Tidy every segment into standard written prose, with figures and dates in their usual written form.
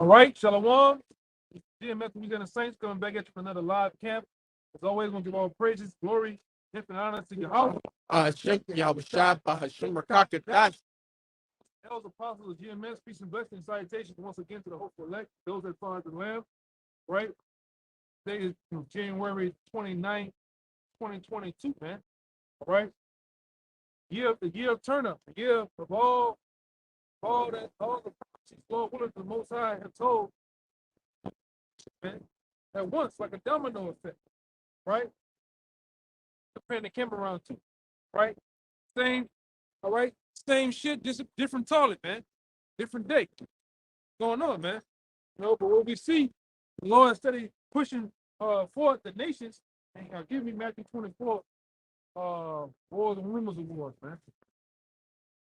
All right, Shalawam. GMS Louisiana Saints coming back at you for another live camp. As always, we're going to give all praises, glory, and honor to Yahawashi. Yahawashi, bahasham. Elders, apostles of GMS, peace and blessings, salutations once again to the hopeful elect, those that follow the Lamb, right? Today is January 29th, 2022, man. All right? The year of turn up, the year of all the prophecies, Lord willing, the Most High have told, man, at once, like a domino effect, right? Turn the camera around too, right? Same, all right? Same shit, just a different toilet, man. Different day. Going on, man. You know, but what we see, the Lord instead of pushing forward the nations, and give me Matthew 24, wars and rumors of wars, man.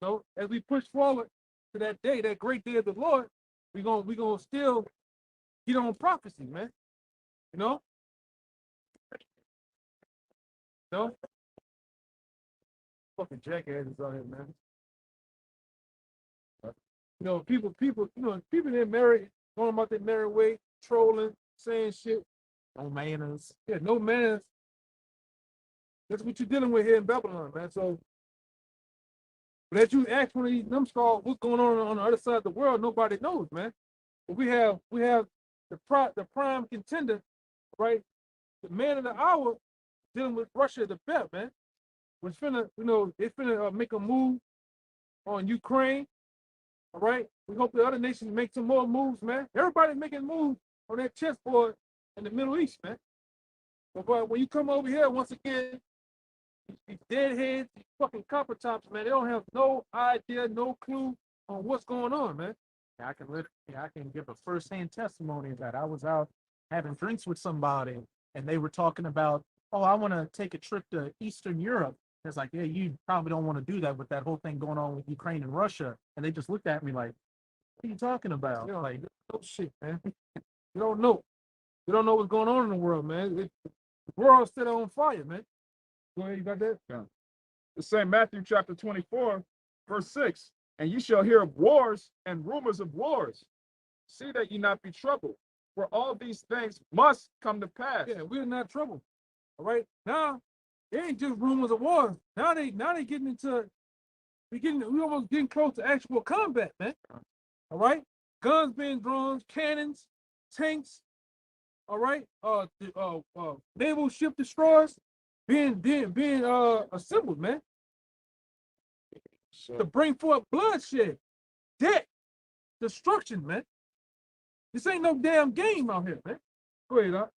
So as we push forward to that day, that great day of the Lord, we gonna still get on prophecy, man. You know? No? Fucking jackasses out here, man. You know, people, that married, going about their married way, trolling, saying shit. No manners. Yeah, no manners. That's what you're dealing with here in Babylon, man. So, but as you ask one of these numbskulls, what's going on the other side of the world, nobody knows, man. But we have the prime contender, right? The man of the hour dealing with Russia, the bet, man. Was finna, they finna make a move on Ukraine. All right. We hope the other nations make some more moves, man. Everybody's making moves on that chessboard in the Middle East, man. But when you come over here, once again, these deadheads, these fucking copper tops, man, they don't have no idea, no clue on what's going on, man. I can give a first-hand testimony that I was out having drinks with somebody, and they were talking about, oh, I want to take a trip to Eastern Europe. It's like, yeah, you probably don't want to do that with that whole thing going on with Ukraine and Russia. And they just looked at me like, what are you talking about? You know, like, no shit, man. You don't know. You don't know what's going on in the world, man. The world's still on fire, man. Go ahead, you got that? Yeah. The same Matthew chapter 24, verse 6. And ye shall hear of wars and rumors of wars. See that ye not be troubled, for all these things must come to pass. Yeah, we're not troubled. All right. Now, it ain't just rumors of wars. Now they getting into we almost getting close to actual combat, man. All right. Guns being drawn, cannons, tanks. All right. Naval ship destroyers being assembled, man. To bring forth bloodshed, death, destruction, man. This ain't no damn game out here, man. Go ahead, Doc.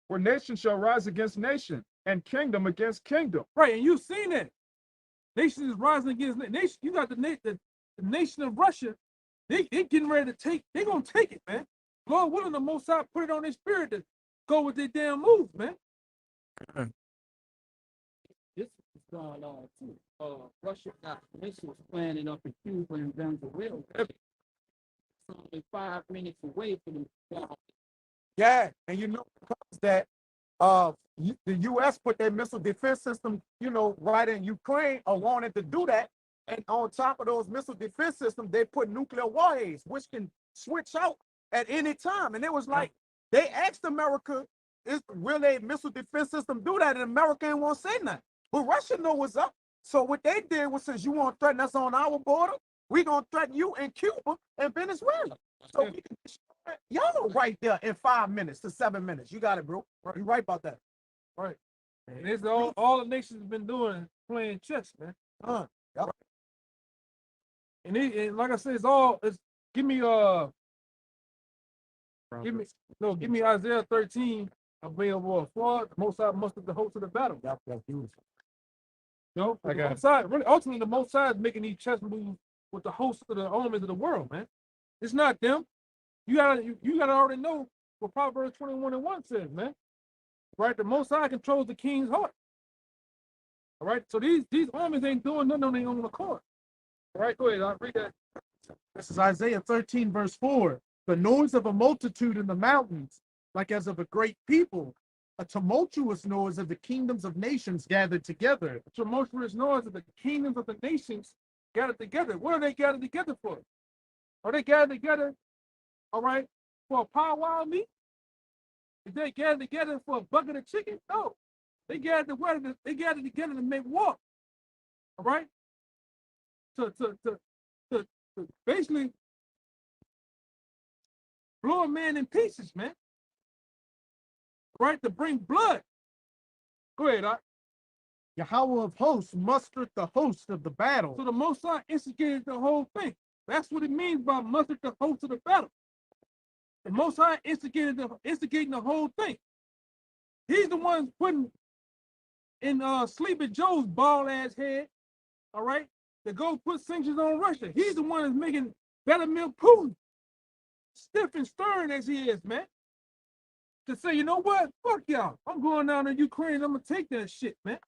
For nation shall rise against nation, and kingdom against kingdom. Right, and you've seen that. Nation is rising against nation. You got the nation of Russia. They getting ready to take. They gonna take it, man. Lord willing, the Most High put it on their spirit to go with their damn moves, man. This is going on too. Russia got missiles planning up in Cuba and Venezuela. It's only 5 minutes away from them. Yeah, and you know because that the U.S. put their missile defense system, right in Ukraine, or wanted to do that. And on top of those missile defense systems, they put nuclear warheads, which can switch out at any time. And it was like, they asked America, will a missile defense system do that? And America ain't want to say nothing. But Russia know what's up. So what they did was, since you want to threaten us on our border, we're going to threaten you in Cuba and Venezuela. So we can y'all right there in 5 minutes to 7 minutes. You got it, bro. You're right about that. Right. And it's all the nations have been doing, playing chess, man. Yep. And like I said, give me Isaiah 13 available for the Most High mustered the host of the battle. Yep, that's beautiful. I got it. Really, ultimately, the Most High is making these chess moves with the host of the armies of the world, man. It's not them. You gotta already know what Proverbs 21:1 says, man. Right? The Most High controls the king's heart. All right. So these armies ain't doing nothing on their own accord. All right, go ahead. I'll read that. This is Isaiah 13, verse 4. The noise of a multitude in the mountains, like as of a great people, a tumultuous noise of the kingdoms of nations gathered together. A tumultuous noise of the kingdoms of the nations gathered together. What are they gathered together for? Are they gathered together, all right, for a powwow meet? Did they gather together for a bucket of chicken? No. They gathered together to make war. All right? To basically blow a man in pieces, man. Right? To bring blood. Go ahead, Doc. Yahweh of hosts mustered the host of the battle. So the Most High instigated the whole thing. That's what it means by mustered the host of the battle. The Most High instigating the whole thing. He's the one putting in Sleepy Joe's bald ass head, all right, to go put sanctions on Russia. He's the one that's making Vladimir Putin stiff and stern as he is, man. To say, you know what? Fuck y'all. I'm going down to Ukraine. I'm gonna take that shit, man.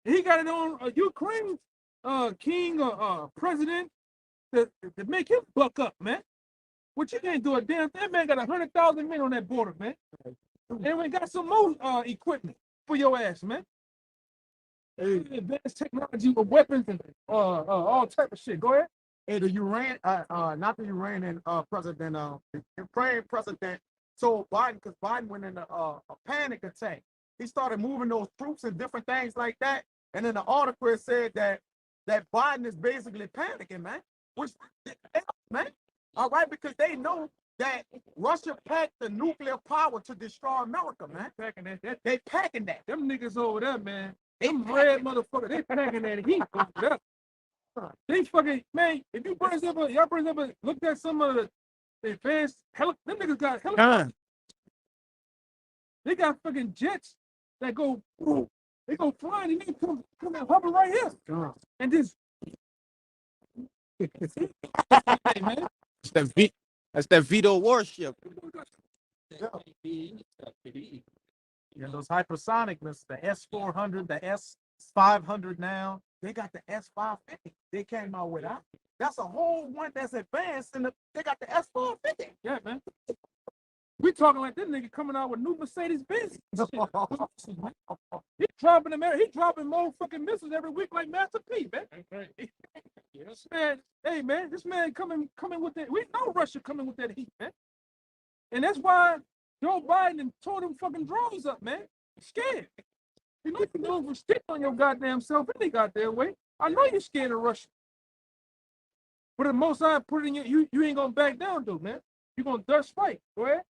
And he got it on Ukraine's king or president to make him buck up, man. What you can't do a damn thing. That man got 100,000 men on that border, man. And we got some more equipment for your ass, man. Advanced technology with weapons and all type of shit. Go ahead. Hey, the Ukrainian, not the Iranian president, the Ukrainian president told Biden, because Biden went in a panic attack. He started moving those troops and different things like that. And then the article said that Biden is basically panicking, man. Which, man, all right, because they know that Russia packed the nuclear power to destroy America, man. They packing that. Them niggas over there, man. Them red motherfuckers, they packing that heat over there. They fucking, man, if you bring up, look at some of the advanced, them niggas got helicopters. They got fucking jets that go, they go flying and they come and hover right here. And just, hey, man. That's that veto warship. Yeah, those hypersonic missiles, the S-400, the S-500 now, they got the S-550. They came out with that. That's a whole one that's advanced, and they got the S-450. Yeah, man. We talking like this nigga coming out with new Mercedes-Benz. He dropping more fucking missiles every week like Master P, man. Yes, man. Hey, man, this man coming with that. We know Russia coming with that heat, man. And that's why Joe Biden tore them fucking drones up, man. Scared. You know you can do shit on your goddamn self any goddamn way. I know you're scared of Russia. But the most I put in you ain't gonna back down, though, man. You're gonna dust fight. Go ahead.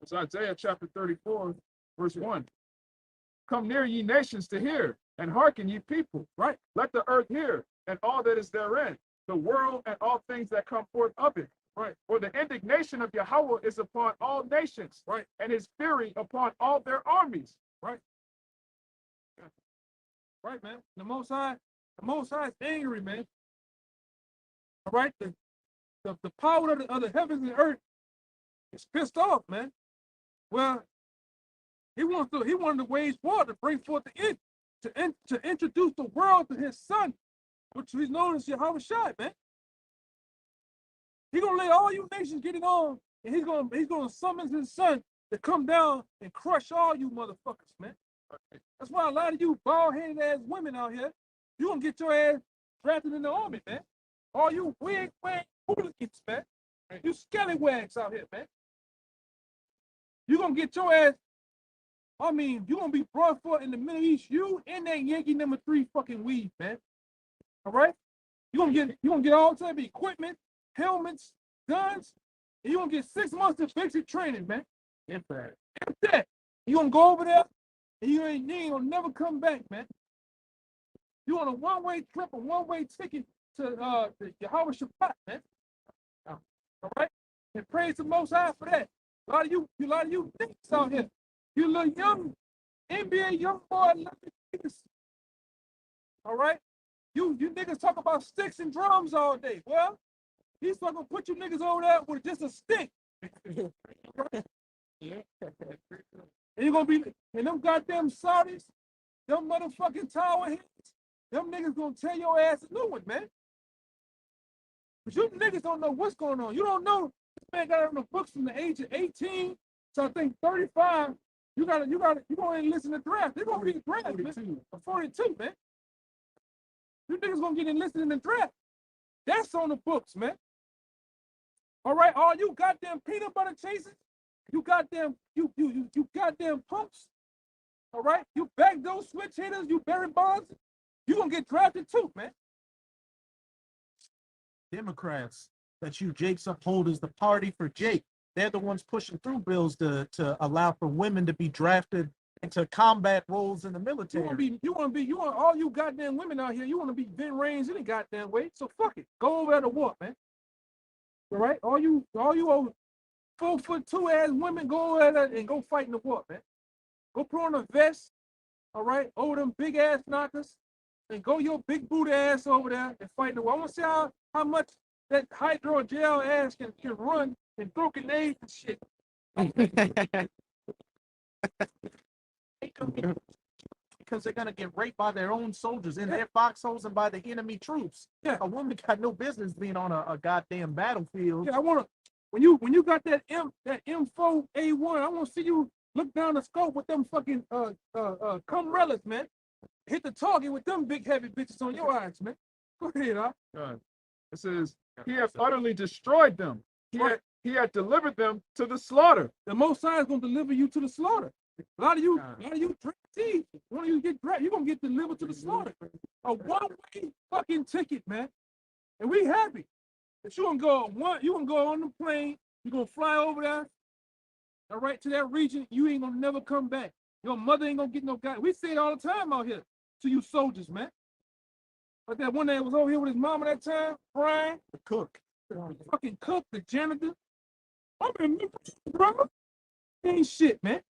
It's Isaiah chapter 34, verse 1. Come near, ye nations, to hear, and hearken, ye people. Right. Let the earth hear, and all that is therein, the world and all things that come forth of it. Right. For the indignation of Yahawash is upon all nations. Right. And his fury upon all their armies. Right. Right, man. The Most High is angry, man. All right. The power of the heavens and earth is pissed off, man. Well, he wanted to wage war to bring forth the end, to introduce the world to his son, which is known as Yahawashi, man. He's gonna let all you nations get it on, and he's gonna summon his son to come down and crush all you motherfuckers, man. That's why a lot of you bald-headed ass women out here, you gonna get your ass drafted in the army, man. All you wig-wearing hooligans, man. You scallywags out here, man. You gonna get your ass. I mean, you gonna be brought forth in the Middle East. You and that Yankee number 3 fucking weed, man. All right. You gonna get all type of equipment, helmets, guns, and you gonna get 6 months of basic training, man. That's that. You gonna go over there, and you ain't gonna never come back, man. You on a one-way trip, a one-way ticket to the Yahawashi, man. All right, and praise the Most High for that. A lot of you niggas out here, you little young NBA young boy niggas. All right, you niggas talk about sticks and drums all day. Well, he's not gonna put you niggas over there with just a stick. And you're gonna be, and them goddamn Saudis, them motherfucking tower heads, them niggas gonna tell your ass a new one, man. But you niggas don't know what's going on. You don't know this man got on the books from the age of 18 to I think 35. You gonna enlist in the draft. They're gonna be the draft, man. 42, man. You niggas gonna get enlisted in the draft. That's on the books, man. All right, all you goddamn peanut butter chasers, you goddamn you goddamn punks. All right, you backdoor switch hitters, you Barry Bonds, you gonna get drafted too, man. Democrats that you Jake's uphold is the party for Jake. They're the ones pushing through bills to allow for women to be drafted into combat roles in the military. You want all you goddamn women out here, you want to be Vin Rains any goddamn way. So fuck it. Go over there to war, man. All right? All you old 4'2" ass women, go over there and go fight in the war, man. Go put on a vest, all right, over them big ass knockers, and go your big booty ass over there and fight in the war. I want to see how much that hydrogel ass can run and throw grenades and shit. Because they're gonna get raped by their own soldiers in their foxholes and by the enemy troops. Yeah. A woman got no business being on a goddamn battlefield. Yeah, I wanna when you got that M4A1, I wanna see you look down the scope with them fucking cumbrellas, man. Hit the target with them big heavy bitches on your eyes, man. Go ahead, huh? It says, he has utterly destroyed them. He had delivered them to the slaughter. The Most High is gonna deliver you to the slaughter. A lot of you draftees, when you get drafted, you're gonna get delivered to the slaughter. A one-way fucking ticket, man. And we happy. If you gonna go on the plane, you're gonna fly over there, all right, to that region, you ain't gonna never come back. Your mother ain't gonna get no guy. We say it all the time out here to you soldiers, man. But that one that was over here with his mama that time, Brian, The cook. the fucking cook, the janitor. I'm in brother. Ain't shit, man.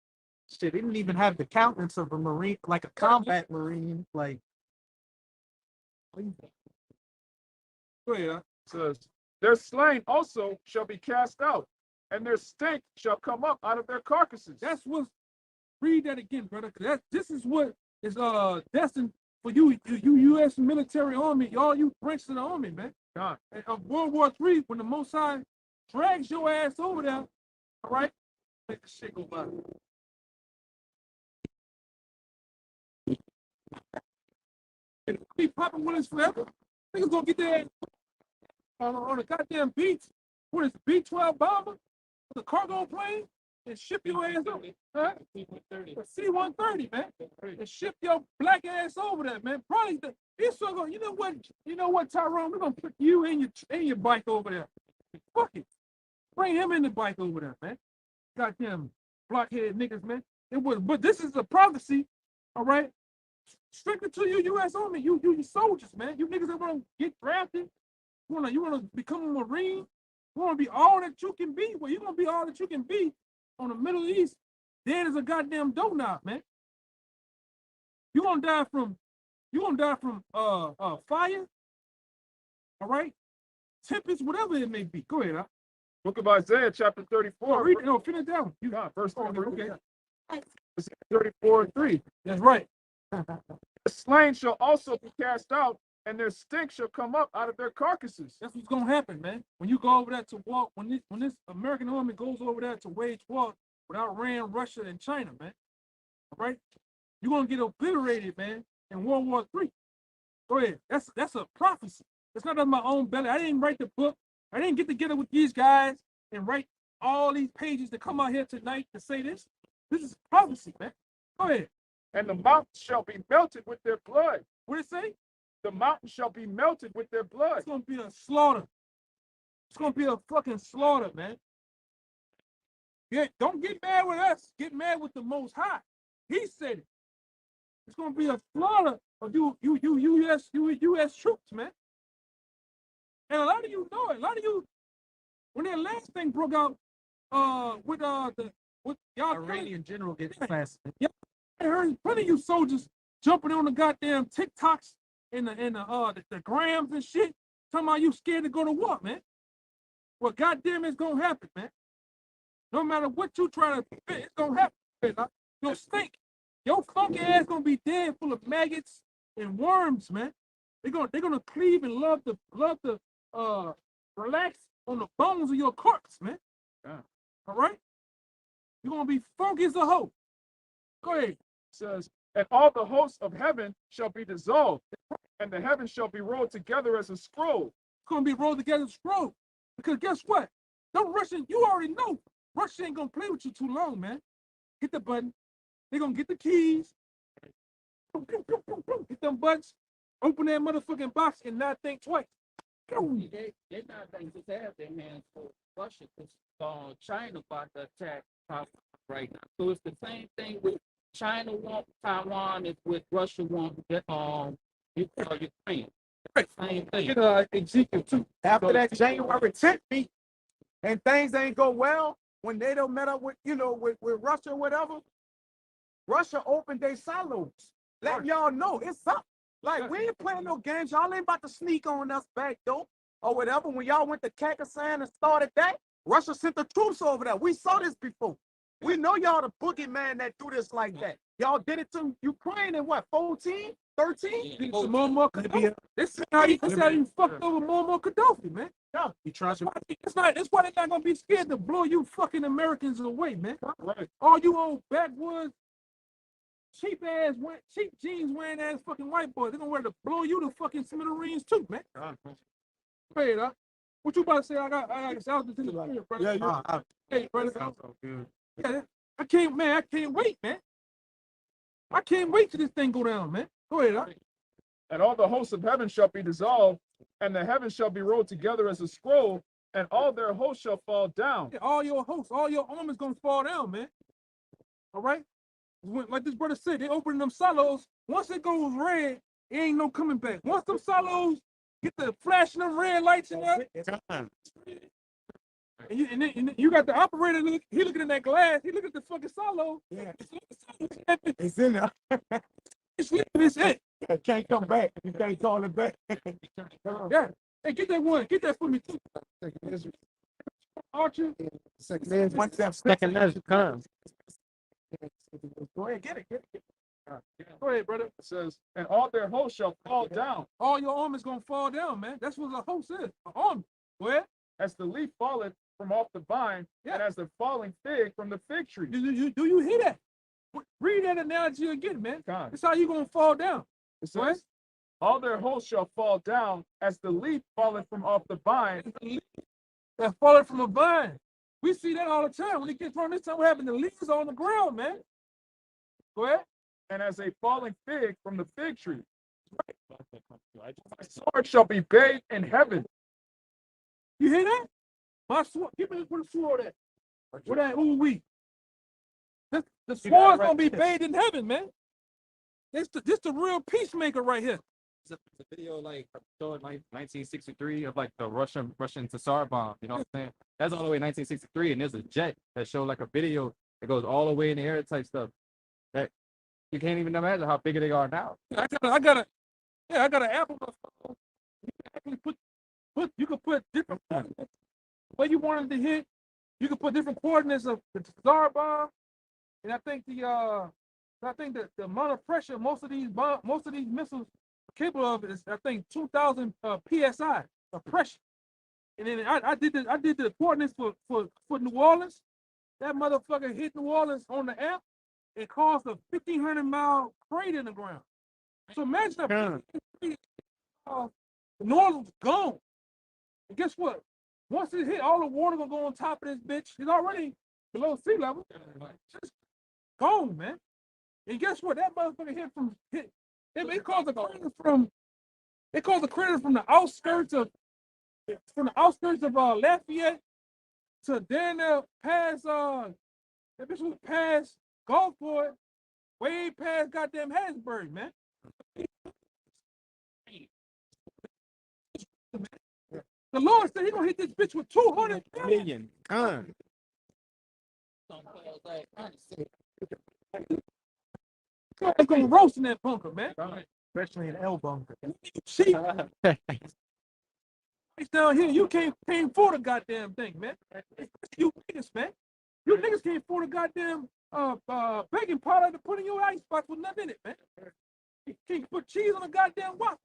Shit, they didn't even have the countenance of a Marine, like a combat Marine. Like, Go ahead, huh? It says, their slain also shall be cast out, and their stink shall come up out of their carcasses. That's what. Read that again, brother. Cause this is what is destined for you U.S. military army, all you branches of the army, man. God. And of World War III, when the Most High drags your ass over there, all right, let the shit go by. And be popping with us forever. Niggas gonna get their ass on a goddamn beach. What is B-12 bomber? The cargo plane? And ship your ass over. Huh? C-130, man. And ship your black ass over there, man. Probably it's so good. You know what, Tyrone? We're gonna put you in your bike over there. Fuck it. Bring him in the bike over there, man. Goddamn blockhead niggas, man. But this is a prophecy, all right? Strictly to you U.S. Army, you soldiers, man. You niggas that wanna get drafted, you wanna become a Marine, you wanna be all that you can be. Well, you're gonna be all that you can be on the Middle East. Dead as a goddamn doorknob, man. You're gonna die from fire, all right? Tempest, whatever it may be. Go ahead, huh? Book of Isaiah, chapter 34. Read it. No, finish that one. Verse 33. Okay. 34:3. That's right. The slain shall also be cast out, and their stink shall come up out of their carcasses. That's what's gonna happen, man. When you go over there to war, when this American army goes over there to wage war with Iran, Russia, and China, man. All right? You're gonna get obliterated, man, in World War III. Go ahead. That's a prophecy. It's not on my own belly. I didn't write the book. I didn't get together with these guys and write all these pages to come out here tonight to say this. This is prophecy, man. Go ahead. And the mountains shall be melted with their blood. What did it say? The mountains shall be melted with their blood. It's gonna be a slaughter. It's gonna be a fucking slaughter, man. Yeah, don't get mad with us. Get mad with the Most High. He said it. It's gonna be a slaughter of you U.S. troops, man. And a lot of you know it. A lot of you, when that last thing broke out, with y'all Iranian general gets assassinated. Yeah, I heard plenty of you soldiers jumping on the goddamn TikToks and the grams and shit, talking about you scared to go to war, man. Well, goddamn, it's gonna happen, man. No matter what you try to fit, it's gonna happen. Man. You'll stink. Your funky ass gonna be dead, full of maggots and worms, man. They're gonna cleave and love to relax on the bones of your corpse, man. Yeah. All right? You're gonna be funky as a hoe. Go ahead. It says, and all the hosts of heaven shall be dissolved, and the heavens shall be rolled together as a scroll. It's gonna be rolled together as a scroll. Because guess what? Don't Russian, you already know. Russia ain't gonna play with you too long, man. Hit the button. They're gonna get the keys. Hit them buttons. Open that motherfucking box and not think twice. They're not going to just have their hands full. Russia, because China about to attack Taiwan right now. So it's the same thing with China want Taiwan is with Russia want Ukraine. Right. Same thing. Get Ezekiel too. After that January 10th meet, and things ain't go well, when they don't met up with, with Russia or whatever, Russia opened their silos. Let y'all know it's up. Like, we ain't playing no games. Y'all ain't about to sneak on us back, though, or whatever. When y'all went to Kazakhstan and started that, Russia sent the troops over there. We saw this before. We know y'all the boogeyman that do this like that. Y'all did it to Ukraine in what, 14, 13? Yeah, Muammar Gaddafi. This is how you fucked over Muammar Gaddafi, man. Yeah. He tries to. That's why they're not gonna be scared to blow you fucking Americans away, man. Right. All you old backwoods, cheap jeans wearing ass fucking white boys, they're gonna wear to blow you to fucking smithereens too, man. Hey, what you about to say? I got south to the spirit, brother. Yeah. Hey, brother. Sounds so good. Yeah, I can't wait, man. I can't wait till this thing go down, man. Go ahead, And all the hosts of heaven shall be dissolved, and the heavens shall be rolled together as a scroll, and all their hosts shall fall down. Yeah, all your hosts, all your armors gonna fall down, man. All right? Like this brother said, they opening them silos. Once it goes red, it ain't no coming back. Once them silos get the flashing them red lights in there, and then you got the operator, he looking in that glass, he looking at the fucking silo. Yeah. It's It's in there. it's it. It can't come back. You can't call it back. Yeah. Hey, get that one. Get that for me too. Archer. One step Second measure comes. Go ahead, get it. Go ahead, brother. It says, and all their hosts shall fall down, All your armor's gonna fall down, man. That's what a host is. An army. Go ahead. as the leaf falleth from off the vine, Yeah. and as the falling fig from the fig tree. Do you hear that? Read that analogy again, man. God. That's how you gonna fall down. It says, all their hosts shall fall down as the leaf falleth from off the vine. That falling from a vine. We see that all the time. When it gets from this time, what happened? The leaves are on the ground, man. Go ahead. And as a falling fig from the fig tree. My sword shall be bathed in heaven. You hear that? My sword. Give me where the sword at. Where that? Ooh wee. The sword's gonna be bathed in heaven, man. This the real peacemaker right here. It's a video like showing like 1963 of like the Russian Tsar bomb. You know what I'm saying? That's all the way 1963, and there's a jet that showed like a video that goes all the way in the air type stuff. That you can't even imagine how big they are now. I got an Apple phone. You could put different coordinates where you wanted to hit. You could put different coordinates of the Tsar bomb, and I think the amount of pressure most of these missiles are capable of is 2,000 psi of pressure. And then I did the coordinates for New Orleans. That motherfucker hit New Orleans on the air and caused a 1,500-mile crater in the ground. So imagine that. New Orleans gone. And guess what? Once it hit, all the water gonna go on top of this bitch. It's already below sea level. Just gone, man. And guess what? That motherfucker it caused a crater from the outskirts of Lafayette to down there past that bitch was past Gulfport, way past goddamn Hattiesburg, man. The Lord said he's gonna hit this bitch with 200 million. It's gonna roast in that bunker, man. Especially an L bunker. See, it's down here. You can't afford a goddamn thing, man. You niggas, man. You niggas can't afford a goddamn baking powder to put in your icebox with nothing in it, man. You can't put cheese on a goddamn waffle.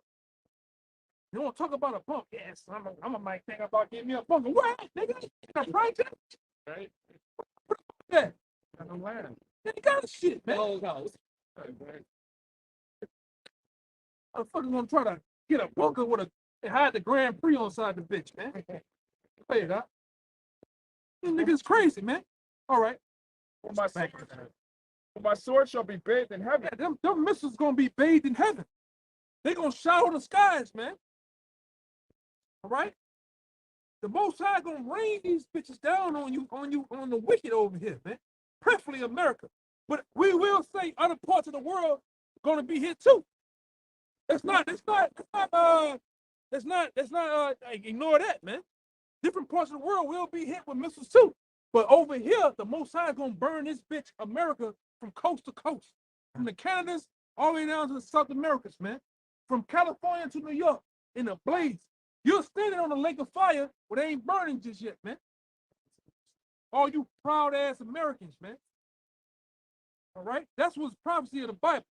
You want to talk about a bunk? Yes, I'm a might think about getting me a bunker. What, nigga? In a price tag? Right? Yeah. On the land. You got a shit, man. Motherfuckers gonna try to get a bunker with and hide the Grand Prix on side the bitch, man. Play it up. This nigga's crazy, man. All right. For my sword shall be bathed in heaven. Yeah, them missiles gonna be bathed in heaven. They gonna shower the skies, man. All right. The Most High gonna rain these bitches down on the wicked over here, man. Preferably America, but we will say other parts of the world gonna be here too. Ignore that, man. Different parts of the world will be hit with missiles too. But over here, the Most High is gonna burn this bitch America from coast to coast, from the Canadas all the way down to the South Americas, man. From California to New York in a blaze. You're standing on a lake of fire, but they ain't burning just yet, man. All you proud ass Americans, man. All right, that's what's prophecy of the Bible.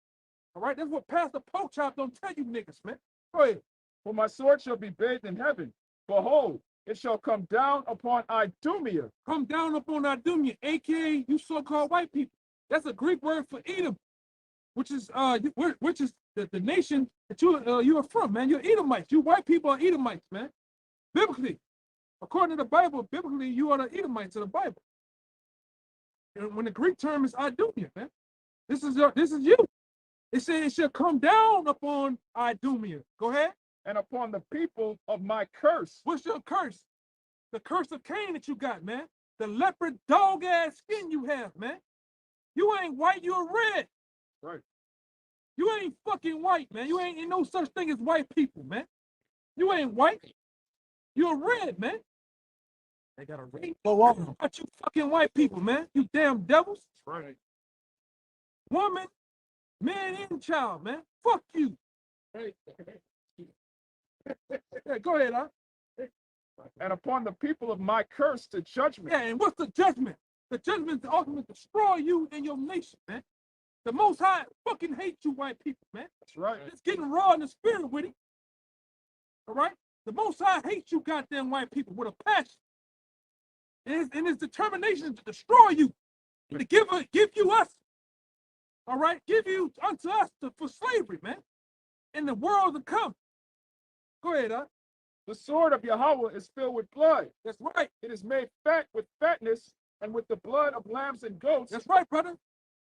All right, that's what Pastor Pochop don't tell you niggas, man. Go ahead. For my sword shall be bathed in heaven. Behold, it shall come down upon Idumea. Come down upon Idumea, aka you so-called white people. That's a Greek word for Edom, which is the nation that you are from, man. You're Edomites. You white people are Edomites, man. Biblically, according to the Bible, biblically you are the Edomites of the Bible. And when the Greek term is Idumea, man, this is you. It says it shall come down upon Idumea. Go ahead. And upon the people of my curse. What's your curse? The curse of Cain that you got, man. The leopard dog ass skin you have, man. You ain't white, you're red. Right. You ain't fucking white, man. You ain't no such thing as white people, man. You ain't white. You're red, man. They got a rainbow on about you fucking white people, man. You damn devils. Right. Woman, man, and child, man. Fuck you. Yeah, go ahead, huh? And upon the people of my curse to judgment. Yeah, and what's the judgment? The judgment is to ultimately destroy you and your nation, man. The Most High fucking hates you white people, man. That's right. It's getting raw in the spirit with it. All right? The Most High hates you goddamn white people with a passion. And his determination to destroy you. To give you us. All right? Give you unto us for slavery, man. In the world to come. Go ahead, huh? The sword of YAHAWAH is filled with blood. That's right. It is made fat with fatness and with the blood of lambs and goats. That's right, brother.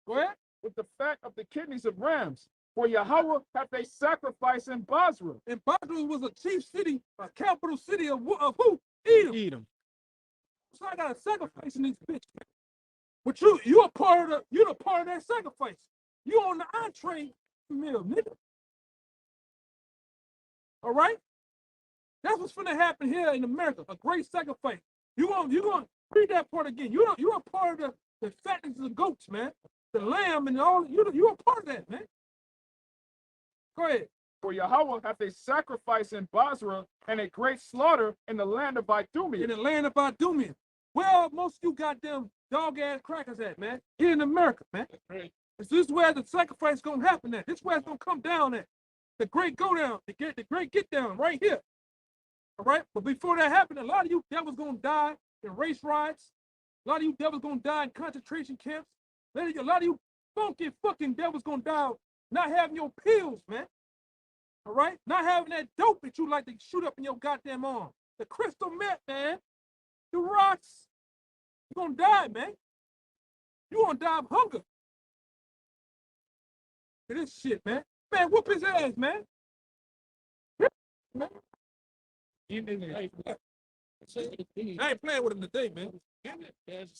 Go ahead. With the fat of the kidneys of rams. For YAHAWAH hath a sacrifice in Basra. And Basra was a chief city, a capital city of who? Edom. So I got a sacrifice in this bitch. But you're the part of that sacrifice. You on the entree meal, nigga. All right? That's what's finna happen here in America. A great sacrifice. You gonna read that part again. You're a part of the fatness of the goats, man. The lamb and all. You're a part of that, man. Go ahead. For YAHAWAH hath a sacrifice in Basra and a great slaughter in the land of Idumea. In the land of Idumea. Well, most of you goddamn dog-ass crackers at, man. Here in America, man. So this is where the sacrifice gonna happen at. This is where it's gonna come down at. The great go down, the great get down right here. All right? But before that happened, a lot of you devils gonna die in race riots. A lot of you devils gonna die in concentration camps. A lot of you funky fucking devils gonna die not having your pills, man. All right? Not having that dope that you like to shoot up in your goddamn arm. The crystal meth, man. The rocks. You're gonna die, man. You're gonna die of hunger. For this shit, man. Man, whoop his ass, man. I ain't playing with him today, man.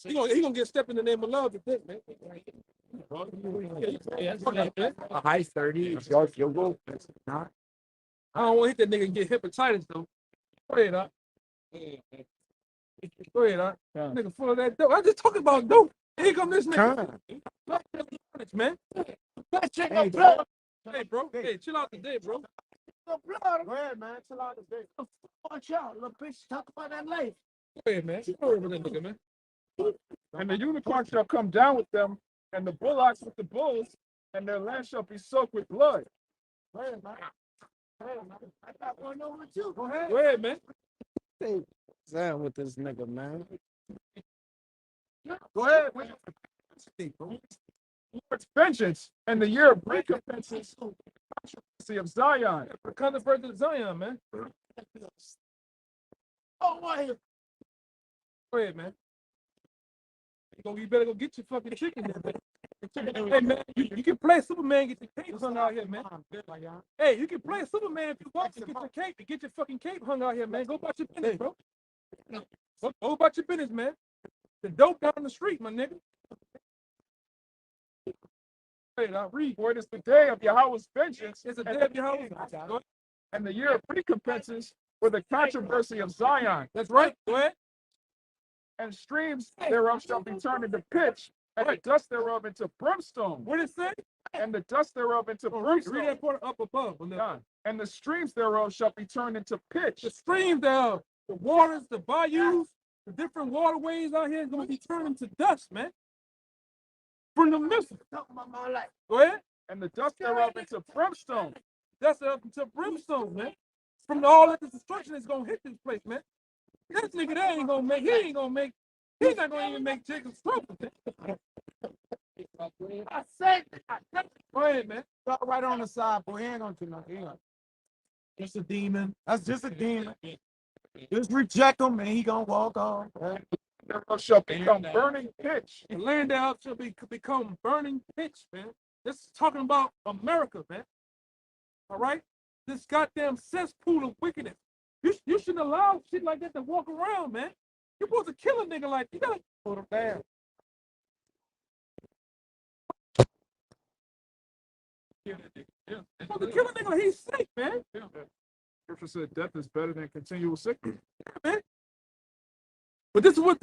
He gonna get stepped in the name of love today, man. A high 30 is your field goal. Not. I don't want to hit that nigga and get hepatitis, though. Go ahead, huh? Go ahead, huh? Yeah. Nigga full of that dope. I'm just talking about dope. Here come this nigga. Man. Hey, bro. Hey, chill out today, bro. Go ahead, man. Chill out today. Watch out, little bitch. Talk about that life. Go ahead, man. Chill over that nigga, man. And the unicorn shall come down with them, and the bullocks with the bulls, and their land shall be soaked with blood. Go ahead, man. Go ahead, man. I got one over too. Go ahead. Go ahead, man. Down with this nigga, man. Go ahead. Lord's vengeance and the year of recompenses, controversy of Zion. The controversy of Zion, man. Oh, why? Go ahead, man. You better go get your fucking chicken there, man. Hey, man, you can play Superman, get your cape hung out here, man. Hey, you can play Superman if you want to get your cape, to get your fucking cape hung out here, man. Go about your business, bro. Go about your business, man. The dope down the street, my nigga. Hey, I read. For it is the day of Yahweh's vengeance, It's a day of Yahweh. and the year of recompenses for the controversy of Zion. That's right. Go ahead. And streams thereof shall be turned into pitch, and the dust thereof into brimstone, What did it say? and the dust thereof into Read brimstone. that part up above. On the, Done. And the streams thereof shall be turned into pitch. the streams, the waters, the bayous, the different waterways out here is going to be turned into dust, man. From the missile. Go ahead. And the dust thereof into brimstone. Dust up into brimstone, man. From all that destruction is going to hit this place, man. This nigga there ain't going to make, he's not going to even make Jacob's trouble. I said, Go ahead, man. Start right on the side, boy. He ain't gonna do nothing. Just a demon. That's just a demon. Just reject him and he gonna walk off. Thereof shall become burning pitch. The land out shall become burning pitch, man. This is talking about America, man. All right? This goddamn cesspool of wickedness. You shouldn't allow shit like that to walk around, man. You're supposed to kill a nigga like that. You gotta put him down. You're supposed to kill a nigga like he's sick, man. Scripture said death is better than continual sickness. Man. But this is what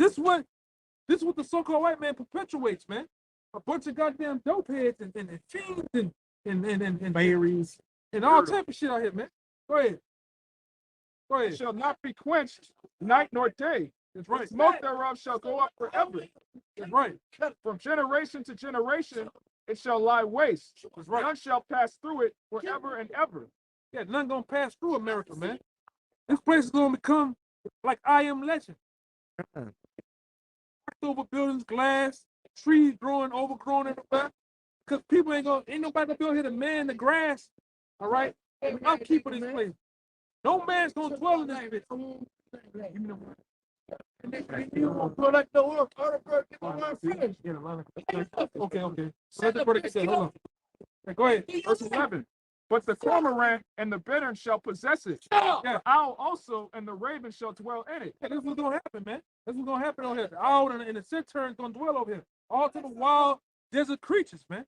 the so-called white man perpetuates, man. A bunch of goddamn dope heads and fiends and fairies and all type of shit out here, man. Go ahead. Go It ahead. shall not be quenched night nor day. That's right. Smoke thereof shall go up forever. That's right. From generation to generation, it shall lie waste. That's right. None shall pass through it forever and ever. Yeah, nothing gonna pass through America, man. This place is gonna become like I Am Legend. Over buildings, glass, trees growing, overgrown everywhere. Cause people ain't nobody gonna be able to man the grass. All right, I'm keeping this place. No man's gonna dwell in this bitch. Give me the word. you won't put like the work. Finish. Okay. So let the brother say, hold on. Okay, go ahead. Verse 11. But the cormorant and the bittern shall possess it. Yeah. The owl also and the raven shall dwell in it. This is what's gonna happen, man. This is what's gonna happen over here. The owl and the centaur is gonna dwell over here. All to the wild desert creatures, man.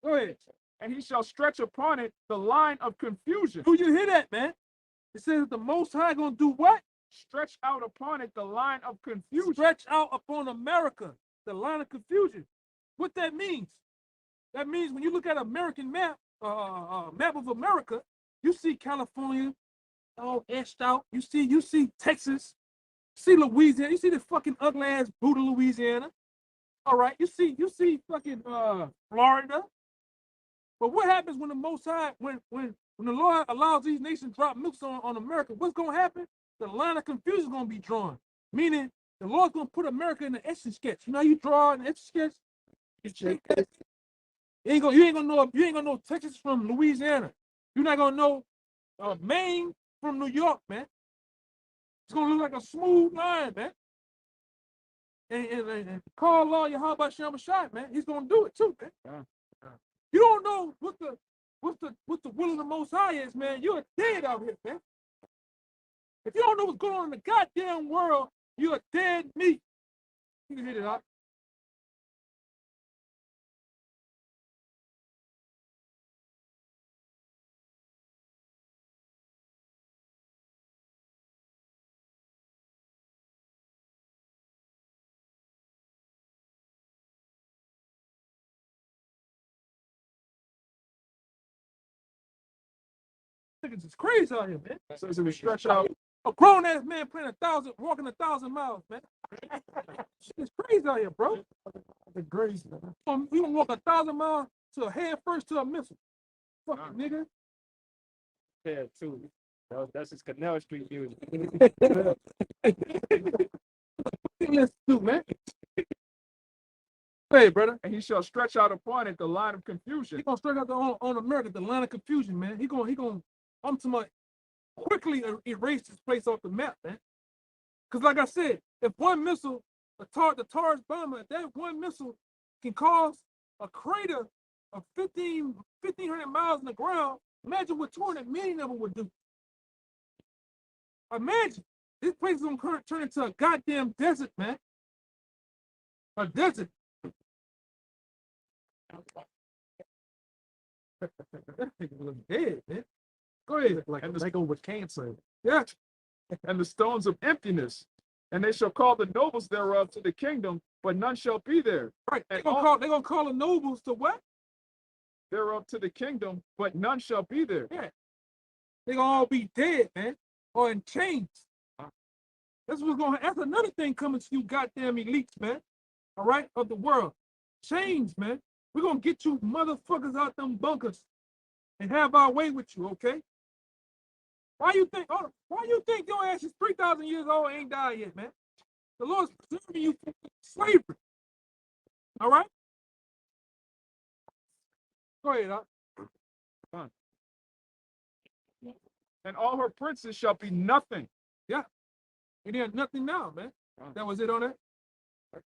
Go ahead. And he shall stretch upon it the line of confusion. Do you hear that, man? It says the Most High gonna do what? Stretch out upon it the line of confusion. Stretch out upon America the line of confusion. What that means? That means when you look at American map, map of America, you see California all etched out. You see Texas, see Louisiana. You see the fucking ugly ass Buddha Louisiana. All right, you see fucking Florida. But what happens when the Most High, when the Lord allows these nations to drop Millstone on America? What's gonna happen? The line of confusion is gonna be drawn. Meaning the Lord's gonna put America in the etching sketch. You know how you draw an etching sketch? You ain't gonna know Texas from Louisiana. You're not gonna know Maine from New York, man. It's gonna look like a smooth line, man. And call law Yahawashi, man. He's gonna do it too, man. You don't know what the will of the Most High is, man. You're dead out here, man. If you don't know what's going on in the goddamn world, you're dead meat. You can hit it out. Niggas is crazy out here, man. So it's going to stretch out. A grown ass man walking 1,000 miles, man. Shit is crazy out here, bro. The grace, man. We gonna walk 1,000 miles to head first to a missile. Fucking nigga. Yeah, too. That's his Canal Street music. Let's do, man. Hey, brother. And he shall stretch out upon it the line of confusion. He gonna stretch out on America the line of confusion, man. He gonna I'm to my quickly erase this place off the map, man. Because like I said, if one missile the Taurus bomber, that one missile can cause a crater of 1,500 miles in the ground. Imagine what 200 million of them would do. Imagine. This place is going to turn into a goddamn desert, man. A desert. That nigga look dead, man. Go ahead. Like And a the- Lego with cancer. Yeah. And the stones of emptiness. And they shall call the nobles thereof to the kingdom, but none shall be there. Right. They're And gonna call the nobles to what? thereof to the kingdom, but none shall be there. Yeah. They're gonna all be dead, man. Or in chains. That's what's gonna that's another thing coming to you goddamn elites, man. All right, of the world. Chains, man. We're gonna get you motherfuckers out them bunkers and have our way with you, okay? Why you think your ass is 3,000 years old and ain't died yet, man? The Lord's preserving you from slavery. All right? Go ahead, Doc. And all her princes shall be nothing. And there's nothing now, man. That was it on that?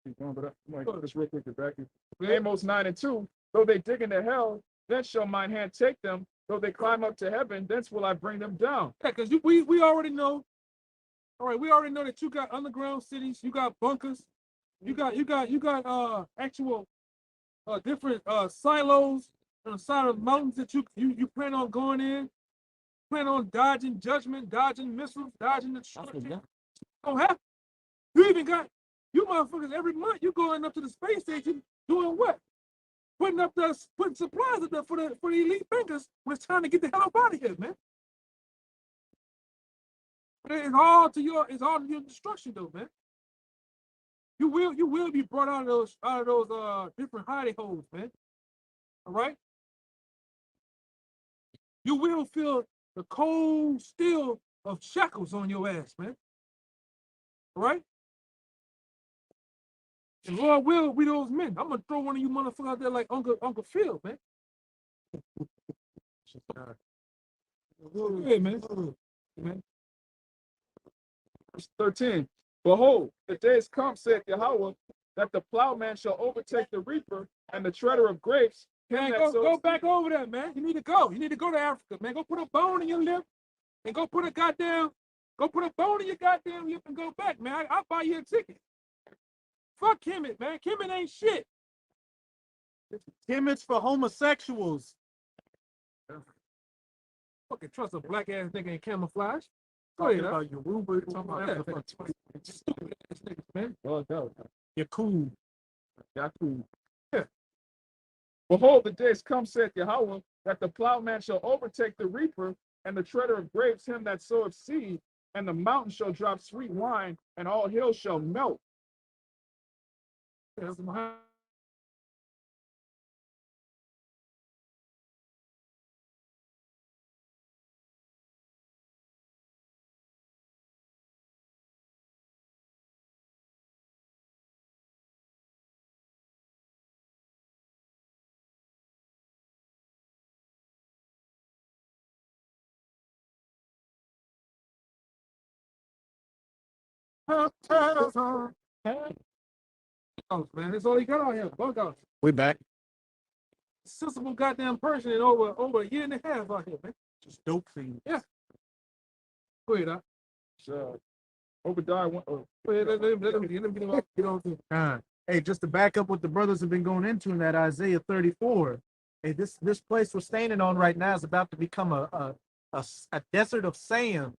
Keep going, but I'm gonna go this real quick to back you. Yeah. Amos 9:2. Though they dig into hell, then shall mine hand take them. Though they climb up to heaven, thence will I bring them down. Yeah, because we already know. All right, we already know that you got underground cities, you got bunkers, you got actual different silos on the side of the mountains that you plan on going in. Plan on dodging judgment, dodging missiles, dodging the destruction. Don't happen. You even got you motherfuckers every month you going up to the space station doing what? Putting supplies up there for the elite bankers when it's time to get the hell up out of here, man. It's all to your destruction though, man. You will be brought out of those different hidey holes, man. All right? You will feel the cold steel of shackles on your ass, man. All right? And Lord will be those men. I'm gonna throw one of you motherfuckers out there like Uncle Phil, man. Yeah, man. Verse 13. Behold, the days come, saith Yahawashi, that the plowman shall overtake the reaper, and the treader of grapes. Man, go back over there, man. You need to go. You need to go to Africa, man. Go put a bone in your lip and go put a bone in your goddamn lip and go back, man. I'll buy you a ticket. Fuck Kemet, man. Kemet ain't shit. Timid's for homosexuals. Fucking trust a black ass nigga in camouflage. Go Talking ahead, about Yoruba, talking about Yeah, Africa. stupid ass niggas, man. Oh, no. You're cool. Yaku. Yeah. Behold, the days come, saith Yahawashi, that the plowman shall overtake the reaper, and the treader of grapes him that soweth seed, and the mountain shall drop sweet wine, and all hills shall melt. That's my man. That's all he got out here. Bug out. We back. Sensible goddamn person in over a year and a half out here, man. Just dope fiends. Yeah. Go ahead, Doc. So, Obadiah, Go ahead, let him get on to. Hey, just to back up what the brothers have been going into in that Isaiah 34. Hey, this place we're standing on right now is about to become a desert of sand,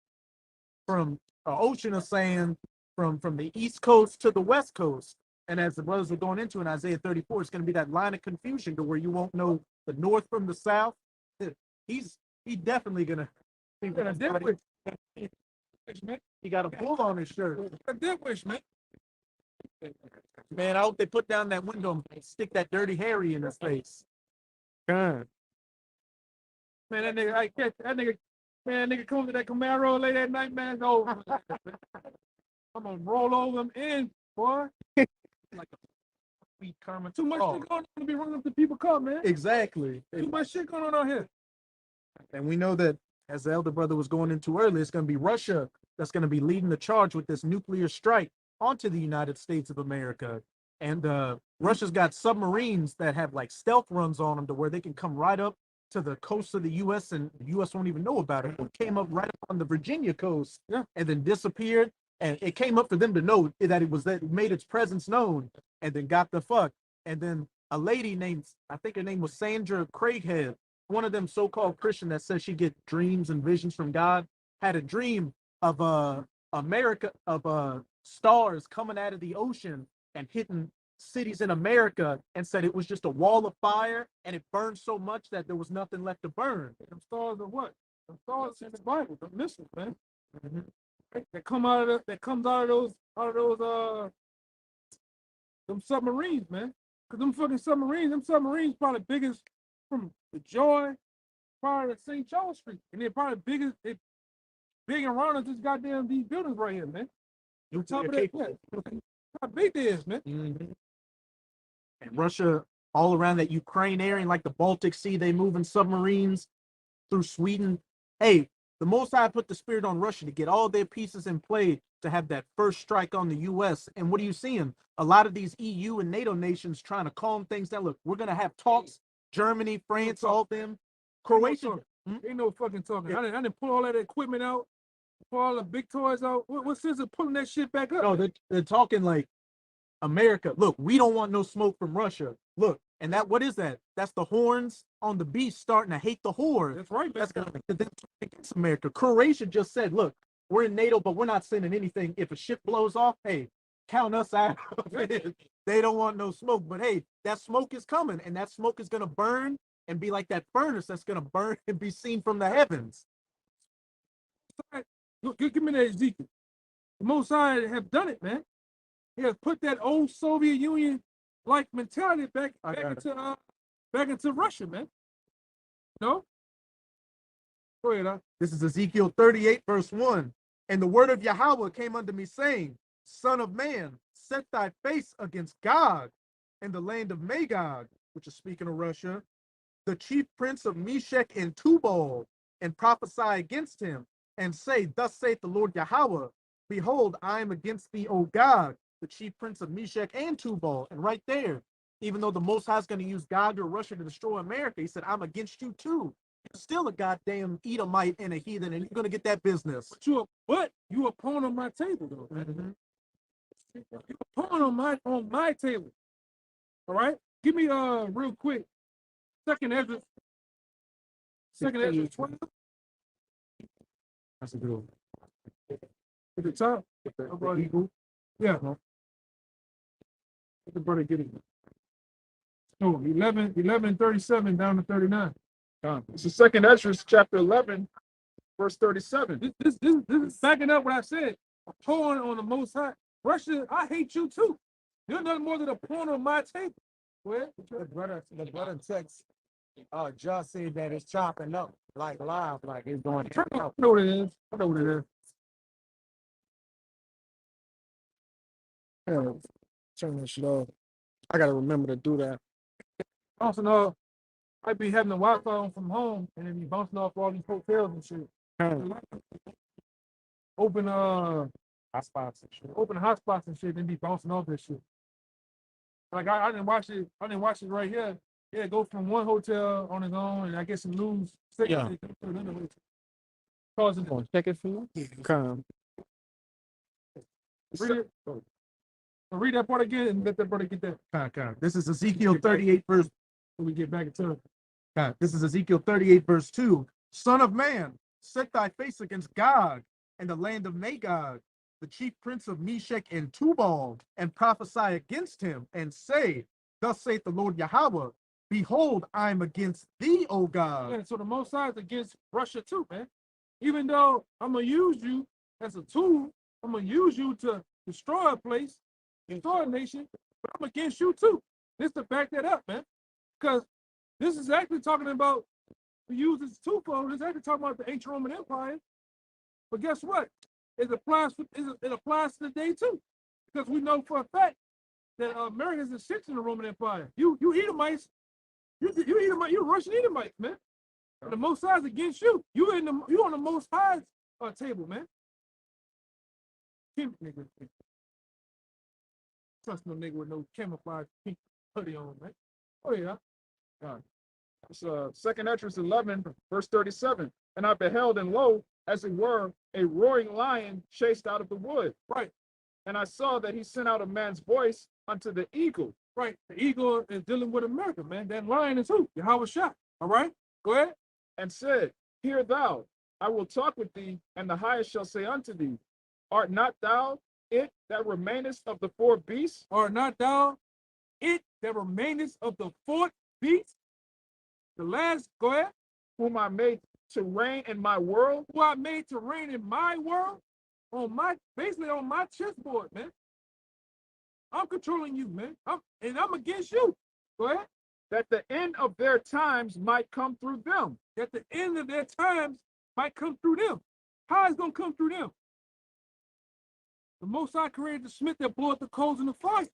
from an ocean of sand from the east coast to the west coast. And as the brothers were going into in Isaiah 34, it's going to be that line of confusion to where you won't know the north from the south. He's definitely gonna think that Dipwish, man. he got a bull on his shirt. A dipwish, man. Man, I hope they put down that window and stick that dirty Harry in his face. God. Man, that nigga come to that Camaro late at night, man. It's over. I'm gonna roll over him in, boy. Like a sweet Kermit. Too much shit going on to be running up to people car, man. Exactly. Too much shit going on out here. And we know that, as the elder brother was going into earlier, it's going to be Russia that's going to be leading the charge with this nuclear strike onto the United States of America. And Russia's got submarines that have like stealth runs on them to where they can come right up to the coast of the U.S. and the U.S. won't even know about it. It came up right up on the Virginia coast, and then disappeared. And it came up for them to know that it made its presence known, and then got the fuck. And then a lady named, I think her name was Sandra Craighead, one of them so-called Christian that says she get dreams and visions from God, had a dream of America, of stars coming out of the ocean and hitting cities in America, and said it was just a wall of fire and it burned so much that there was nothing left to burn. Them stars are what? Them stars in the Bible, the missiles, man. That come out of comes out of those them submarines, man. Cause them fucking submarines probably biggest from the Joy, probably to St. Charles Street, and they're probably big around us. This goddamn these buildings right here, man. On top of that, how big they is, man. And Russia, all around that Ukraine area, like the Baltic Sea, they moving submarines through Sweden. Hey, the Most High put the spirit on Russia to get all their pieces in play to have that first strike on the U.S. And what are you seeing? A lot of these EU and NATO nations trying to calm things down. Look, we're gonna have talks. Germany, France, all them. Croatia. Ain't no fucking talking. I didn't pull all that equipment out, pull all the big toys out. What sense of pulling that shit back up? No, they're talking like America. Look, we don't want no smoke from Russia. Look, and what is that? That's the horns on the beast starting to hate the whore. That's right. That's gonna make them against America. Croatia just said, look, we're in NATO, but we're not sending anything. If a ship blows off, hey, count us out. They don't want no smoke, but hey, that smoke is coming, and that smoke is gonna burn and be like that furnace that's gonna burn and be seen from the heavens. Look, give me that Ezekiel. The Most High have done it, man. He has put that old Soviet Union like mentality back into Russia, man. No? Go ahead, This is Ezekiel 38, verse 1. And the word of Yahawah came unto me, saying, Son of man, set thy face against Gog in the land of Magog, which is speaking of Russia, the chief prince of Meshech and Tubal, and prophesy against him, and say, Thus saith the Lord Yahawah, Behold, I am against thee, O Gog, the chief prince of Meshech and Tubal. And right there, even though the Most High is going to use Gog or Russia to destroy America, he said, I'm against you too. You're still a goddamn Edomite and a heathen, and you're going to get that business. But you a pawn on my table, though. You a pawn on my table. All right? Give me real quick. Second Ezra 12. That's a good one. At the top. Yeah. Let the brother get it. No, 11:37 down to 39. It's the second Ezra, chapter 11, verse 37. This is backing up what I said. A pawn on the Most High. Russia, I hate you too. You're nothing more than a pawn on my table. Well, The brother text just said that it's chopping up like live, like it's going I know what it is. Yeah, turn that shit off. I gotta remember to do that. Bouncing off. I'd be having the Wi-Fi on from home and then be bouncing off all these hotels and shit. Open Hotspots and shit. open hotspots and shit, then be bouncing off this shit. Like I didn't watch it. I didn't watch it right here. Yeah, go from one hotel on its own, and I get some news. Yeah. Causing Check it for you. Come. read that part again and let that brother get that. This is Ezekiel 38, verse. When we get back into it. This is Ezekiel 38, verse 2. Son of man, set thy face against Gog and the land of Magog, the chief prince of Meshech and Tubal, and prophesy against him, and say, Thus saith the Lord Yahawah, Behold, I am against thee, O God. Yeah, so the Most High is against Russia too, man. Even though I'm gonna use you as a tool, I'm gonna use you to destroy a place, destroy a nation, but I'm against you too. Just to back that up, man. Because this is actually talking about, we use this twofold, it's actually talking about the ancient Roman Empire. But guess what? It applies to today too. Because we know for a fact that America is a sixth in the Roman Empire. You Edomites, you Russian Edomites, man. And the Most High is against you. You on the Most High's table, man. Trust no nigga with no camouflage pink hoodie on, man. Oh yeah. It's 2nd Esdras 11, verse 37. And I beheld, and lo, as it were, a roaring lion chased out of the wood. Right. And I saw that he sent out a man's voice unto the eagle. Right. The eagle is dealing with America, man. That lion is who? Yahawashi. All right. Go ahead. And said, Hear thou, I will talk with thee, and the highest shall say unto thee, Art not thou it that remainest of the 4 beasts? Are not thou it that remainest of the 4th beast? The last, go ahead. Whom I made to reign in my world? Who I made to reign in my world? Basically on my chessboard, man. I'm controlling you, man. And I'm against you. Go ahead. That the end of their times might come through them. That the end of their times might come through them. How is it going to come through them? The Most High created the smith that blew up the coals in the fire.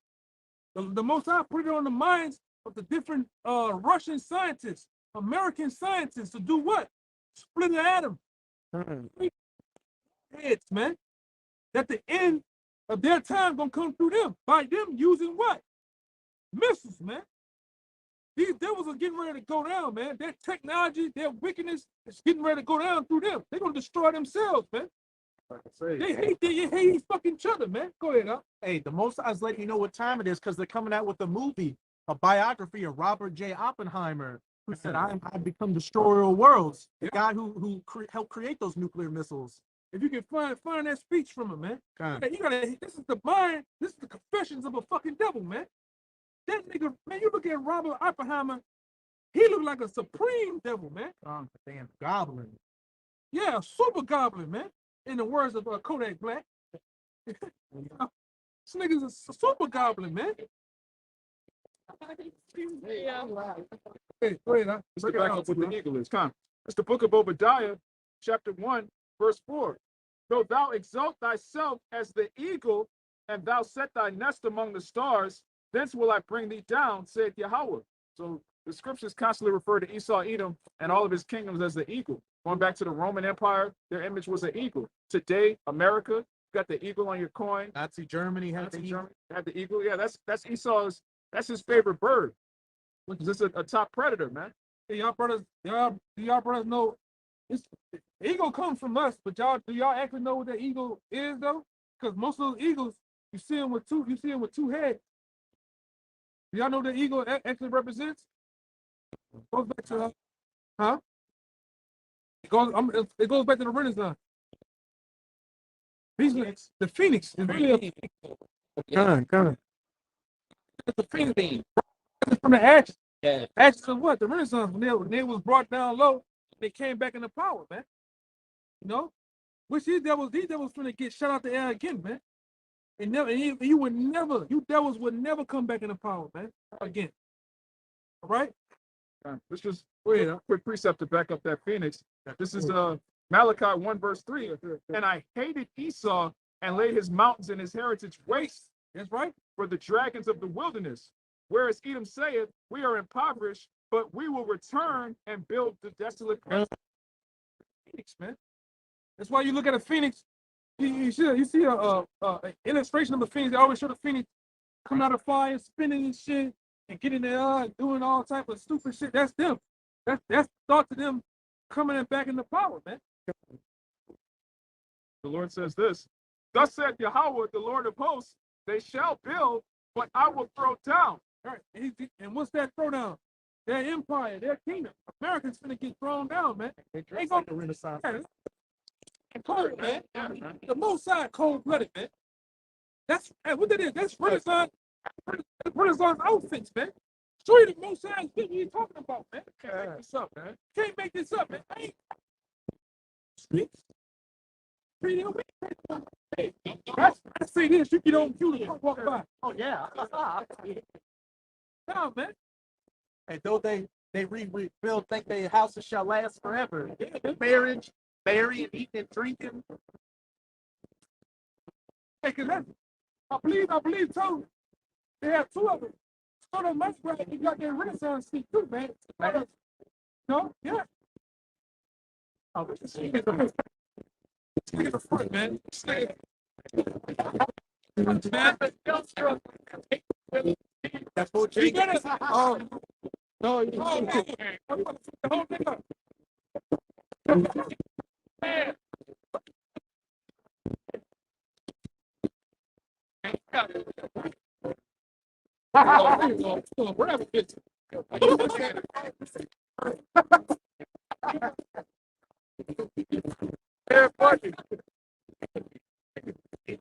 The Most High put it on the minds of the different Russian scientists, American scientists to do what? Split an atom. Heads, man. That the end of their time gonna come through them by them using what? Missiles, man. These devils are getting ready to go down, man. Their technology, their wickedness is getting ready to go down through them. They're gonna destroy themselves, man. Like I say, They hate fucking each other, man. Go ahead, huh? Hey, the Most High's letting you know what time it is because they're coming out with a movie, a biography of Robert J. Oppenheimer, who said, "I become destroyer of worlds." The guy who helped create those nuclear missiles. If you can find that speech from him, man. Okay. You gotta. This is the mind. This is the confessions of a fucking devil, man. That nigga, man. You look at Robert Oppenheimer. He looked like a supreme devil, man. Damn goblin. Yeah, a super goblin, man. In the words of Kodak Black. This nigga's a super goblin, man. Yeah. Hey, go ahead, huh? let's get back up with the eagle is. Come. It's the book of Obadiah, chapter 1, verse 4. Though thou exalt thyself as the eagle, and thou set thy nest among the stars, thence will I bring thee down, saith Yahawah. So the scriptures constantly refer to Esau, Edom, and all of his kingdoms as the eagle. Going back to the Roman Empire, their image was an eagle. Today, America, you got the eagle on your coin. Nazi Germany had Nazi the Germany had the eagle. Yeah, that's Esau's. That's his favorite bird. Which is a top predator, man. Hey, y'all brothers know the eagle comes from us, but do y'all actually know what the eagle is though? Because most of those eagles, you see them with two heads. Do y'all know what the eagle actually represents? Goes back to huh? It goes back to the Renaissance. The phoenix is really Come. it's a phoenix. It's from the ashes. Yeah. Ashes of what? The Renaissance, when they was brought down low, they came back into power, man. You know? Which these devils finna get shut out the air again, man. And you devils would never come back into power, man. Again. All right? Let's just wait a quick precept to back up that phoenix. This is Malachi 1 verse 3. And I hated Esau and laid his mountains and his heritage waste. That's right. For the dragons of the wilderness. Whereas Edom saith, we are impoverished, but we will return and build the desolate place. Phoenix, man. That's why you look at a phoenix. You see a illustration of a phoenix. They always show the phoenix coming out of fire, spinning and shit, and getting there, doing all type of stupid shit. That's them. That's thought to them coming back into power, man. The Lord says this. Thus saith Yahawah, the Lord of hosts, they shall build, but I will throw down. All right. And what's that throwdown? Their empire, their kingdom. Americans finna get thrown down, man. They dress like the Renaissance. Cold, man. The most side cold-blooded, man. That's what that is. That's Renaissance. Renaissance outfits, man. Show you the most side thing you talking about, man. Can't make this up, man. Can't make this up, man. Streets. Hey, I say this, you don't walk by. Oh yeah. No, man. And though they rebuild, think their houses shall last forever. Marriage, marrying, eating, and drinking. Hey, cause I believe too. They have two of them. So the much brother, you got that Renaissance seat too, man. No, yeah. Oh, this is the front, man. That's what You better. no, you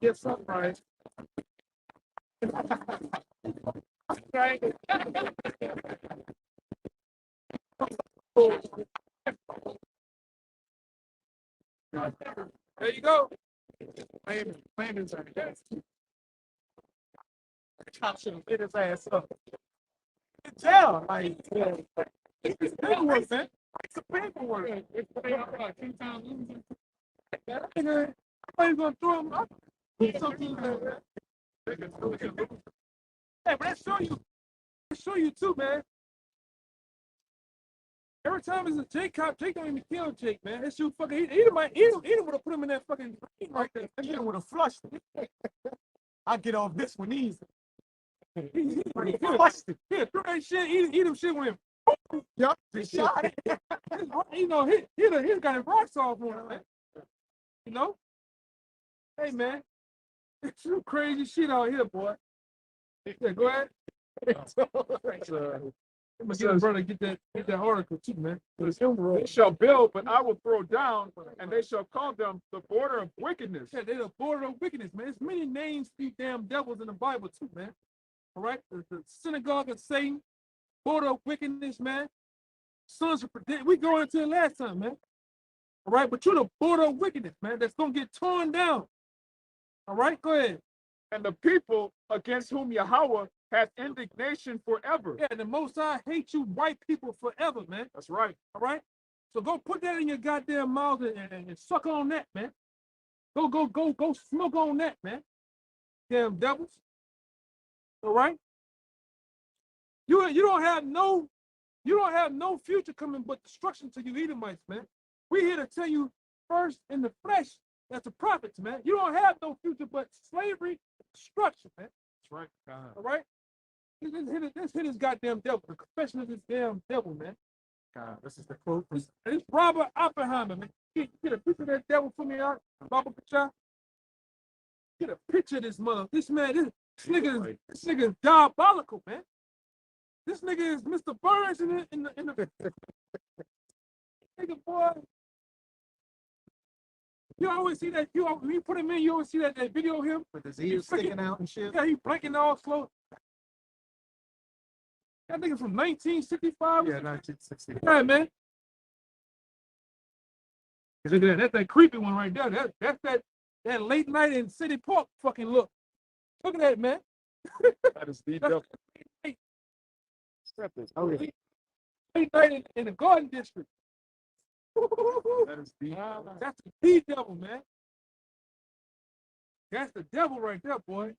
Get something right. Right. There you go. Landon's on it. Cop should have hit his ass up. In jail, like, it's paperwork, man. It's a paperwork. Somebody's gonna throw him up. Hey, but that show you too, man. Every time it's a Jake cop, Jake don't even kill Jake, man. That shoot fucking he would have put him in that fucking right there. That nigga would have flushed it. I get off this one easy. He flushed it. Yeah, throw that shit, eat him shit with him. Yup, just shot it. You know, he got his rocks off on him, man. You know? Hey, man. It's some crazy shit out here, boy. Yeah, go ahead. I'm gonna get a brother get that article too, man. They shall build, but I will throw down, and they shall call them the border of wickedness. Yeah, they're the border of wickedness, man. There's many names for these damn devils in the Bible too, man. All right, the synagogue of Satan, border of wickedness, man. Sons of perdition. We going into it last time, man. All right, but you're the border of wickedness, man. That's gonna get torn down. All right, go ahead. And the people against whom Yahawah hath indignation forever. Yeah, the Most High hate you white people forever, man. That's right. All right? So go put that in your goddamn mouth and suck on that, man. Go smoke on that, man. Damn devils. All right? You don't have no future coming but destruction to you Edomites, man. We here to tell you first in the flesh that's the prophets, man. You don't have no future but slavery, destruction, man. That's right. All right? Let's hit this goddamn devil. The confession of this damn devil, man. God, this is the quote from It's Robert Oppenheimer, man. Get a picture of that devil for me out. Baba Kacha. Get a picture of this mother. This nigga is diabolical, man. This nigga is Mr. Burns in the nigga boy. You always see that. When you put him in, you always see that video of him with his ears sticking out and shit. Yeah, he blinking all slow. That nigga from 1965. Yeah, 1965. Yeah, man. Look at that. That's that creepy one right there. That's that late night in City Park fucking look. Look at that, man. That is the devil. Oh, yeah. Late night in the Garden District. That is the That's the devil, man. That's the devil right there, boy.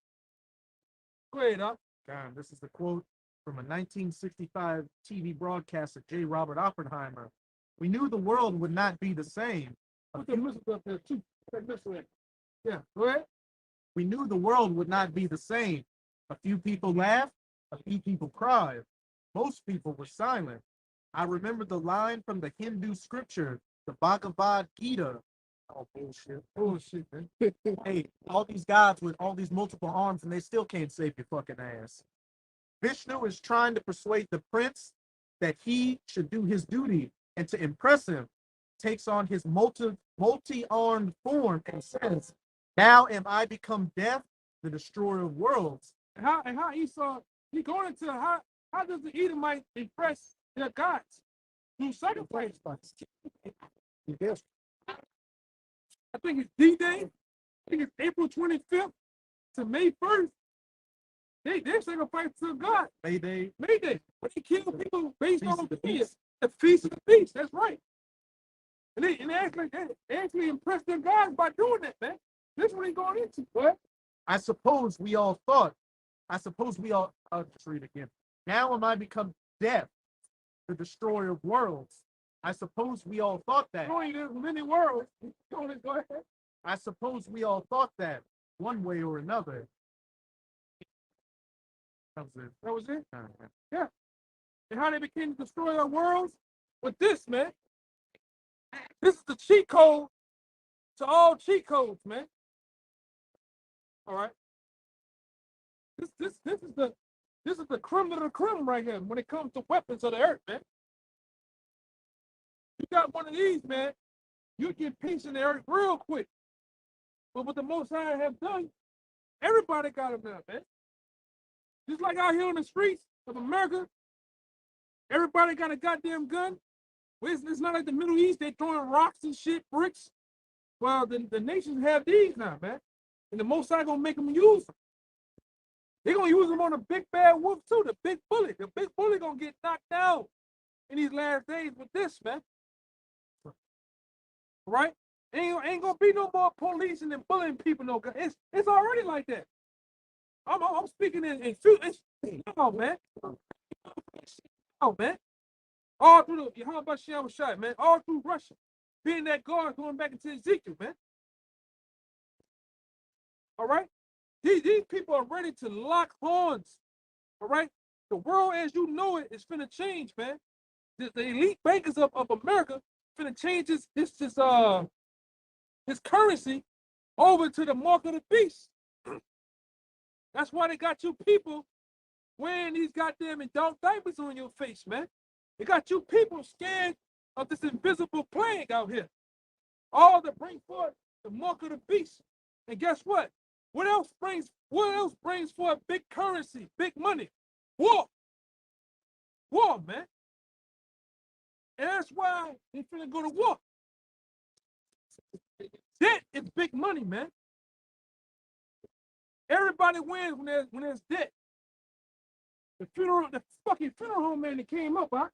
Go ahead, Doc. God, this is the quote from a 1965 TV broadcaster, J. Robert Oppenheimer. We knew the world would not be the same. Put the missiles up there, too. That missile in. Yeah, go ahead. We knew the world would not be the same. A few people laughed, a few people cried. Most people were silent. I remember the line from the Hindu scripture, the Bhagavad Gita. Oh, bullshit. Bullshit, man. Hey, all these gods with all these multiple arms and they still can't save your fucking ass. Vishnu is trying to persuade the prince that he should do his duty, and to impress him, takes on his multi-armed form and says, "Now am I become death, the destroyer of worlds." And how Esau, he going into how does the Edomite impress their gods? Through sacrifice. Yes. I think it's D-Day. I think it's April 25th to May 1st. They sacrifice to God. Mayday. Mayday. But they kill people based Feast on of the fear. Feast. The Feast of the Feast. That's right. And they actually impress their gods by doing that, man. This is what they going into, boy. I suppose we all thought. I'll just read again. Now am I become death, the destroyer of worlds. I suppose we all thought that. There's many worlds. Go ahead. I suppose we all thought that, one way or another. That was it? Yeah. And how they became to destroy our worlds? With this, man. This is the cheat code to all cheat codes, man. All right. This is the creme of the creme right here when it comes to weapons of the earth, man. You got one of these, man, you get peace in the earth real quick. But what the Most High have done, everybody got them now, man. Just like out here on the streets of America, everybody got a goddamn gun. Well, it's not like the Middle East, they throwing rocks and shit, bricks. Well, the nations have these now, man. And the Most High gonna make them use them. They're gonna use them on the big bad wolf too, the big bully. The big bully gonna get knocked down in these last days with this, man. Right? Ain't gonna be no more policing and bullying people, no. It's already like that. I'm speaking in no, man. No, man. All through the Yahawashi, man. All through Russia. Being that guard going back into Ezekiel, man. All right? These people are ready to lock horns. All right? The world as you know it is finna change, man. The elite bankers of America finna change his currency over to the mark of the beast. That's why they got you people wearing these goddamn adult diapers on your face, man. They got you people scared of this invisible plague out here. All to bring forth the mark of the beast. And guess what? What else brings forth big currency, big money? War. War, man. And that's why they finna go to war. Debt is big money, man. Everybody wins when there's debt. The fucking funeral home man that came up, huh?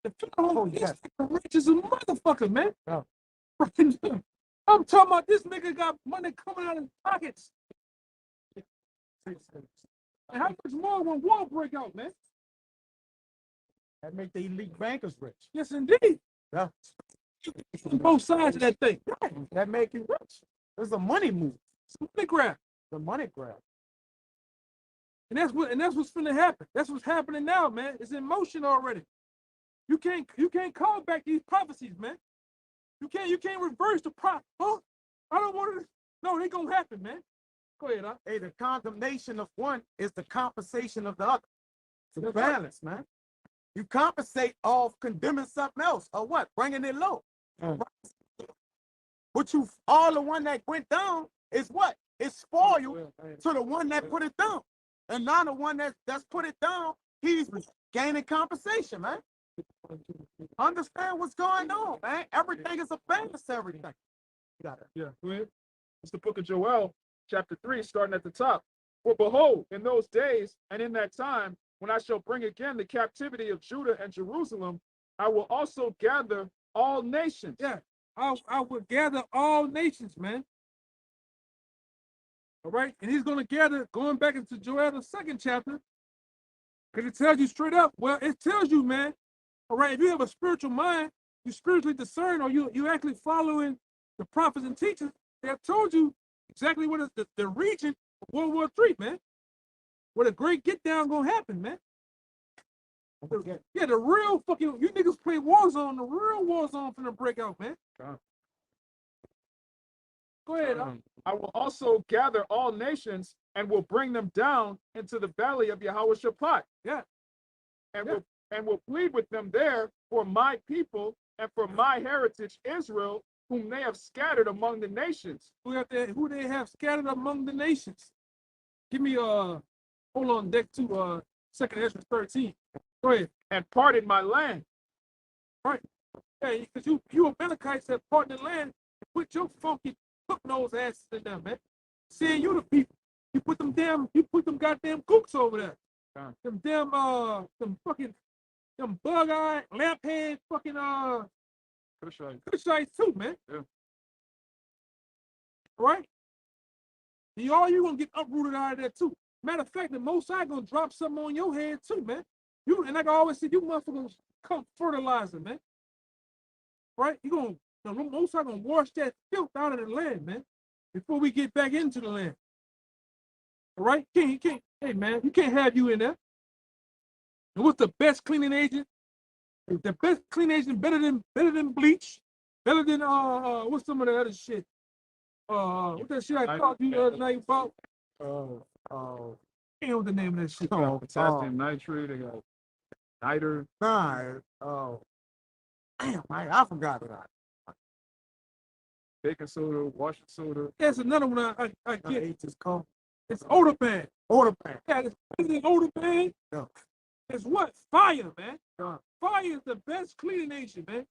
The funeral home is rich as a motherfucker, man. Oh. I'm talking about this nigga got money coming out of his pockets. And how much more when war break out, man? That make the elite bankers rich. Yes, indeed. Yeah. Both sides of that thing. That make you rich. It's a money move. It's a money grab. The money grab. And that's what's finna happen. That's what's happening now, man. It's in motion already. You can't call back these prophecies, man. You can't reverse the prophet. Huh? I don't want to. No, they gonna happen, man. Go ahead, huh? Hey, the condemnation of one is the compensation of the other. It's a balance, man. You compensate off condemning something else or what? Bringing it low. But all the one that went down is what? It's spoiled to the one that put it down. And now the one that's put it down, he's gaining compensation, man. Understand what's going on, man. Everything is a balance to everything. You got it. Yeah, go ahead. It's the book of Joel, chapter 3, starting at the top. For behold, in those days and in that time, when I shall bring again the captivity of Judah and Jerusalem, I will also gather all nations. Yeah, I will gather all nations, man. All right, and he's going to gather, going back into Joel, the 2nd chapter, because it tells you straight up. Well, it tells you, man. All right, if you have a spiritual mind, you spiritually discern, or you actually following the prophets and teachers, they have told you exactly what is the region of World War III, man. Where the great get down gonna happen, man. Yeah, the real fucking, you niggas play Warzone, the real Warzone finna break out, man. Go ahead. I will also gather all nations and will bring them down into the valley of Yahawashi. Yeah. And will plead with them there for my people and for my heritage Israel, whom they have scattered among the nations. Who they have scattered among the nations. Give me hold on deck 2, 2nd Ezra 13. Go ahead. And parted my land. Right. Yeah, because you Amalekites have parted the land and put your funky hook nose asses in there, man. Seeing you the people. You put them goddamn gooks over there. Them damn them bug-eyed, lamp-head fucking Cushites too, man. Yeah. Right? And all you gonna get uprooted out of there too. Matter of fact, the Most High gonna drop something on your head too, man. And like I always say, you motherfuckers come fertilizer, man. Right? The Most High gonna wash that filth out of the land, man, before we get back into the land. All right? Can't Hey, man, you can't have you in there. And what's the best cleaning agent? The best cleaning agent better than bleach, better than what's some of the other shit? What that shit I called you the other night about? Can't know the name of that shit. Potassium nitrate, they got niter. Damn, I forgot it. Baking soda, washing soda. That's another one I get. It's called It's odor band. order pan. Yeah, it's better than odor band. Yeah. It's what? Fire, man. Yeah. Fire is the best cleaning agent, man.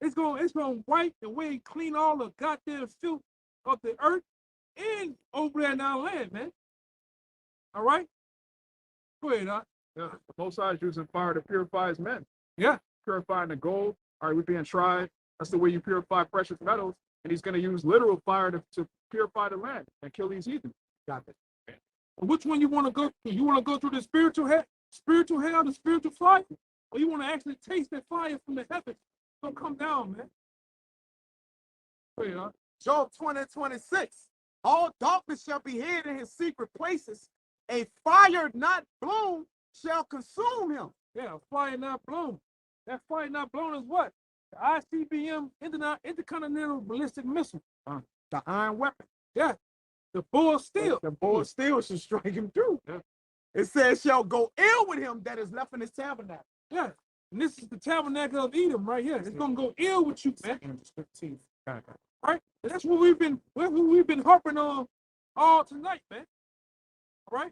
It's gonna wipe away, clean all the goddamn filth of the earth and over there in our land, man. All right? Go ahead, Doc. Yeah, the Most High is using fire to purify his men. Yeah. Purifying the gold. All right, we're being tried. That's the way you purify precious metals. And he's going to use literal fire to purify the land and kill these heathen. Got it. Which one you want to go through? You want to go through the spiritual hell, the spiritual fire? Or you want to actually taste that fire from the heavens? So come down, man. Go ahead, Doc. Job 20:26. All darkness shall be hid in his secret places. A fire not blown shall consume him. Yeah, fire not blown. That fire not blown is what? The ICBM, Intercontinental Ballistic Missile. The iron weapon. Yeah. The bull steel. The bow steel should strike him through. Yeah. It says, shall go ill with him that is left in his tabernacle. Yeah. And this is the tabernacle of Edom right here. It's gonna go ill with you, man. Right? And that's what we've been harping on all tonight, man. All right?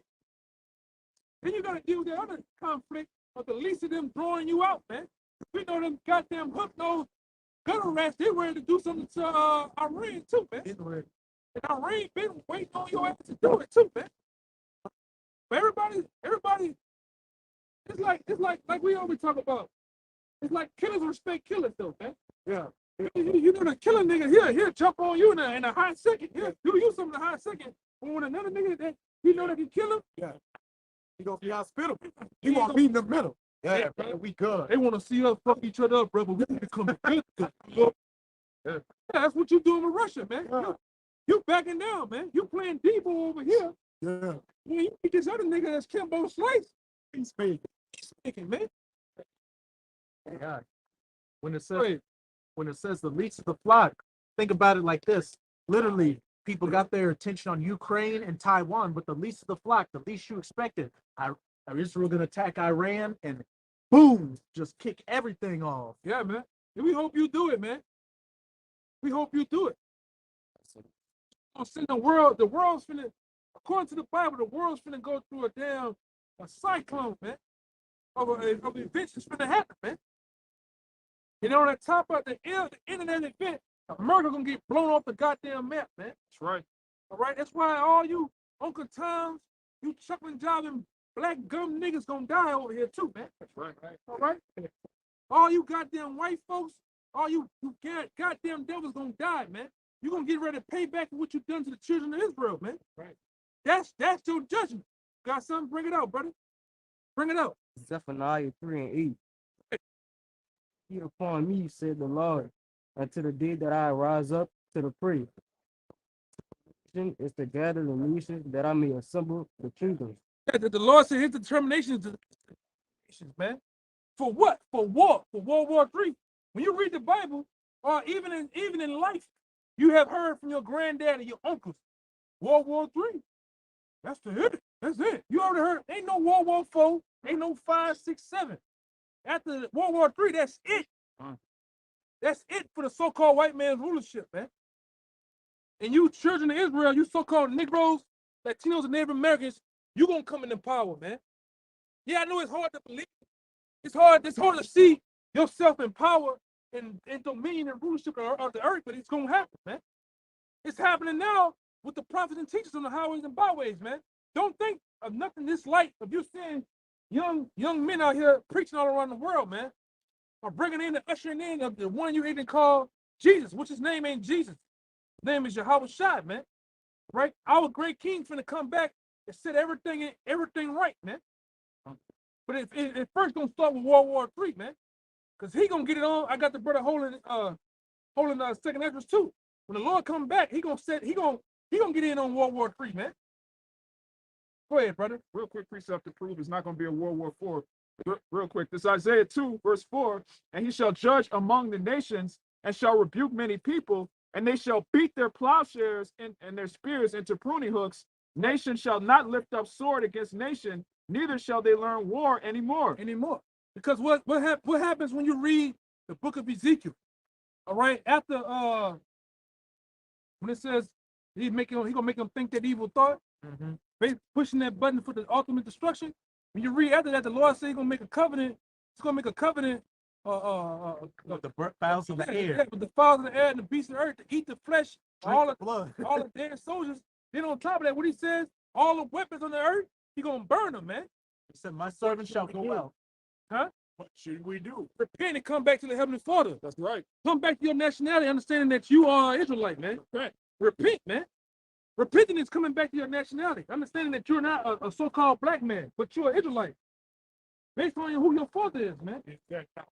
Then you gotta deal with the other conflict of the least of them drawing you out, man. We know them goddamn hook-nosed gutter rats, they ready to do something to Iran too, man. And Iran been waiting on your ass to do it too, man. But everybody, it's like we always talk about. It's like killers respect killers though, man. Yeah. You know the killer nigga, he'll jump on you in a high second. He'll do you something in a high second. But when another nigga that he know that can kill him, He gonna be hospitable. He gonna be in the middle. Yeah, man, we good. they want to see us fuck each other up, bro, but we need to come together. Yeah, that's what you doing with Russia, man. You backing down, man. You playing Debo over here. Yeah. When you beat this other nigga that's Kimbo Slice, He's speaking. he's speaking, man. Yeah. When it Go says ahead. the least of the flock, think about it like this. Literally, people got their attention on Ukraine and Taiwan, but the least of the flock, the least you expected, Israel gonna attack Iran and boom, just kick everything off. Yeah, man. And we hope you do it, man. We hope you do it. I'm saying the world's finna, according to the Bible, the world's finna go through a cyclone, man, of events that's finna happen, man. You know, on the top of the internet event, America gonna get blown off the goddamn map, man. That's right. All right, that's why all you Uncle Toms, you chuckling jobbing black gum niggas gonna die over here too, man. That's right. All right? All you goddamn white folks, all you goddamn devils gonna die, man. You gonna get ready to pay back for what you done to the children of Israel, man. Right. That's your judgment. Got something? Bring it out, brother. Bring it out. Zephaniah 3:8. Be upon me, said the Lord, until the day that I rise up to the prey. Is to gather the nations that I may assemble the kingdoms. Yeah, the Lord said his determination is man. For what? For war. For World War III. When you read the Bible, or even in life, you have heard from your granddad and your uncles. World War III. That's it. That's it. You already heard. Ain't no World War IV. Ain't no 5, 6, 7. After World War III, that's it. That's it for the so-called white man's rulership, man. And you children of Israel, you so-called Negroes, Latinos, and Native Americans, you gonna come into power, man. Yeah, I know it's hard to believe. It's hard to see yourself in power and dominion and rulership of the earth, but it's gonna happen, man. It's happening now with the prophets and teachers on the highways and byways, man. Don't think of nothing this light of you seeing young men out here preaching all around the world, man. Or bringing in the ushering in of the one you even call Jesus, which his name ain't Jesus. His name is Yahawashi, man. Right? Our great king's finna come back and set everything right, man. But it first gonna start with World War III, man. Cause he gonna get it on. I got the brother holding second entrance too. When the Lord come back, he gonna get in on World War III, man. Go ahead, brother. Real quick precept to prove it's not going to be a World War IV. Real quick. This is Isaiah 2, verse 4. And he shall judge among the nations and shall rebuke many people, and they shall beat their plowshares and their spears into pruning hooks. Nation shall not lift up sword against nation, neither shall they learn war anymore. Because what happens when you read the book of Ezekiel? All right, after when it says he gonna make them think that evil thought, pushing that button for the ultimate destruction. When you read after that, the Lord said he's gonna make a covenant. He's gonna make a covenant. With the fowls of the air. With the fowls of the air and the beasts of the earth to eat the flesh, all the blood. all the dead soldiers. Then on top of that, what he says, all the weapons on the earth, he gonna burn them, man. He said, my servant shall go out. Huh? What should we do? Repent and come back to the Heavenly Father. That's right. Come back to your nationality, understanding that you are an Israelite, man. Repent, man. Repenting is coming back to your nationality, understanding that you're not a so-called black man, but you're an Israelite. Based on who your father is, man. Is that how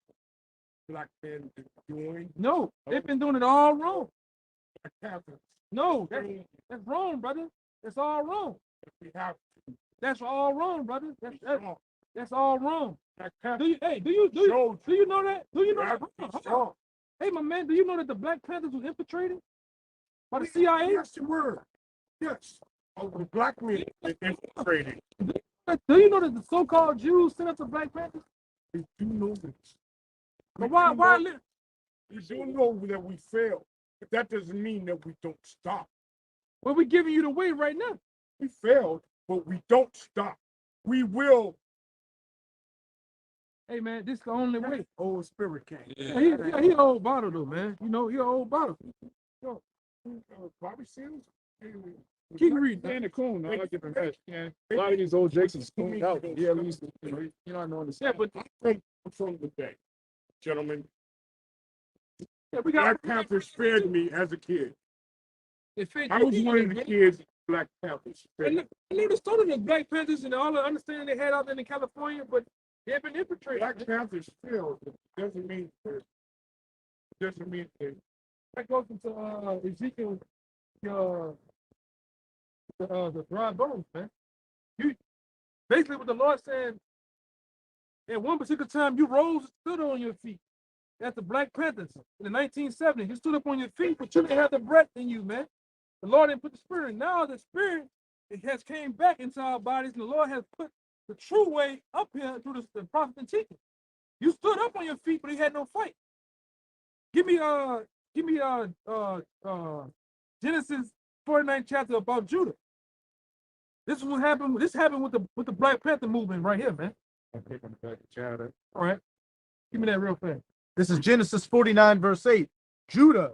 black men doing? No, they've been doing it all wrong. Black No, that's wrong, brother. That's all wrong. we have That's all wrong, brother. wrong. That's all wrong. Black Do you know that? Do you know that? Hold on. Hey, my man, do you know that the Black Panthers was infiltrated by the CIA? Yes, you were. Yes. Oh, the black men infiltrated. Do you know that the so-called Jews sent up the Black Panthers? We do know this. But why? We do know that we failed, but that doesn't mean that we don't stop. Well, we're giving you the way right now. We failed, but we don't stop. We will. Hey, man, this is the only way. Old Spirit came. Yeah, he an old bottle, though, man. You know, he an old bottle. Bobby Seals? Keep reading. And the coon, I like different match. Yeah. A lot of these old Jakes is cooned out. Yeah, at least, you know, I know this. Yeah, but I'm from the day, gentlemen. yeah, we got. Black Panther spared me as a kid. I I was one of the kids Black Panthers spared me. I know the story of the Black Panthers and all the understanding they had out there in California, but they've been infiltrated. Black Panthers failed. It doesn't mean That goes into Ezekiel, the dry bones, man. You basically what the Lord said. At one particular time, you rose and stood on your feet. That's the Black Panthers in the 1970s. You stood up on your feet, but you didn't have the breath in you, man. The Lord didn't put the spirit in. Now the spirit it has came back into our bodies, and the Lord has put the true way up here through the prophet and teaching. You stood up on your feet, but he had no fight. Give me Genesis 49th chapter about Judah. This is what happened. This happened with the Black Panther movement right here, man. All right. Give me that real fast. This is Genesis 49, verse 8. Judah,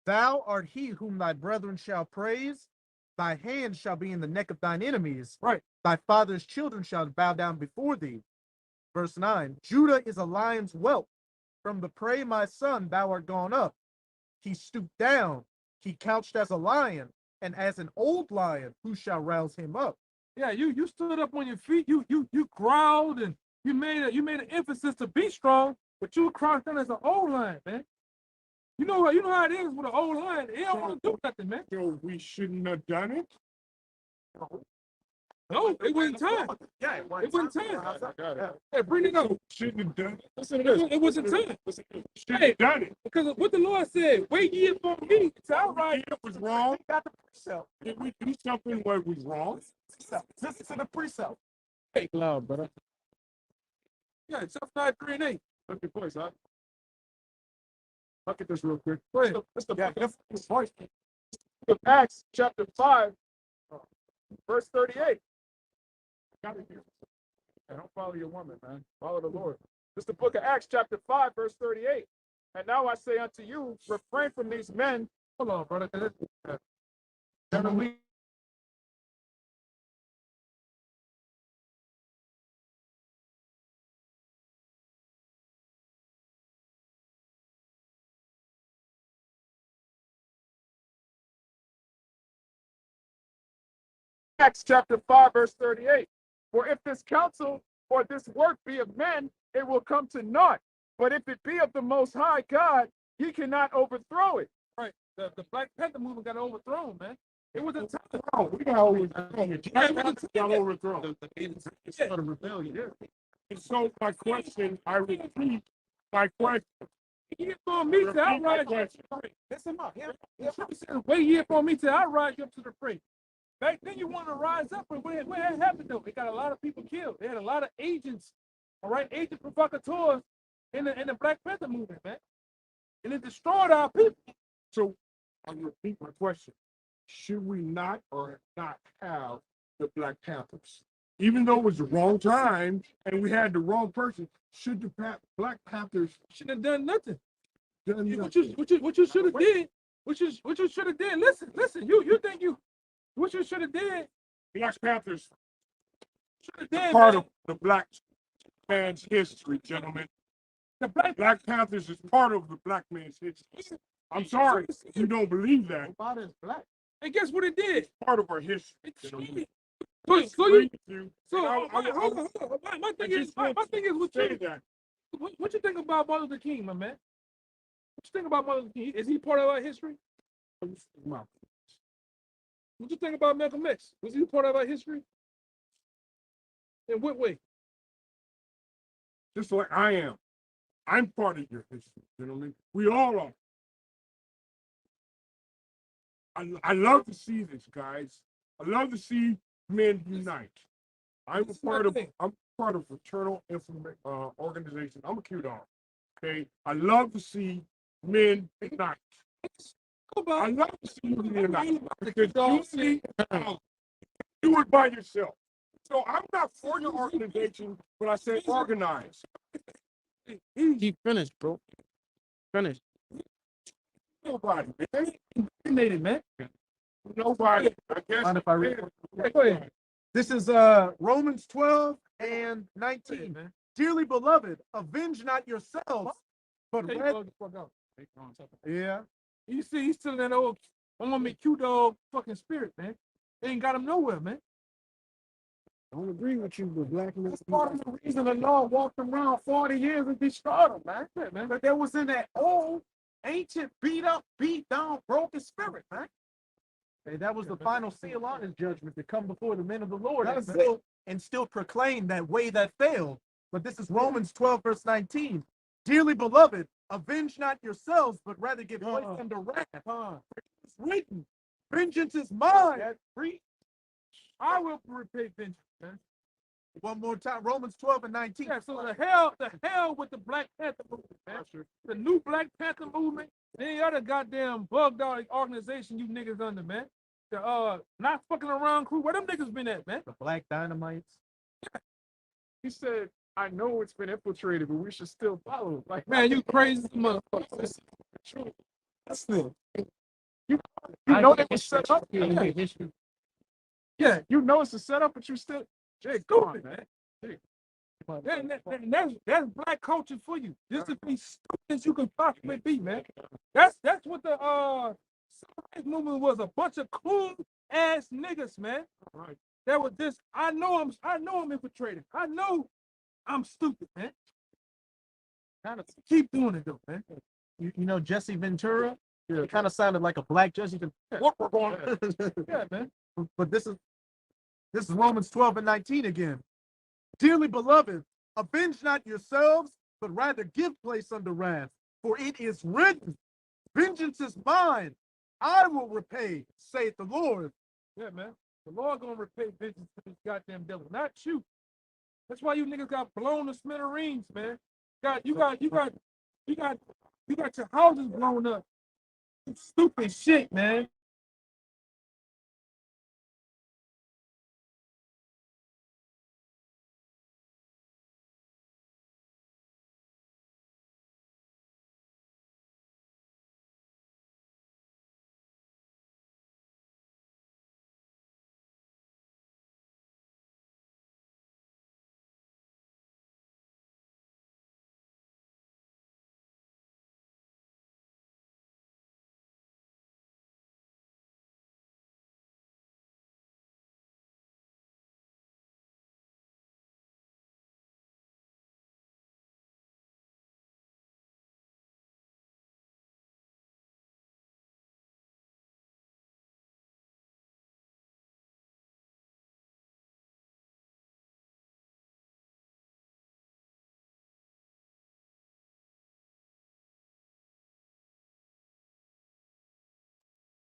thou art he whom thy brethren shall praise. Thy hand shall be in the neck of thine enemies. Right. Thy father's children shall bow down before thee. Verse 9. Judah is a lion's whelp. From the prey, my son, thou art gone up. He stooped down. He couched as a lion, and as an old lion, who shall rouse him up? Yeah, you stood up on your feet. You growled and you made an emphasis to be strong, but you were crouched down as an old lion, man. You know how it is with an old lion. They don't want to do nothing, man. So we shouldn't have done it? No, it wasn't time. Yeah, It wasn't time. Yeah. Hey, bring it up. Shouldn't have done it. Listen to this. It wasn't time. Shouldn't have done it. Because what the Lord said, wait ye upon me. It's all right. It was wrong. got the precept. Did we do something where it was wrong? Listen to the precept. Hey, loud, brother. Yeah, it's up 9, 3, and 8. Look at voice, huh? Look at this real quick. Go ahead. It's the voice of Acts chapter 5, verse 38. Got it here. And don't follow your woman, man. Follow the Lord. This is the book of Acts chapter 5, verse 38. And now I say unto you, refrain from these men. Hold on, brother. Acts chapter 5, verse 38. For if this counsel or this work be of men, it will come to naught. But if it be of the Most High God, ye cannot overthrow it. Right. The Black Panther movement got overthrown, man. It was a time. Oh, we got overthrown. Got overthrown. It's not a rebellion. Yeah. And so my question, I repeat, my question. You for me to outride you. Listen up. Yeah. Wait a year for me to outride you up to the freight. Back then you want to rise up, but where it happened though? It got a lot of people killed. They had a lot of agents, all right, agent provocateurs in the Black Panther movement, man. And it destroyed our people. So I repeat my question. Should we not or not have the Black Panthers? Even though it was the wrong time and we had the wrong person, should the Black Panthers Shouldn't have done nothing. done What you should have did, what you should have did. Listen, you think what you should have did, Black Panthers should have did, part man. of the Black man's history, gentlemen. The Black Panthers is part of the Black man's history. I'm sorry, you don't believe that. About is black. And guess what it did? Part of our history. It gentlemen. cheated. I So agree with you. my thing is, what say you that. what you think about Martin Luther King, my man? What you think about Martin Luther King? Is he part of our history? What you think about Malcolm X? Was he part of our history? In what way? Just like I am. I'm part of your history, gentlemen. We all are. I love to see this, guys. I love to see men unite. I'm part of fraternal organization. I'm a Q-Dog. Okay. I love to see men unite. I love to see you unite. Because you do it by yourself. So I'm not for your organization when I say organize. He finished, bro. Finished. Nobody, man. Man. Nobody. I guess. Mind if I read? Go ahead. This is Romans 12 and 19. Man. Dearly beloved, avenge not yourselves, but Hey, rather. fuck out. Yeah. You see, he's still in that old I'm gonna make Q-Dog fucking spirit, man. They ain't got him nowhere, man. I don't agree with you, but black men. That's part of the reason the Lord walked around 40 years and destroyed them, man. Yeah, man. But there was in that old, ancient, beat up, beat down, broken spirit, man. And that was the final seal on his judgment to come before the men of the Lord and still proclaim that way that failed. But this is Romans 12, verse 19. Dearly beloved, avenge not yourselves, but rather give place under wrath. It's written, vengeance is mine. I will repay vengeance, man. One more time, Romans 12 and 19. Yeah, so the hell with the Black Panther movement, man. The new Black Panther movement, any other goddamn bugged out organization you niggas under, man. The not fucking around crew, where them niggas been at, man? The Black Dynamites. He said, I know it's been infiltrated, but we should still follow. Like, Man, you crazy motherfucker. listen. You know it was set up. Yeah, you know it's a setup, but you still, Jay, go on, man. That's black culture for you. Just to be stupid as you can possibly be, man. That's what the civil movement was, a bunch of cool ass niggas, man. Right. That was just I know I'm infiltrated. I know I'm stupid, man. Kind of keep doing it though, man. You know Jesse Ventura? Yeah. It kind of sounded like a black Jesse Ventura. What we're going Yeah, man. But this is Romans 12 and 19 again. Dearly beloved, avenge not yourselves, but rather give place unto wrath. For it is written, vengeance is mine, I will repay, saith the Lord. Yeah, man. The Lord gonna repay vengeance to this goddamn devil, not you. That's why you niggas got blown to smithereens, man. You got your houses blown up. Stupid shit, man.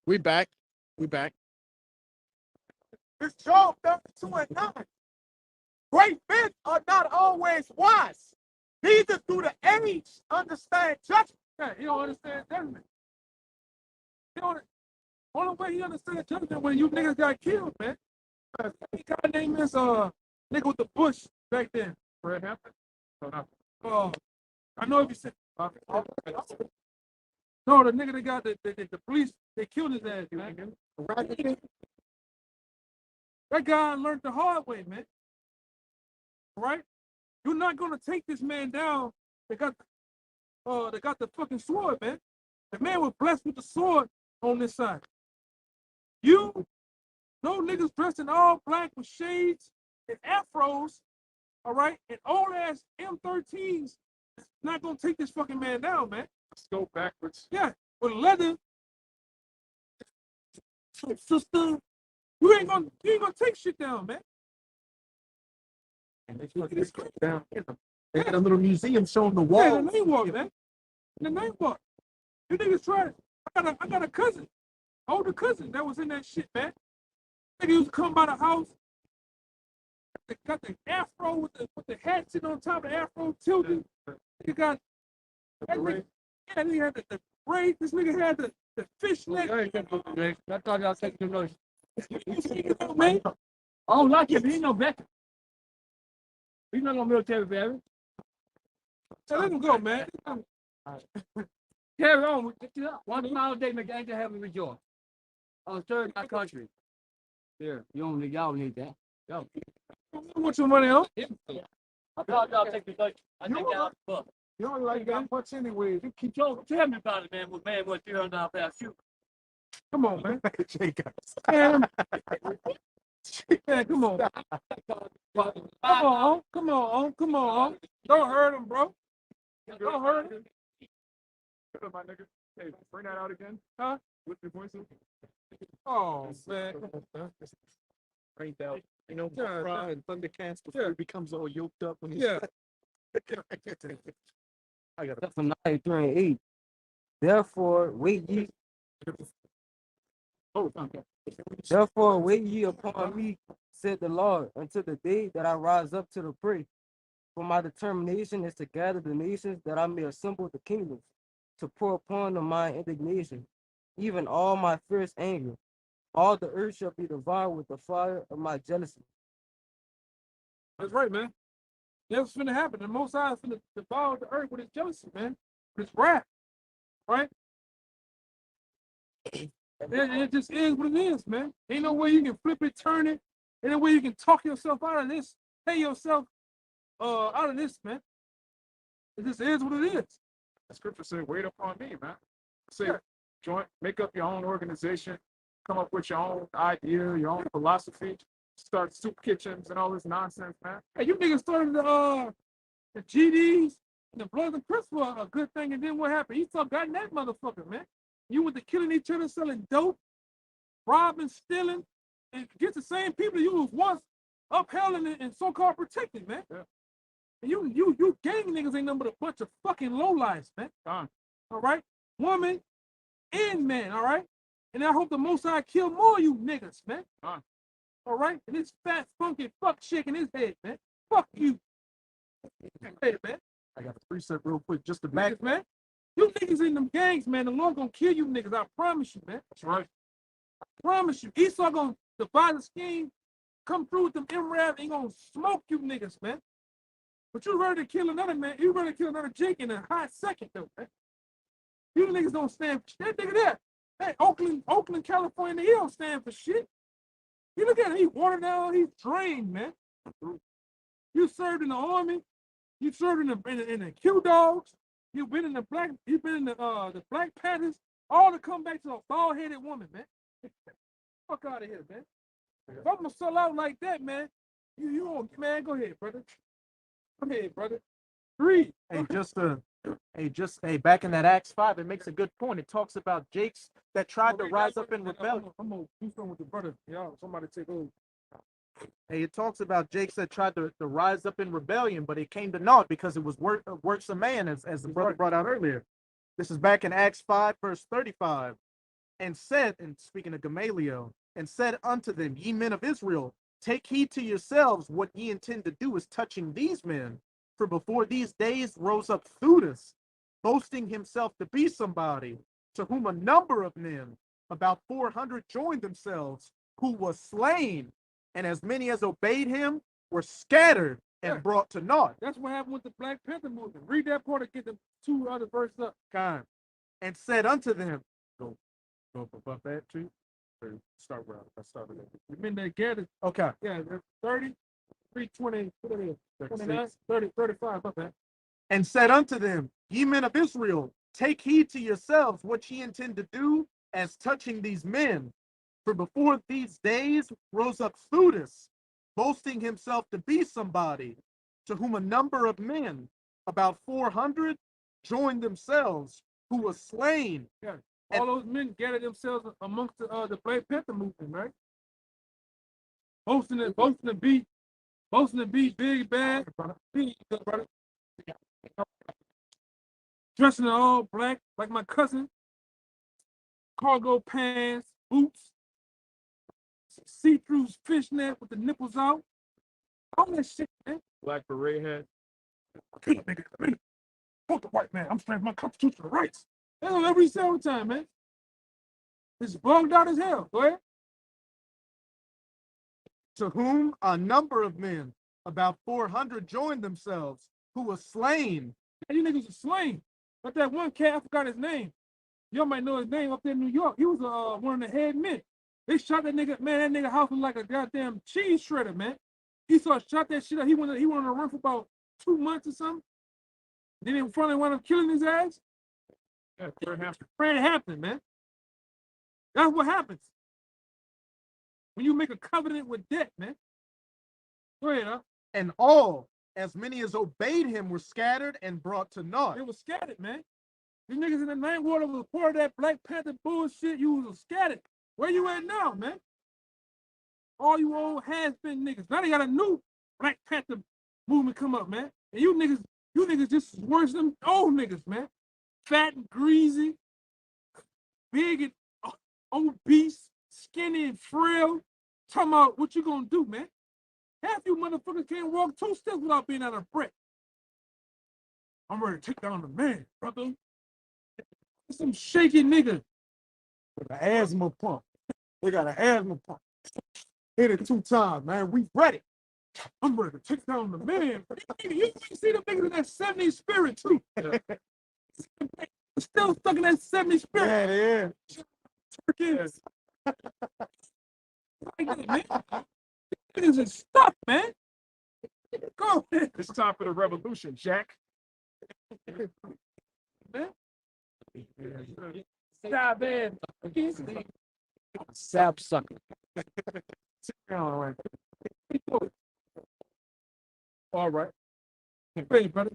We back. We back. It's Job 32:9. Great men are not always wise. Neither do the aged understand judgment. Yeah, he don't understand judgment. He don't. Only way he understands judgment when you niggas got killed, man. The guy name is nigga with the bush back then. Fred Hampton. I know if you said. No, the nigga that got the police, they killed his ass, man. That guy learned the hard way, man. Right? You're not gonna take this man down. They got the fucking sword, man. The man was blessed with the sword on this side. You, no niggas dressed in all black with shades and afros, all right, and old ass M13s, not gonna take this fucking man down, man. Let's go backwards. Yeah, with leather. Sister, you ain't gonna take shit down, man. And they down. They got a little museum showing the wall. Yeah, the name walk, man. The name walk. You niggas tried. I got a cousin, older cousin that was in that shit, man. Nigga used to come by the house. They got the afro with the hat sitting on top of the afro tilted. You got that nigga, yeah, he had the braid. This nigga had the fishnet. I thought y'all taking the noise. Man, I don't like him. He ain't no veteran. He's not no military veteran. so let him go, man. Carry on. 1 mile a day make angel heaven rejoice. On third my country. Here, y'all need that. Yo. What your money on? I thought y'all take the noise. I think y'all fuck. You don't like that much anyway. You keep Tell me about it, man. Man, what $300 pair of shoes? Come on, man. Jacob. Man, come on. Come on. Don't hurt him, bro. Don't hurt him. My nigga. Hey, bring that out again. Huh? With your voices. Oh, man. Ain't that, you know, Yeah, Fry and Thundercats before he becomes all yoked up when he's Yeah. I got That's from 93 and 8. Therefore, wait ye. Oh, okay. Therefore, wait ye upon me, said the Lord, until the day that I rise up to the prey. For my determination is to gather the nations, that I may assemble the kingdoms, to pour upon them my indignation, even all my fierce anger. All the earth shall be devoured with the fire of my jealousy. That's right, man. That's what's finna happen. The Most High is finna devour the earth with his jealousy, man. With his wrath, right? It just is what it is, man. Ain't no way you can flip it, turn it. Ain't no way you can talk yourself out of this, pay yourself out of this, man. It just is what it is. The scripture said, wait upon me, man. Say, make up your own organization, come up with your own idea, your own philosophy, start soup kitchens and all this nonsense, man. Hey, you niggas started the GDs and the Bloods and Crips were a good thing, and then what happened? You still got that motherfucker, man. You went to killing each other, selling dope, robbing, stealing, and get the same people you was once upheld and so-called protected, man. Yeah. And you gang niggas ain't nothing but a bunch of fucking lowlifes, man. Gone. All right? Woman and man, all right? And I hope the Most High kill more of you niggas, man. Gone. All right? And this fat, funky fuck shaking his head, man. Fuck you. Hey, man. I got a precept real quick just to back. Niggas, man. You niggas in them gangs, man. The Lord gonna kill you niggas. I promise you, man. That's right. I promise you. Esau gonna devise a scheme, come through with them MRAP, and gonna smoke you niggas, man. But you ready to kill another man. You ready to kill another Jake in a hot second, though, man. You niggas don't stand for shit. That nigga there. Hey, Oakland, California, he don't stand for shit. You look at him, he watered down, he's drained, man. You served in the army, you served in the Q Dogs, you've been in the Black Panthers, all to come back to a bald-headed woman, man. Fuck out of here, man. If I'm gonna sell out like that, man, you won't, man, go ahead, brother. Go ahead, brother. Read. Hey, back in that Acts 5, it makes a good point. It talks about Jakes that tried to rise up in rebellion. I'm gonna do something with the brother. Y'all, somebody take over. Hey, it talks about Jakes that tried to rise up in rebellion, but it came to naught because it was works of man, as the brother brought out earlier. This is back in Acts 5, verse 35. and said, and speaking of Gamaliel, and said unto them, ye men of Israel, take heed to yourselves what ye intend to do as touching these men. For before these days rose up Theudas, boasting himself to be somebody, to whom a number of men, about 400, joined themselves, who was slain, and as many as obeyed him were scattered and brought to naught. That's what happened with the Black Panther movement. Read that part and get the 2 other verses up. Kind. And said unto them, go above that too. Start where I started. You mean they gathered? Okay. Yeah, 30, 320, 29, 30, 35, up that. And said unto them, ye men of Israel, take heed to yourselves what ye intend to do as touching these men. For before these days rose up Theudas, boasting himself to be somebody, to whom a number of men, about 400, joined themselves, who was slain. Yeah. All those men gathered themselves amongst the Black Panther movement, right? Boasting to be big, bad, big, brother. Dressing in all black, like my cousin. Cargo pants, boots, see-through fishnet with the nipples out. All that shit, man. Black beret hat. Kill a nigga in a minute. Fuck the white man. I'm standing for my constitutional rights. That's what every single time, man. It's bugged out as hell. Go ahead. To whom a number of men, about 400, joined themselves, who was slain. And you niggas are slain. But that one cat, I forgot his name. Y'all might know his name up there in New York. He was one of the head men. They shot that nigga, man, that nigga house was like a goddamn cheese shredder, man. He shot that shit up. He went on a run for about 2 months or something. Then in front of wound up killing his ass. Yeah, Fred Hampton, man. That's what happens when you make a covenant with death, man. Go ahead, huh? And all, as many as obeyed him, were scattered and brought to naught. They were scattered, man. These niggas in the Ninth Ward was part of that Black Panther bullshit. You was scattered. Where you at now, man? All you old has-been niggas. Now they got a new Black Panther movement come up, man. And you niggas just worse than old niggas, man. Fat and greasy, big and obese, skinny and frail. Talking about what you gonna do, man. Half you motherfuckers can't walk 2 steps without being out of breath. I'm ready to take down the man, brother. Some shaky nigga. With an asthma pump. They got an asthma pump. Hit it 2 times, man. We ready. I'm ready to take down the man. You see the niggas in that 70s spirit, too. Still stuck in that 70s spirit. Yeah, they is. Turkeys. Man. Niggas is stuck, man. Go ahead. It's time for the revolution, Jack. Man. Stop it. Sap sucker. All right. Hey, brother.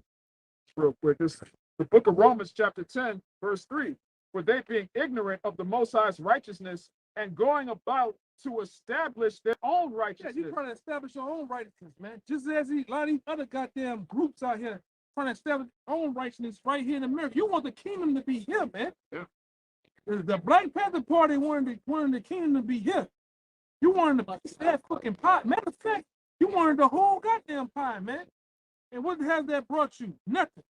Real quick, this the book of Romans, chapter 10, verse 3. For they being ignorant of the Most High's righteousness and going about to establish their own Yeah, righteousness. you trying to establish your own righteousness, man. Just as a lot of these other goddamn groups out here trying to establish their own righteousness right here in America. You want the kingdom to be here, man. Yeah. The Black Panther Party wanted the kingdom to be here. You wanted to piece that fucking pie. Matter of fact, you wanted the whole goddamn pie, man. And what has that brought you? Nothing.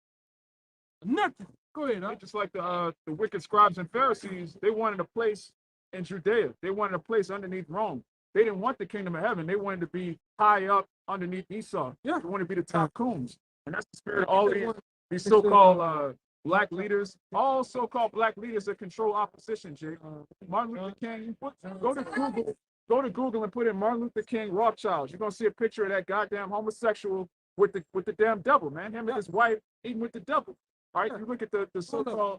Nothing. Go ahead, huh? Just like the wicked scribes and Pharisees, they wanted a place in Judea. They wanted a place underneath Rome. They didn't want the kingdom of heaven. They wanted to be high up underneath Esau. Yeah. They wanted to be the top coons. And that's the spirit of all these so-called black leaders, all so-called black leaders that control opposition, Jake. Martin Luther King, go to Google and put in Martin Luther King Rothschilds. You're gonna see a picture of that goddamn homosexual with the damn devil, man. Him and his wife eating with the devil. All right, you look at the so-called,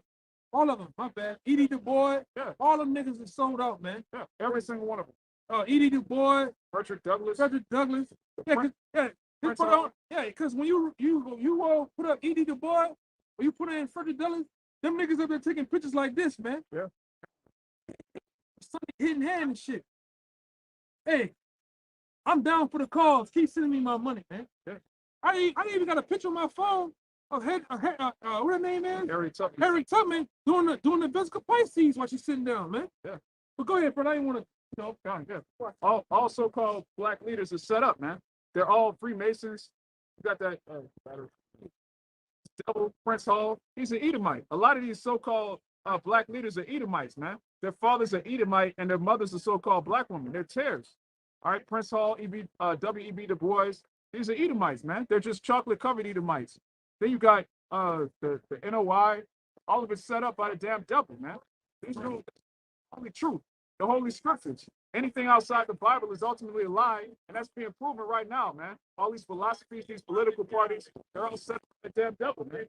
all of them, my bad. Edie Du Bois, yeah, all them niggas are sold out, man. yeah, every single one of them. Edie Du Bois, Frederick Douglass. Yeah, because when you all put up Edie Du Bois, when you put in Frederick Douglass, them niggas up there taking pictures like this, man. Yeah. Something hidden hand and shit. Hey, I'm down for the cause. Keep sending me my money, man. Yeah. I ain't even got a picture on my phone what her name is? Harry Tubman. Harry Tubman doing the Vesica Pisces while she's sitting down, man. Yeah. But go ahead, bro. I didn't want to. No, yeah. All so-called black leaders are set up, man. They're all Freemasons. You got that devil, Prince Hall. He's an Edomite. A lot of these so-called black leaders are Edomites, man. Their fathers are Edomite and their mothers are so-called black women. They're tares. All right, Prince Hall, W.E.B. Du Bois. These are Edomites, man. They're just chocolate-covered Edomites. Then you got the NOI. All of it set up by the damn devil, man. These are the only truth. The Holy Scriptures. Anything outside the Bible is ultimately a lie, and that's being proven right now, man. All these philosophies, these political parties, they're all set up by the damn devil, man.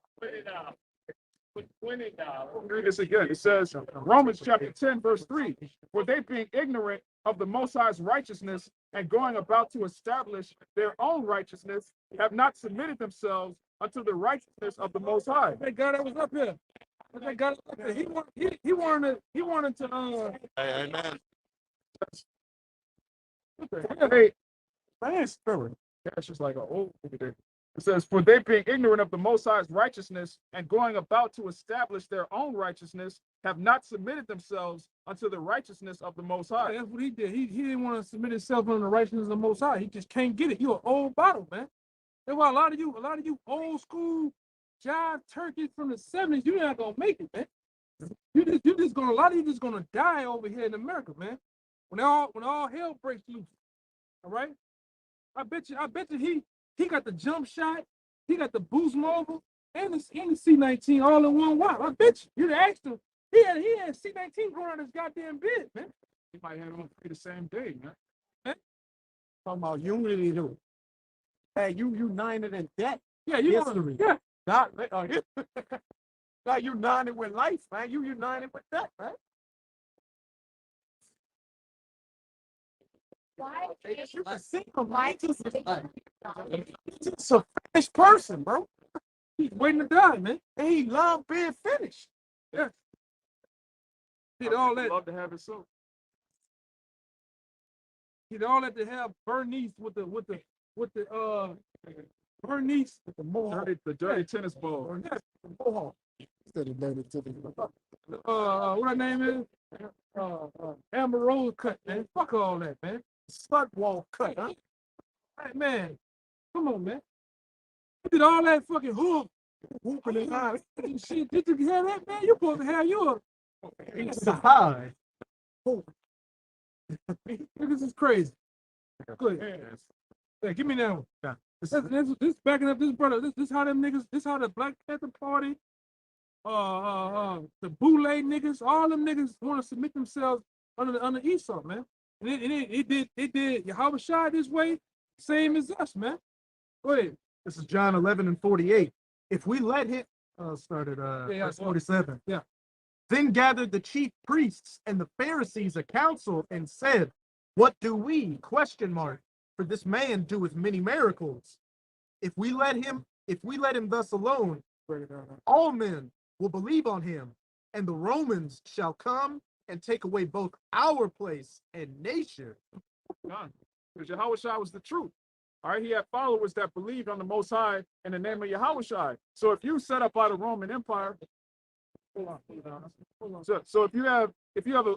Read this again. It says, Romans chapter 10, verse 3, for they being ignorant of the Most High's righteousness and going about to establish their own righteousness, have not submitted themselves unto the righteousness of the Most High. That guy that was up here. That guy up there. He wanted to. Hey, man. Hey, man, spirit. That's just like an old over there. It says, for they being ignorant of the Most High's righteousness and going about to establish their own righteousness, have not submitted themselves unto the righteousness of the Most High. That's what he did. He didn't want to submit himself under the righteousness of the Most High. He just can't get it. You're an old bottle, man. That's why a lot of you old school jive turkeys from the 70s, you're not gonna make it, man. A lot of you just gonna die over here in America, man. When all hell breaks loose. All right? I bet you he got the jump shot, he got the boost mobile, and the C19 all in one while. I bet you. You'd asked him. He had C19 going on his goddamn bed, man. He might have them the same day, man. Talking about unity, though. Hey, you united in debt. Yeah, you History. Yeah. Not united with life, man. You united with debt, man. Why? You can see him, right? He's just a finished person, bro. He's waiting to die, man. And he loved being finished. Yeah. Did all that. Love to have it so. Did all that to have Bernice with the Bernice with the mohawk. The dirty tennis ball. Mohawk. Instead of dirty to the What her name is? Amber Rose cut, man. Fuck all that, man. slut wall cut, huh? Hey, man, come on, man. You did all that fucking whooping and hollering and shit. Did you hear that, man? You supposed to have your Issachar. This is crazy. Good. Hey, give me that one. This backing up this brother. This how them niggas. This how the Black Panther Party, the Boule niggas, all them niggas want to submit themselves under Esau, man. And it did Yahawashi this way, same as us, man. Go ahead. This is John 11:48. If we let him, started verse 47. Yeah. Then gathered the chief priests and the Pharisees a council and said, "What do we? ? For this man doeth many miracles. If we let him thus alone, all men will believe on him, and the Romans shall come and take away both our place and nation." None. Because Yahawashi was the truth. All right, he had followers that believed on the Most High in the name of Yahawashi. So if you set up by the Roman Empire, hold on. So if you have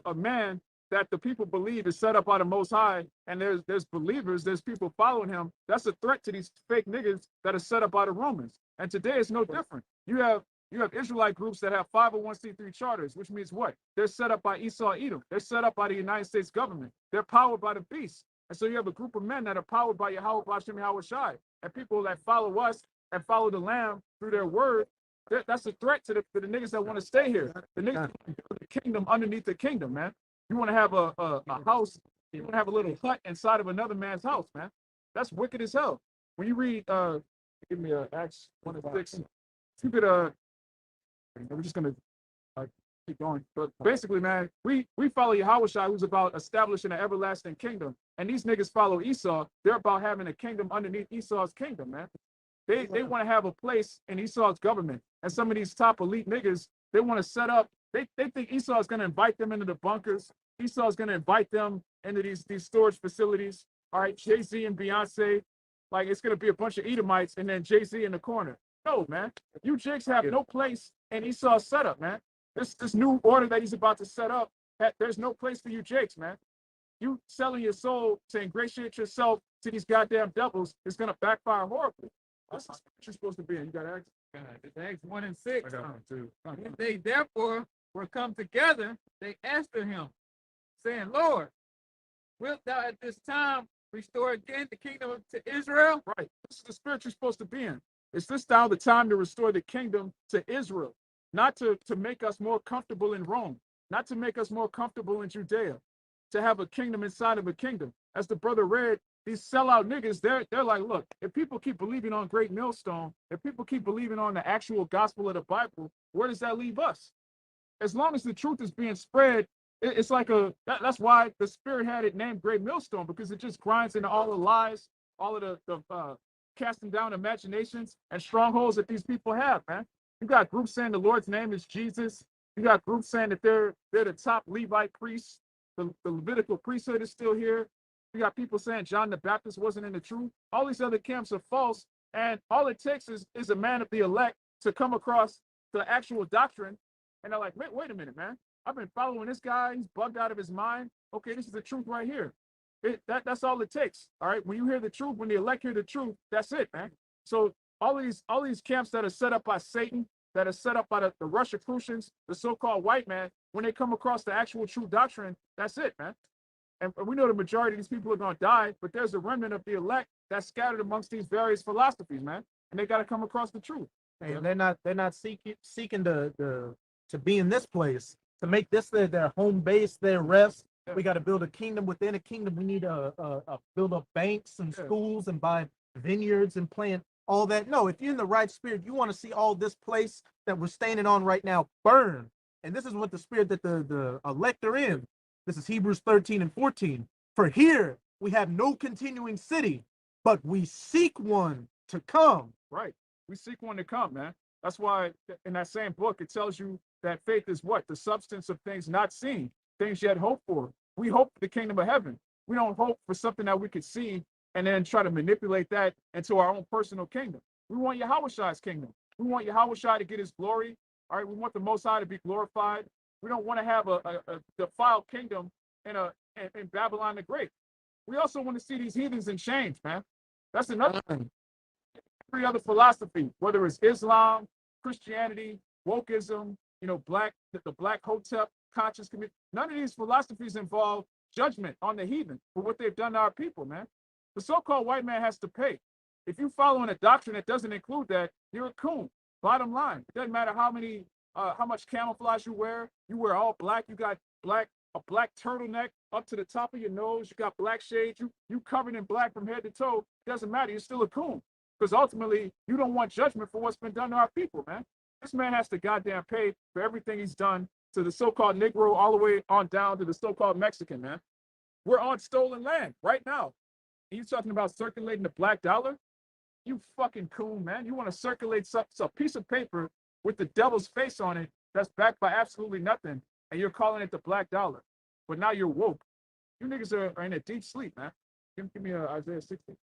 a man that the people believe is set up by the Most High, and there's believers, there's people following him, that's a threat to these fake niggas that are set up by the Romans. And today it's no different. You have Israelite groups that have 501c3 charters, which means what? They're set up by Esau Edom. They're set up by the United States government. They're powered by the beast. And so you have a group of men that are powered by Yahawashi, and people that follow us and follow the Lamb through their word. That's a threat to the niggas that want to stay here. The niggas build the kingdom underneath the kingdom, man. You want to have a house, you want to have a little hut inside of another man's house, man. That's wicked as hell. When you read, give me Acts 1:6, you could, we're just going to keep going. But basically, man, we follow Yahawashi, who's about establishing an everlasting kingdom. And these niggas follow Esau. They're about having a kingdom underneath Esau's kingdom, man. They want to have a place in Esau's government. And some of these top elite niggas, they want to set up, they think Esau is going to invite them into the bunkers. Esau is going to invite them into these storage facilities. All right, Jay-Z and Beyonce, like it's going to be a bunch of Edomites and then Jay-Z in the corner. No, man. You Jakes have no place in Esau's setup, man. This new order that he's about to set up, there's no place for you Jakes, man. You selling your soul to ingratiate yourself to these goddamn devils is gonna backfire horribly. That's what you're supposed to be in. You gotta ask. It's Acts 1 and 6. I got one too. When they therefore were come together, they asked of him, saying, Lord, wilt thou at this time restore again the kingdom to Israel? Right. This is the spirit you're supposed to be in. Is this now the time to restore the kingdom to Israel? Not to make us more comfortable in Rome, not to make us more comfortable in Judea, to have a kingdom inside of a kingdom. As the brother read, these sellout niggas, they're like, look, if people keep believing on Great Millstone, if people keep believing on the actual gospel of the Bible, where does that leave us? As long as the truth is being spread, it's like that's why the spirit had it named Great Millstone, because it just grinds into all the lies, all of the casting down imaginations and strongholds that these people have, man. You got groups saying the Lord's name is Jesus. You got groups saying that they're the top Levite priests. The Levitical priesthood is still here. You got people saying John the Baptist wasn't in the truth. All these other camps are false. And all it takes is a man of the elect to come across the actual doctrine. And they're like, wait a minute, man. I've been following this guy. He's bugged out of his mind. Okay, this is the truth right here. That's all it takes. All right. When you hear the truth, when the elect hear the truth, that's it, man. So all these camps that are set up by Satan, that are set up by the Rosicrucians, the so-called white man, when they come across the actual true doctrine, that's it, man. And we know the majority of these people are going to die, but there's a remnant of the elect that's scattered amongst these various philosophies, man. And they got to come across the truth. And they're not seeking to be in this place, to make this their home base, their rest. Yeah. We got to build a kingdom within a kingdom. We need to build up banks and schools and buy vineyards and plant all that. No, if you're in the right spirit, you want to see all this place that we're standing on right now burn. And this is what the spirit that the elect are in. This is Hebrews 13 and 14. For here we have no continuing city, but we seek one to come. Right. We seek one to come, man. That's why in that same book, it tells you that faith is what? The substance of things not seen, things yet hoped for. We hope for the kingdom of heaven. We don't hope for something that we could see and then try to manipulate that into our own personal kingdom. We want Yahawashi's kingdom. We want Yahawashi to get his glory. All right. We want the Most High to be glorified. We don't want to have a defiled kingdom in Babylon the Great. We also want to see these heathens in chains, man. That's another thing. Every other philosophy, whether it's Islam, Christianity, wokeism, the Black Hotep conscious community, none of these philosophies involve judgment on the heathen for what they've done to our people, man. The so-called white man has to pay. If you're following a doctrine that doesn't include that, you're a coon. Bottom line, it doesn't matter how much camouflage you wear all black, you got a black turtleneck up to the top of your nose, you got black shades, you covered in black from head to toe, it doesn't matter, you're still a coon. Because ultimately, you don't want judgment for what's been done to our people, man. This man has to goddamn pay for everything he's done to the so-called Negro all the way on down to the so-called Mexican, man. We're on stolen land right now. And you talking about circulating the black dollar? You fucking coon, man. You want to circulate some piece of paper with the devil's face on it that's backed by absolutely nothing, and you're calling it the black dollar. But now you're woke. You niggas are in a deep sleep, man. Give me Isaiah 60.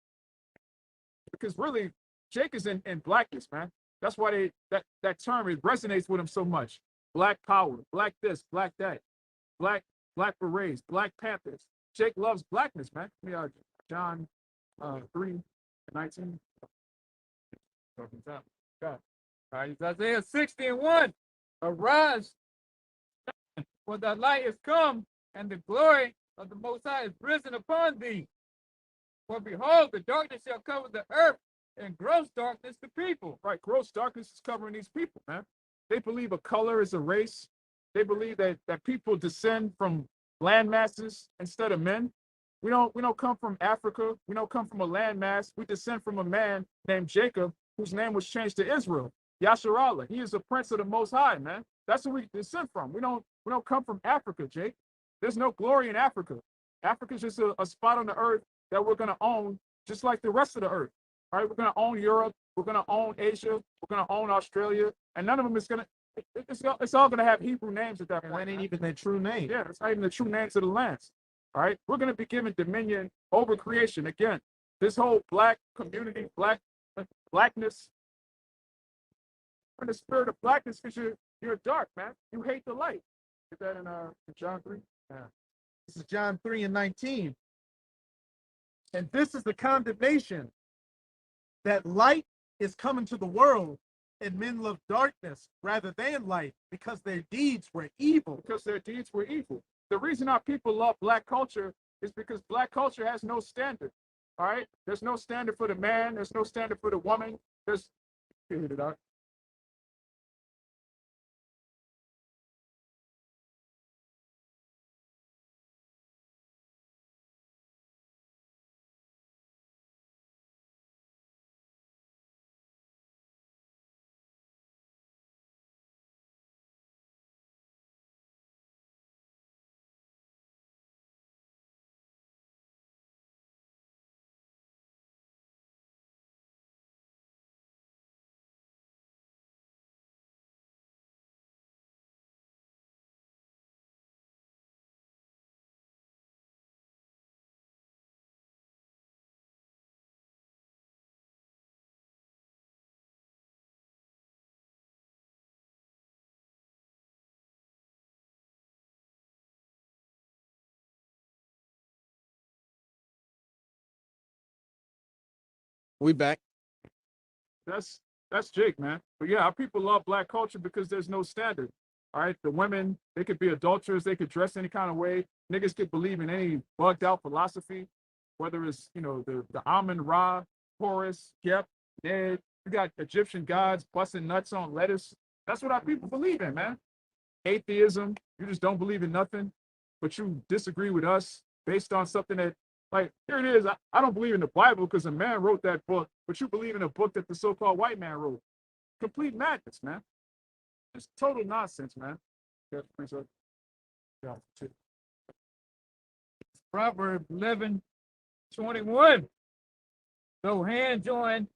Because really, Jake is in blackness, man. That's why that term, it resonates with him so much. Black power, black this, black that, black berets, black panthers. Jake loves blackness, man. Give me John 3:19. All right, it's Isaiah 60 and 1. Arise, for thy light is come, and the glory of the Most High is risen upon thee. For behold, the darkness shall cover the earth, and gross darkness the people. Right, gross darkness is covering these people, man. They believe a color is a race. They believe that people descend from land masses instead of men. We don't come from Africa. We don't come from a land mass. We descend from a man named Jacob, whose name was changed to Israel. Yasharallah. He is a prince of the Most High, man. That's who we descend from. We don't come from Africa, Jake. There's no glory in Africa. Africa's just a spot on the earth that we're gonna own, just like the rest of the earth. All right, we're gonna own Europe. We're gonna own Asia. We're gonna own Australia, and none of them is gonna. It's all gonna have Hebrew names at that point. That ain't even their true name. Yeah, it's not even the true names of the lands. All right, we're gonna be given dominion over creation again. This whole black community, blackness, in the spirit of blackness because you're dark, man. You hate the light. Get that in John 3. Yeah. This is John 3:19. And this is the condemnation, that light is coming to the world, and men love darkness rather than light because their deeds were evil. Because their deeds were evil. The reason our people love black culture is because black culture has no standard. All right? There's no standard for the man. There's no standard for the woman. There's, you hit it out. We back. That's Jake, man. But yeah, our people love black culture because there's no standard. All right, the women, they could be adulterers, they could dress any kind of way. Niggas could believe in any bugged out philosophy, whether it's the Amun Ra, Horus, Gep, Ned. You got Egyptian gods busting nuts on lettuce. That's what our people believe in, man. Atheism, you just don't believe in nothing, but you disagree with us based on something that, like, here it is. I don't believe in the Bible because a man wrote that book, but you believe in a book that the so-called white man wrote. Complete madness, man. It's total nonsense, man. Proverbs 11:21. Though hand join,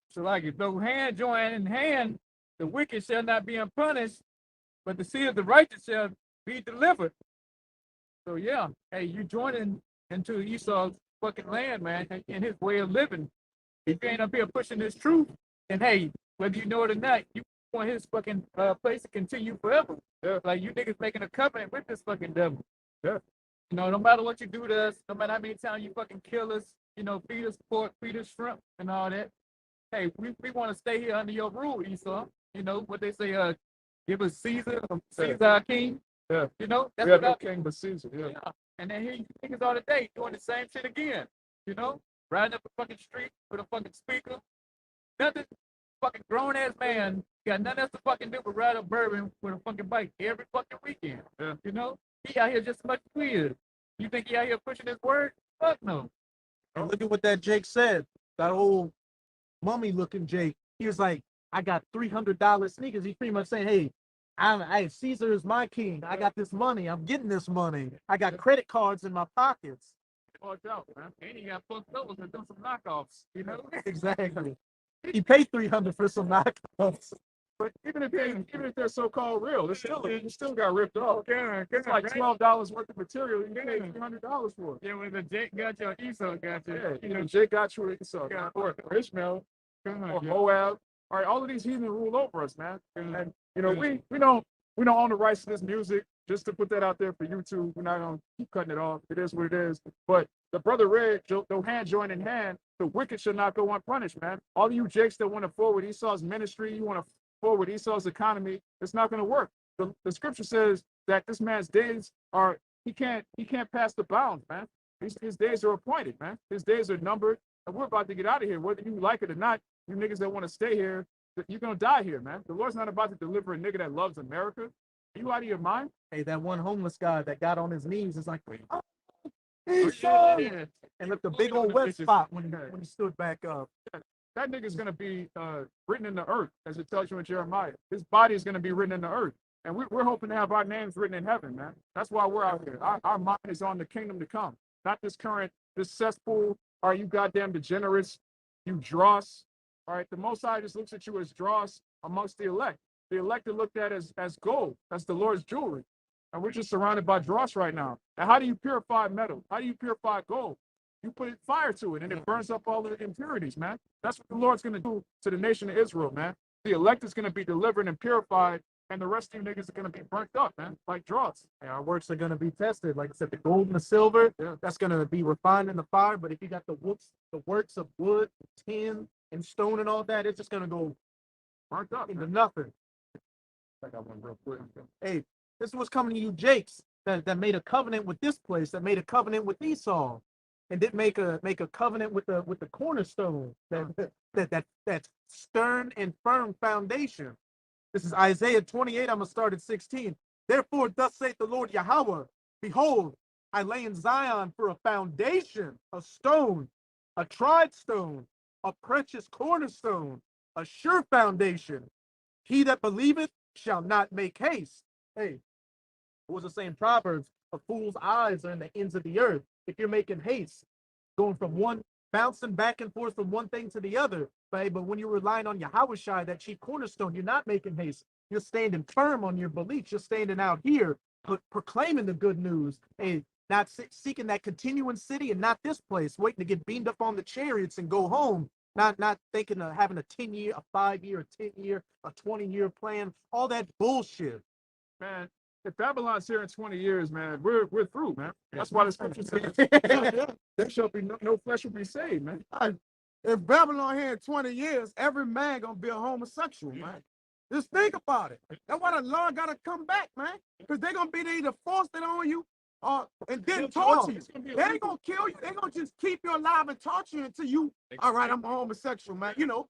so like it, though hand join in hand, the wicked shall not be unpunished, but the seed of the righteous shall be delivered. So yeah, hey, you joining into Esau's fucking land, man, and his way of living. If you ain't up here pushing this truth, then hey, whether you know it or not, you want his fucking place to continue forever. Yeah. Like you niggas making a covenant with this fucking devil. Yeah. No matter what you do to us, no matter how many times you fucking kill us, feed us pork, feed us shrimp and all that. Hey, we want to stay here under your rule, Esau. What they say, give us Caesar our king. Yeah. That's we have what no king but Caesar. Yeah. And then here you niggas all today doing the same shit again. Riding up the fucking street with a fucking speaker. Nothing. Fucking grown ass man got nothing else to fucking do but ride up bourbon with a fucking bike every fucking weekend. Yeah. He out here just as much as we is. You think he out here pushing his word? Fuck no. And look at what that Jake said. That old mummy looking Jake. He was like, I got $300 sneakers. He's pretty much saying, hey, Caesar is my king. I got this money. I'm getting this money. I got credit cards in my pockets. Fucked out, man. And he got fucked up and done some knockoffs, Exactly. He paid $300 for some knockoffs. But even if they're so-called real, you still got ripped off. Yeah, It's like $12 worth of material. You paid $300 for it. Yeah, when the Jake got you, Esau got you. Yeah, Jake got you with Esau. Yeah. Or Ishmael. Or Moab. All right, all of these heathen rule over us, man. And we don't own the rights to this music. Just to put that out there for YouTube, we're not gonna keep cutting it off. It is what it is. But the brother read, though hand join in hand, the wicked shall not go unpunished, man. All of you Jakes that want to forward Esau's ministry, you want to forward Esau's economy, it's not going to work. The scripture says that this man's days are he can't pass the bounds, man. His days are appointed, man. His days are numbered, and we're about to get out of here, whether you like it or not. You niggas that want to stay here, you're gonna die here, man. The Lord's not about to deliver a nigga that loves America. Are you out of your mind? Hey, that one homeless guy that got on his knees is like, oh, Yeah. and looked a big old wet spot when he stood back up. That nigga's gonna be written in the earth, as it tells you in Jeremiah. His body is gonna be written in the earth, and we're hoping to have our names written in heaven, man. That's why we're out here. Our mind is on the kingdom to come, not this cesspool. Are you goddamn degenerates? You dross. All right, the Most High just looks at you as dross amongst the elect. The elect are looked at as gold. That's the Lord's jewelry, and we're just surrounded by dross right now. And how do you purify metal? How do you purify gold? You put fire to it, and it burns up all the impurities, man. That's what the Lord's going to do to the nation of Israel, man. The elect is going to be delivered and purified, and the rest of you niggas are going to be burnt up, man, like dross. And our works are going to be tested. Like I said, the gold and the silver, that's going to be refined in the fire. But if you got the works of wood, tin, and stone and all that, it's just going to go Burnt up, into man. nothing. I got one real quick. Hey, this is what's coming to you, Jakes, that made a covenant with this place, that made a covenant with Esau, and did make a covenant with the cornerstone, that stern and firm foundation. This is Isaiah 28. I'm gonna start at 16. Therefore, thus saith the Lord Yahawah, behold, I lay in Zion for a foundation, a stone, a tried stone, a precious cornerstone, a sure foundation. He that believeth shall not make haste. Hey, what was it saying in Proverbs? A fool's eyes are in the ends of the earth. If you're making haste, going from one, bouncing back and forth from one thing to the other, but when you're relying on Yahawashi, that chief cornerstone, you're not making haste. You're standing firm on your beliefs. You're standing out here, proclaiming the good news. Hey, not seeking that continuing city and not this place, waiting to get beamed up on the chariots and go home. Not thinking of having a 10-year, a 5-year, a 10-year, a 20-year plan. All that bullshit. Man, if Babylon's here in 20 years, man, we're through, man. That's why the scripture says there shall be no flesh will be saved, man. If Babylon here in 20 years, every man gonna be a homosexual, man. Just think about it. That's why the Lord gotta come back, man. Because they're gonna be there to force it on you and then torture you. They ain't gonna kill you. They're gonna just keep you alive and torture you until you, all right, I'm a homosexual, man. You know.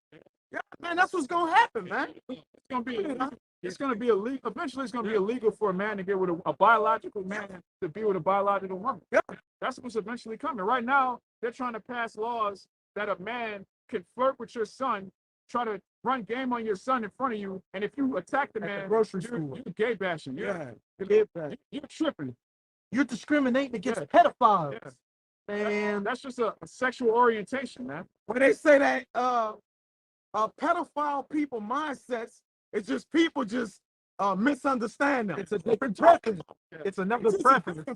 Yeah, man, that's what's gonna happen, man. It's gonna be illegal. Eventually, it's gonna be illegal for a man to get with a biological man to be with a biological woman. Yeah. That's what's eventually coming. Right now, they're trying to pass laws that a man can flirt with your son, try to run game on your son in front of you, and if you attack the man, you're gay bashing. You're tripping. You're discriminating against Yeah. pedophiles. Yeah. And That's just a sexual orientation, man. when they say that pedophile people mindsets, it's just people just misunderstand them. It's a different preference. Yeah. It's another preference.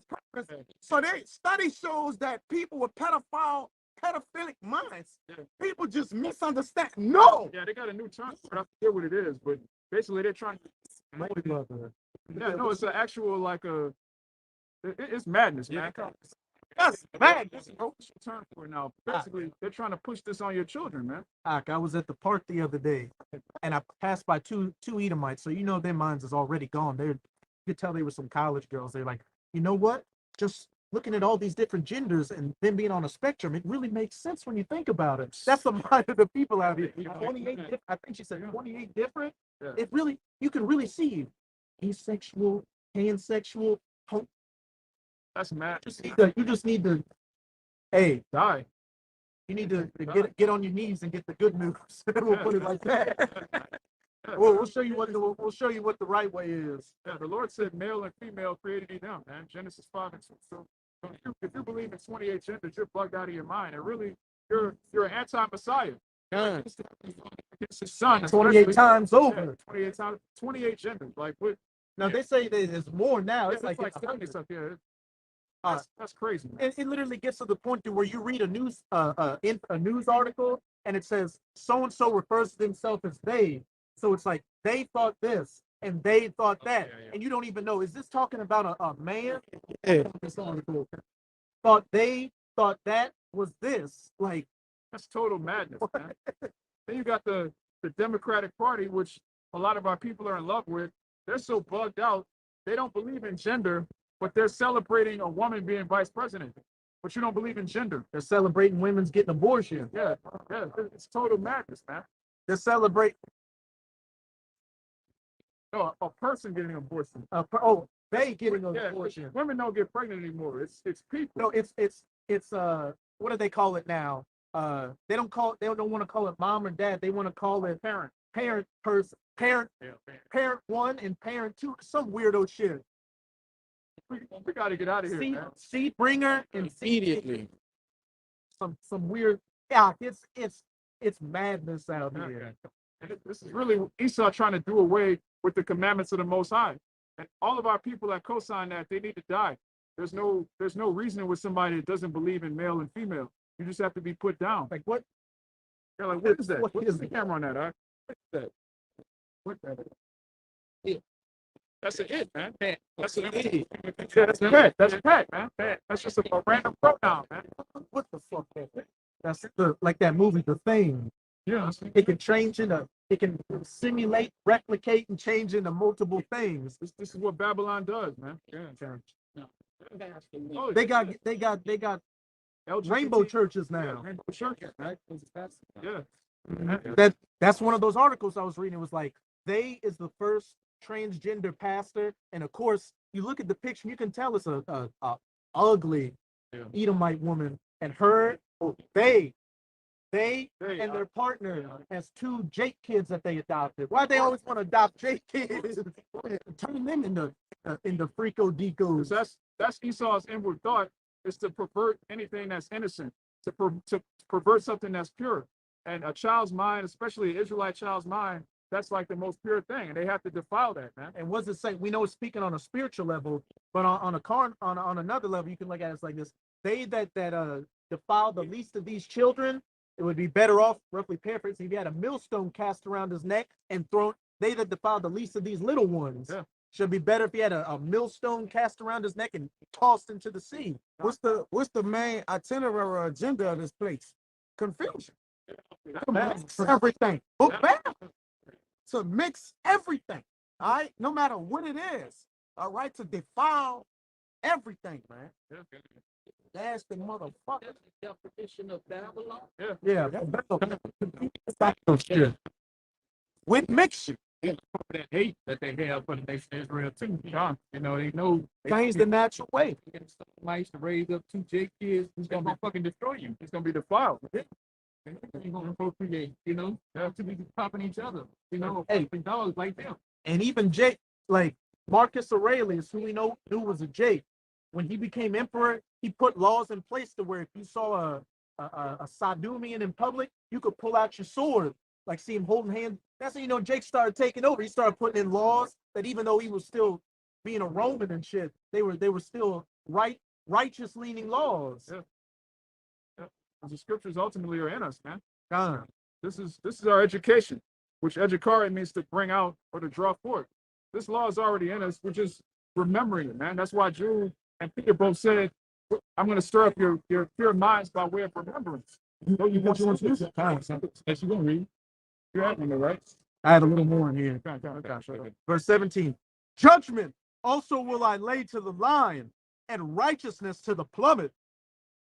So they study shows that people with pedophilic minds, people just misunderstand. No. Yeah, they got a new term. I forget what it is, but basically they're trying to. Yeah, no, it's an actual like a. It's madness, man. Yes, madness. What's your term for it now? Basically, they're trying to push this on your children, man. I was at the park the other day, and I passed by two Edomites, so you know their minds is already gone. You could tell they were some college girls. They're like, you know what? Just looking at all these different genders and them being on a spectrum, it really makes sense when you think about it. That's the mind of the people out here. 28, I think she said 28 different. Yeah. It really, you can really see asexual, pansexual. That's mad. You just need to, hey, Die. you need to get on your knees and get the good news. We'll put it like that. We'll show you what the right way is. Yeah, the Lord said male and female created he them, man. Genesis 5 and 6. So if you believe in 28 genders, you're bugged out of your mind. And really, you're an anti-Messiah. Against his son. 28 times over. Yeah, 28 times, 28 genders. Like what? Now they say there's more now. It's It's like like 70 stuff. Yeah. That's crazy. Man. It literally gets to the point to where you read a news article and it says so and so refers to themselves as they. So it's like they thought this and they thought that, and you don't even know. Is this talking about a man? Yeah. This article thought that was this. Like that's total madness, man. Then you got the Democratic Party, which a lot of our people are in love with. They're so bugged out. They don't believe in gender, but they're celebrating a woman being vice president. But you don't believe in gender. They're celebrating women's getting abortion. Yeah, it's total madness, man. They're celebrating. No, a person getting an abortion. They getting an abortion. Women don't get pregnant anymore. It's people. No, it's what do they call it now? They don't want to call it mom or dad. They want to call it parent one and parent two. Some weirdo shit. We got to get out of here, man. Seed bringer Immediately. Some weird. Yeah, it's madness out here. And this is really Esau trying to do away with the commandments of the Most High. And all of our people that co-sign that, they need to die. There's no reasoning with somebody that doesn't believe in male and female. You just have to be put down. Like what? They're like, what is that? What is the camera on that? What is that? what that is. That's an it, man. That's an Okay. it. Yeah, that's a pet. That's a pet, man. That's just a random pronoun, man. What the fuck? That's the like that movie, The Thing. Yeah. It can change into, it can simulate, replicate, and change into multiple things. This is what Babylon does, man. Yeah. No. Oh, They got LGBT rainbow churches Yeah, now. rainbow churches, right? Yeah. That's one of those articles I was reading. It was like, they is the first transgender pastor, and of course, you look at the picture, you can tell it's a ugly Yeah. Edomite woman, and her, they and their partner has 2 Jake kids that they adopted. Why they always want to adopt Jake kids? Turn them into freako decos. That's Esau's inward thought, is to pervert anything that's innocent, to pervert something that's pure. And a child's mind, especially an Israelite child's mind, that's like the most pure thing, and they have to defile that, man. And what's it say? We know it's speaking on a spiritual level, but on another level, you can look at it like this: they that defile the least of these children, it would be better off, roughly paraphrasing, if you had a millstone cast around his neck and thrown. They that defile the least of these little ones, Yeah. should be better if he had a millstone cast around his neck and tossed into the sea. What's the main itinerary or agenda of this place? Confusion. Mix everything. Book back. To mix everything. All right, no matter what it is. All right, to defile everything, man. That's the motherfucker. That's the definition of Babylon. Yeah. With mixture. That hate that they have for the nation of Israel too, John. You know, they know Change the natural way. mice to raise up 2 Jake kids who's gonna fucking destroy you. It's gonna be defiled. They're gonna procreate, you know, to be popping each other, you know, Hey. dogs like them. And even Jake, like Marcus Aurelius, who we knew was a Jake, when he became emperor, he put laws in place to where if you saw a Sodomian in public, you could pull out your sword, like see him holding hands. That's how you know Jake started taking over. He started putting in laws that even though he was still being a Roman and shit, they were still righteous leaning laws. Yeah. The scriptures ultimately are in us, man. God. This is our education, which educare means to bring out or to draw forth. This law is already in us. We're just remembering it, man. That's why Jude and Peter both said, "I'm going to stir up your pure minds by way of remembrance." So you want to use it? Yes, you're going to read. You're having it, right? I had a little more in here. Okay. Verse 17. Judgment also will I lay to the lion, and righteousness to the plummet,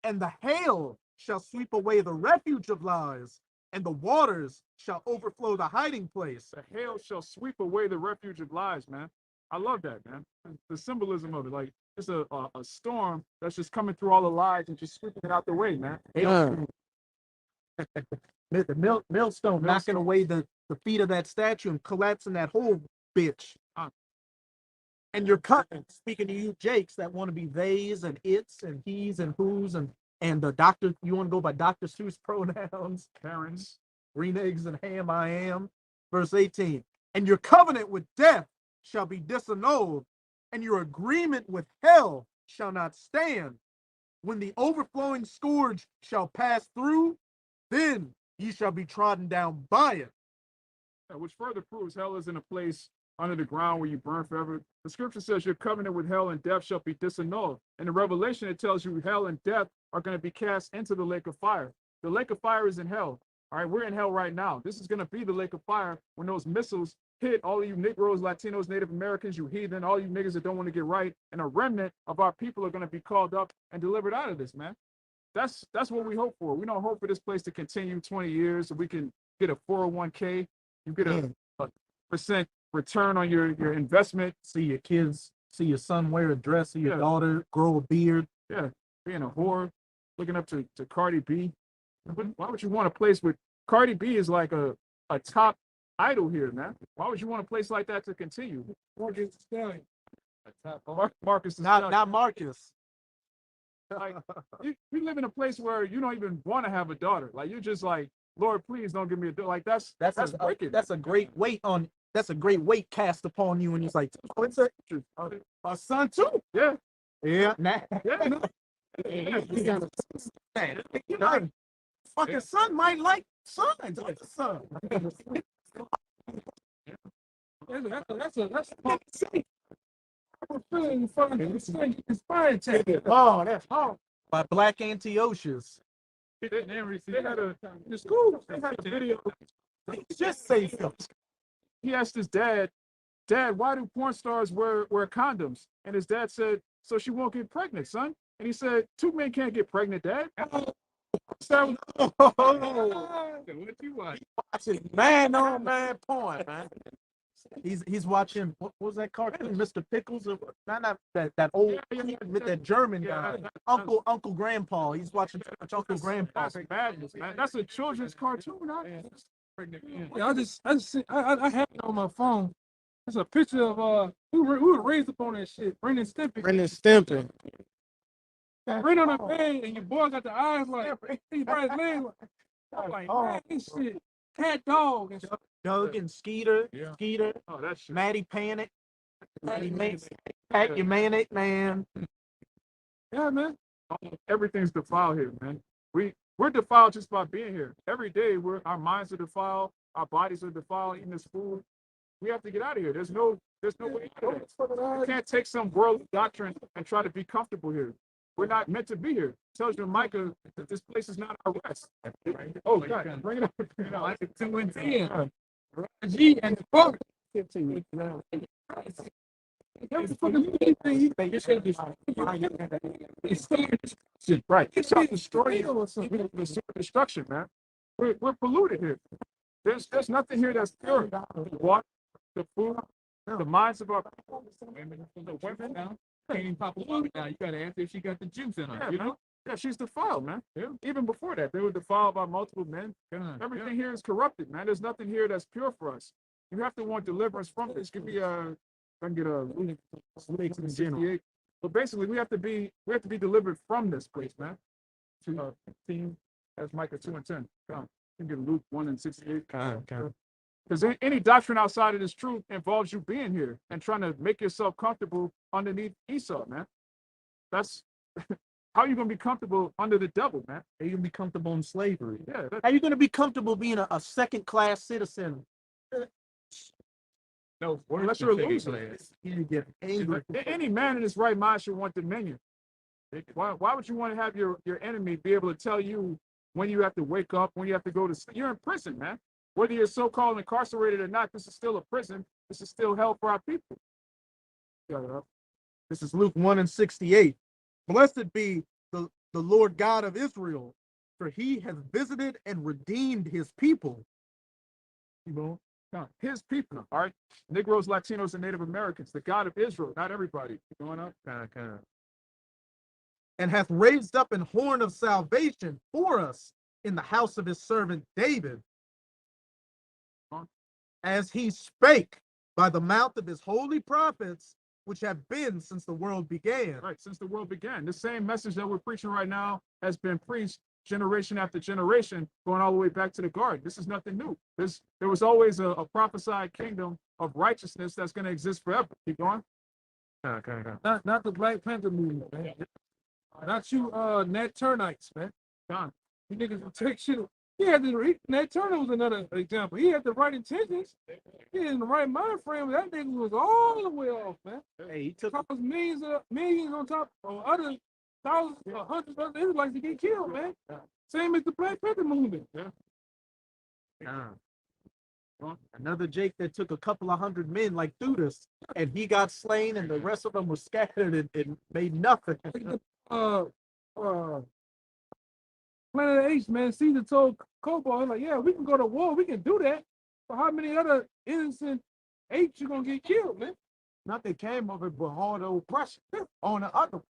and the hail shall sweep away the refuge of lies, and the waters shall overflow the hiding place. The hail shall sweep away the refuge of lies, man. I love that, man. The symbolism of it, like it's a storm that's just coming through all the lies and just sweeping it out the way, man. The millstone knocking away the feet of that statue and collapsing that whole bitch. And you're cutting, speaking to you Jakes that want to be theys and its and he's and who's and the doctor, you want to go by Dr. Seuss pronouns, Parents. green eggs and ham I am. Verse 18. And your covenant with death shall be disannulled, and your agreement with hell shall not stand. When the overflowing scourge shall pass through, then ye shall be trodden down by it. Which further proves hell isn't a place under the ground where you burn forever. The scripture says your covenant with hell and death shall be disannulled. In the Revelation, it tells you hell and death are going to be cast into the lake of fire. The lake of fire is in hell. All right, we're in hell right now. This is going to be the lake of fire when those missiles hit all of you Negroes, Latinos, Native Americans, you heathen, all you niggas that don't want to get right, and a remnant of our people are going to be called up and delivered out of this, man. That's what we hope for. We don't hope for this place to continue 20 years so we can get a 401k. You get a percent return on your investment. See your kids, see your son wear a dress, see your daughter grow a beard. Yeah, being a whore, looking up to Cardi B. Why would you want a place with Cardi B is like a top idol here, man? Why would you want a place like that to continue? Marcus Stallion. Marcus, Not Marcus. like you live in a place where you don't even want to have a daughter. Like you're just like, Lord, please don't give me a daughter. Like that's wicked. That's a great weight on. That's a great weight cast upon you, and it's like, oh, it's a son too. Yeah. Yeah. Nah. Yeah. You know, fucking son might like sons. Like the son. that's a feeling fun. It's fine check. Oh, that's hard. By Black Antiochus. They had a the school. They had a video. Just say something. He asked his dad, "Dad, why do porn stars wear condoms?" And his dad said, "So she won't get pregnant, son." And he said, "Two men can't get pregnant, Dad." So, Oh, What you want? watching man on man porn, man. He's watching what was that cartoon, Mr. Pickles, or not that old with that German guy, Uncle Grandpa. He's watching too much Uncle Grandpa. that's madness, man. That's a children's cartoon. Huh? Yeah, I have it on my phone. It's a picture of we were raised up on that shit. Brendan Stimpy. Brendan Stimpy. Right on the bed, and your boy got the eyes like he brought his legs. I'm like, man, this shit, cat dog and shit. Doug and Skeeter, Yeah. Skeeter, Oh, that shit. Matty Panic, Pat your Manic, man. Yeah, man. Everything's defiled here, man. We're defiled just by being here. Every day, our minds are defiled, our bodies are defiled, eating this food. We have to get out of here. There's no way out of it. You can't take some worldly doctrine and try to be comfortable here. We're not meant to be here. It tells you in Micah that this place is not our rest. Oh, God, bring it up. Micah 2 and 10. G and the book. It's right. It's not destruction, man. We're polluted here. There's nothing here that's pure. The water, the food, the minds of our people, the women. Can't even pop a woman now. You gotta ask if she got the juice in her. Yeah, You man. know? Yeah, she's defiled, man. Yeah. Even before that, they were defiled by multiple men. Everything here is corrupted, man. There's nothing here that's pure for us. You have to want deliverance from this. Give me I can get a snakes in general. But basically, we have to be delivered from this place, man. 15, that's Micah 2 and 10. Come, you can get Luke 1 and 68. Because any doctrine outside of this truth involves you being here and trying to make yourself comfortable underneath Esau, man. That's how are you going to be comfortable under the devil, man? How you gonna be comfortable in slavery? Yeah. How you gonna be comfortable being a second-class citizen? No, unless you're a loser. You get angry. Any man in his right mind should want dominion. Why would you want to have your enemy be able to tell you when you have to wake up, when you have to go to sleep? You're in prison, man. Whether you're so-called incarcerated or not, this is still a prison. This is still hell for our people. This is Luke 1 and 68. Blessed be the Lord God of Israel, for he has visited and redeemed his people. You know? His people, all right? Negroes, Latinos, and Native Americans, the God of Israel, not everybody. Going up? Kind of. And hath raised up an horn of salvation for us in the house of his servant David, as he spake by the mouth of his holy prophets, which have been since the world began. Right, since the world began. The same message that we're preaching right now has been preached generation after generation, going all the way back to the garden. This is nothing new. There was always a prophesied kingdom of righteousness that's going to exist forever. Keep going. Not the Black Panther movement, man. Not you, Nat Turnites, man. John. You niggas will take shit. Nat Turner was another example. He had the right intentions. He had the right mind frame. That nigga was all the way off, man. Hey, he took millions on top of other thousands or hundreds of other Israelites to get killed, man. Same as the Black Panther movement. another Jake that took a couple of hundred men like Thutis, and he got slain, and the rest of them were scattered and made nothing. Planet H, man, Caesar told Cobalt, like, yeah, we can go to war, we can do that. But how many other innocent apes you gonna get killed, man? Not they came over with hard oppression on the other ones.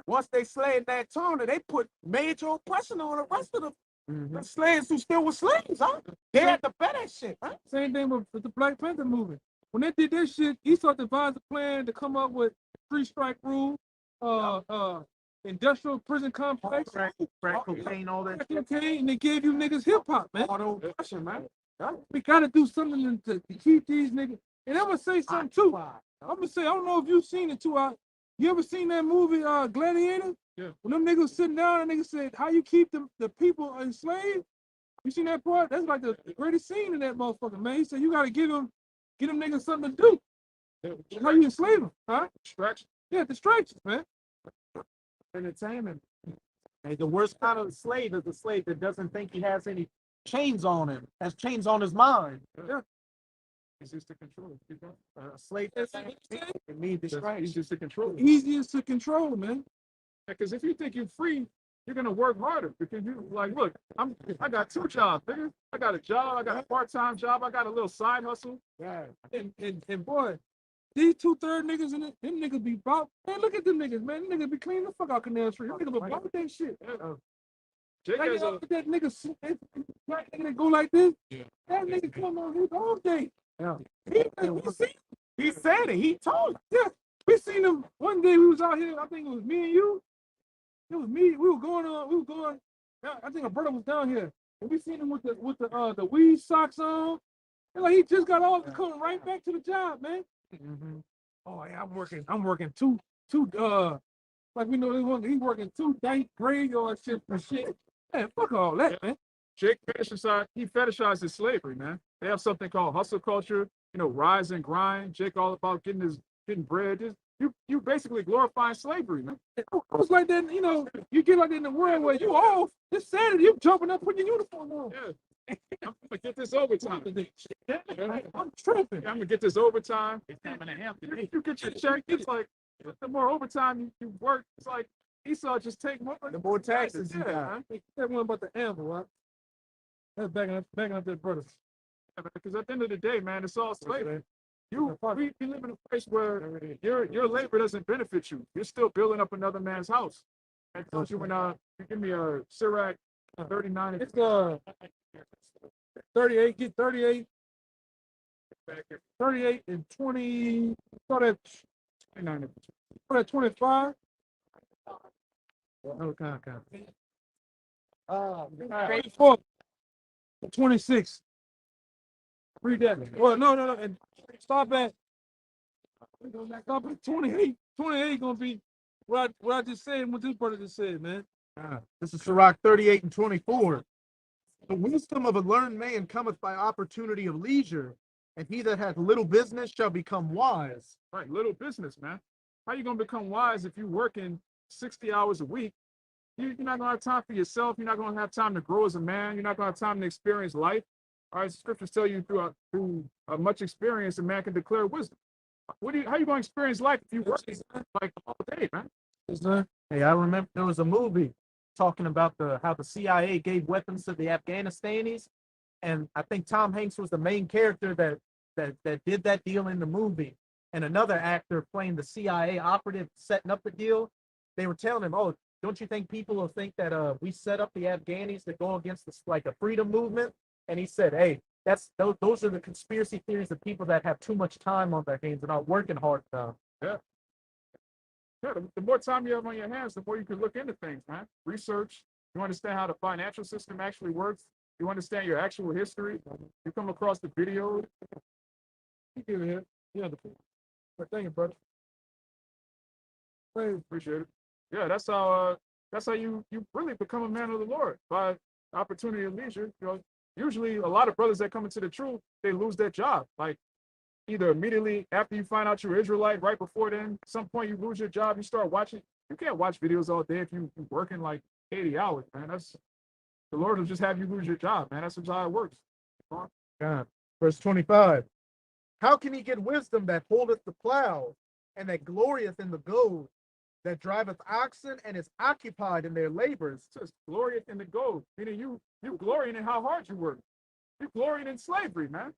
Once they slayed that Turner, they put major oppression on the rest of the slaves who still were slaves, huh? They had to bear that shit, huh? Same thing with the Black Panther movement. When they did this shit, Esau devised a plan to come up with 3-strike rule, industrial prison complex, Crack cocaine, all that shit. cocaine, and they gave you niggas hip hop, man. Auto oppression, man. We gotta do something to keep these niggas. And I'm gonna say something too. I'm gonna say, I don't know if you've seen it too. You ever seen that movie Gladiator? Yeah. When them niggas sitting down and niggas said, how you keep the people enslaved? You seen that part? That's like the greatest scene in that motherfucker, man. He said you gotta get them niggas something to do. How you enslave them, huh? Distraction. Yeah, distractions, man. Entertainment. And the worst kind of slave is the slave that doesn't think he has any chains on him, has chains on his mind. Yeah. It's just to control. Slave That's what I'm saying. it means distraction. It's just to control. Easiest to control, man. Because if you think you're free, you're gonna work harder because you like, look, I got 2 jobs, nigga. I got a job, I got a part-time job, I got a little side hustle. Yeah. And boy, these 2/3 niggas in it, them niggas be about, man, look at them niggas, man. Them niggas be cleaning the fuck out Canal Street. Them niggas be about that shit. Jake Like, has you know, that nigga, black nigga that go like this, that nigga come on here all day. Yeah. He said it. He told us. Yeah. We seen him one day. We was out here. I think it was me and you. It was me. We were going. I think a brother was down here. And we seen him with the weed socks on. And like he just got off and coming right back to the job, man. Oh yeah, I'm working two like we know he's working 2 night graveyard shifts for shit. Man, fuck all that, man. Jake fetishizes slavery, man. They have something called hustle culture, rise and grind. Jake all about getting bread. You basically glorifying slavery, man. It was like that, you get like that in the world where you off. This Saturday, you jumping up, putting your uniform on. Yeah. I'm gonna get this overtime. I'm tripping. I'm gonna get this overtime. It's coming to him. You get your check. It's like the more overtime you work, it's like Esau just take more. The more taxes you got. man. That one about the amber, right? That's backing up that brother. Because at the end of the day, man, it's all slavery. We live in a place where your labor doesn't benefit you. You're still building up another man's house. I told you when you give me a Sirach 39. It's 38. Get 38. 38 and 20. Start at 29. Start at 25. Okay. 24. 26. Read that. Well, no. And stop at 28. 28 gonna be what I just said, what this brother just said, man. This is Sirach 38 and 24. The wisdom of a learned man cometh by opportunity of leisure, and he that hath little business shall become wise. Right, little business, man. How you gonna become wise if you're working 60 hours a week? You're not gonna have time for yourself. You're not gonna have time to grow as a man. You're not gonna have time to experience life. All right, scriptures tell you through much experience, a man can declare wisdom. How you gonna experience life if you work like all day, man? Hey, I remember there was a movie talking about how the CIA gave weapons to the Afghanistanis, and I think Tom Hanks was the main character that did that deal in the movie, and another actor playing the CIA operative setting up the deal. They were telling him, "Oh, don't you think people will think that we set up the Afghanis to go against the freedom movement?" And he said, "Hey, those are the conspiracy theories of people that have too much time on their hands and aren't working hard enough." Yeah, the more time you have on your hands, the more you can look into things, man. Research. You understand how the financial system actually works. You understand your actual history. You come across the videos. You give it here. Yeah, thank you, brother. Appreciate it. Yeah, that's how you really become a man of the Lord, by opportunity and leisure. Usually a lot of brothers that come into the truth, they lose their job. Like either immediately after you find out you're Israelite, right before then, some point you lose your job, you start watching. You can't watch videos all day if you're working like 80 hours, man. The Lord will just have you lose your job, man. That's how it works. God. Verse 25. How can he get wisdom that holdeth the plow, and that glorieth in the goad, that driveth oxen and is occupied in their labors? It says glorieth in the gold, meaning you glorying in how hard you work. You glorying in slavery, man.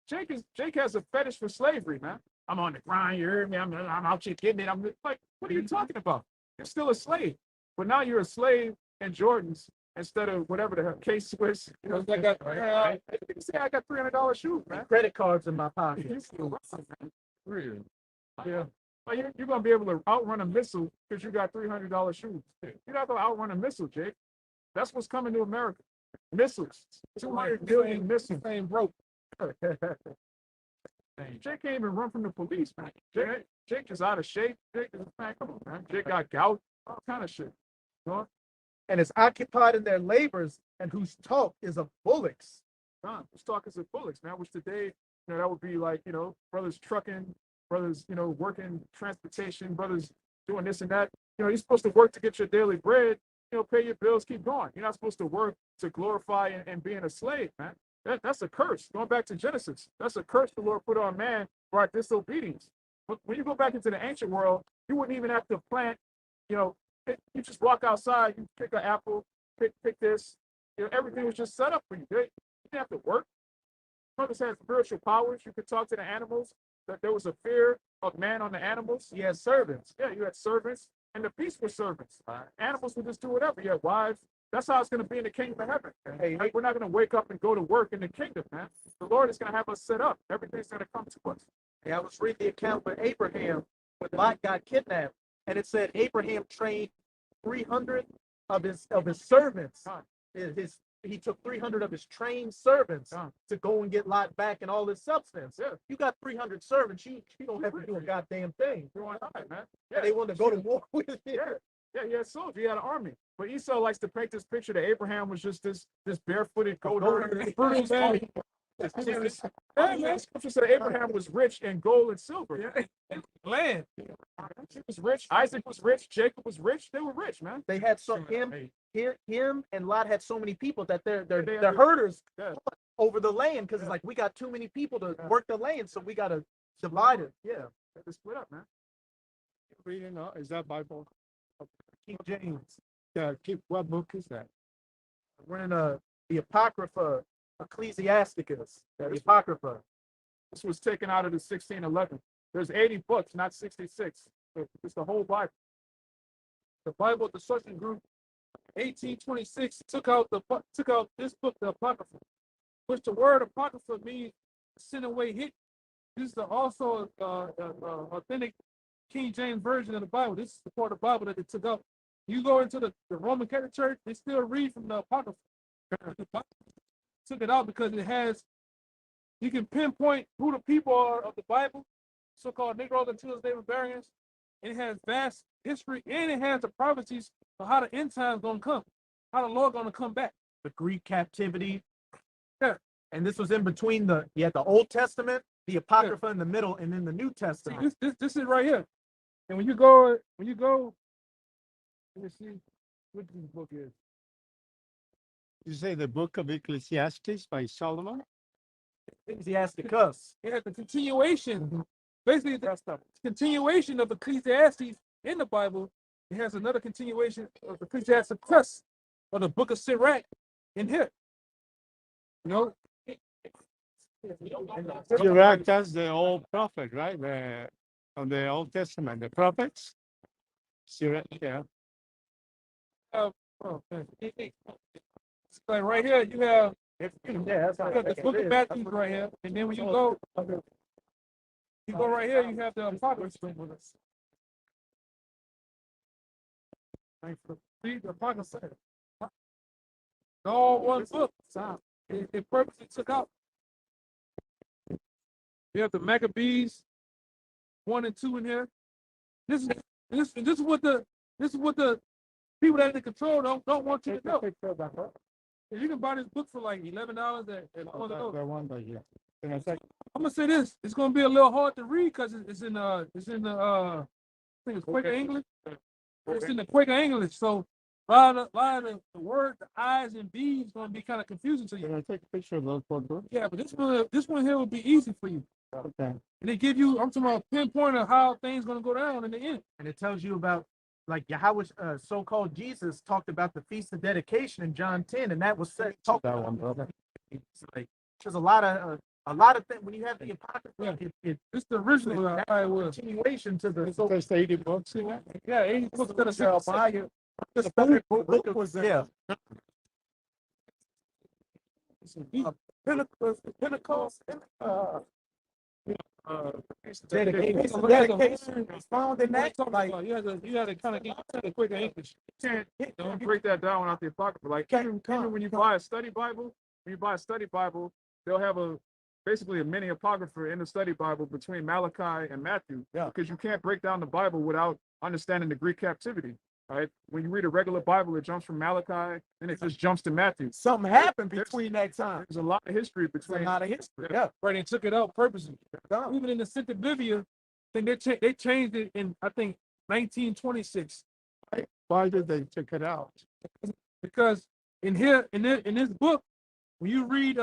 Jake has a fetish for slavery, man. I'm on the grind, you heard me. I'm out here getting it. I'm like, what are you talking about? You're still a slave, but now you're a slave in Jordans instead of whatever the case was. I got $300 shoes, man. Credit cards in my pocket. Really? Yeah. Well, you're gonna be able to outrun a missile because you got $300 shoes. You're not gonna outrun a missile, Jake. That's what's coming to America. Missiles. 200 billion missiles. Ain't broke. Jake can't even run from the police, man. Jake is out of shape. Jake is, man, come on, man. Jake got gout, all kind of shit. And is occupied in their labors, and whose talk is of bullocks. Whose talk is of bullocks, man, which today, that would be like, brothers trucking brothers, working transportation, brothers doing this and that. You're supposed to work to get your daily bread, pay your bills, keep going. You're not supposed to work to glorify and being a slave, man. That's a curse. Going back to Genesis, that's a curse the Lord put on man for our disobedience. But when you go back into the ancient world, you wouldn't even have to plant, you just walk outside, you pick an apple, pick this. Everything was just set up for you. You didn't have to work. Brothers had spiritual powers. You could talk to the animals. That there was a fear of man on the animals. He had servants. Yeah, you had servants, and the beasts were servants. Animals would just do whatever. You had wives. That's how it's going to be in the kingdom of heaven. Hey, we're not going to wake up and go to work in the kingdom, man. The Lord is going to have us set up. Everything's going to come to us. Hey, I was reading the account with Abraham when Lot got kidnapped, and it said Abraham trained 300 of his servants. He took 300 of his trained servants to go and get Lot back and all his substance. Yeah. You got 300 servants, you don't have to do a goddamn thing. You're on high, man. Yeah, they want to go to war with you. Yeah, he had soldiers. He had an army. But Esau likes to paint this picture that Abraham was just this barefooted gold brutal man. Scripture said Abraham was rich in gold and silver. And land. He was rich. Isaac was rich. Jacob was rich. They were rich, man. They had him and Lot had so many people that they're herders over the land because it's like we got too many people to work the land, so we got to divide it. Yeah, they split up, man. Reading, is that Bible? King James. Yeah, what book is that? We're in the Apocrypha, Ecclesiasticus. The Apocrypha. This was taken out of the 1611. There's 80 books, not 66. It's the whole Bible. The Bible Discussion Group, 1826, took out this book, the Apocrypha, which the word Apocrypha means sent away hidden. This is also authentic King James version of the Bible. This is the part of the Bible that they took out. You go into the Roman Catholic Church, they still read from the Apocrypha. The Bible took it out because you can pinpoint who the people are of the Bible, so-called Negroes, Latinos, Native Americans, and it has vast history, and it has the prophecies of how the end time's going to come, how the Lord going to come back. The Greek captivity. Yeah. And this was in between the Old Testament, the Apocrypha in the middle, and then the New Testament. See, this is right here. And when you go, let me see what this book is. You say the book of Ecclesiastes by Solomon? Ecclesiasticus. It has the continuation, basically the continuation of Ecclesiastes in the Bible. It has another continuation of Ecclesiasticus, or the book of Sirach in here. Sirach, that's the old prophet, right? From the Old Testament, the prophets. Sirach, yeah. Like right here, you have the book of Matthew right here, and then when you go right here, you have the Apocrypha. See, the Apocrypha. All one book. It purposely took out. You have the Maccabees 1 and 2 in here. This is what the people that are in control don't want you to know. You can buy this book for like $11 at I'm gonna say this: it's gonna be a little hard to read because it's in the I think it's Quaker English. It's in the Quaker English, so a lot of the word, the I's and B's gonna be kind of confusing to you. Can I take a picture of those books? Yeah, but this one here will be easy for you. Okay. And they give you, I'm talking about pinpoint of how things gonna go down in the end. And it tells you about like Yahawashi, so-called Jesus talked about the Feast of Dedication in John 10, and that was talked That about. one, brother. It's like there's a lot of things when you have the Apocrypha. It's the original. That's How it a was. continuation to the. So there's 80 books. Yeah, 80 books to the Shalawam. The book was there. Pentecost. Dedication is found in that. Like You had to kind of get the Quaker English. You can't break that down without the Apocrypha. Like even when you buy a study Bible, they'll have basically a mini Apocrypha in the study Bible between Malachi and Matthew. Yeah. Because you can't break down the Bible without understanding the Greek captivity. Right? When you read a regular Bible, it jumps from Malachi and it just jumps to Matthew. something happened between that time. There's a lot of history There's between. a lot of history. Yeah. Right, they took it out purposely. Even in the Septuagint, think they changed it in, I think, 1926. Why did they take it out? Because in here, in this book, when you read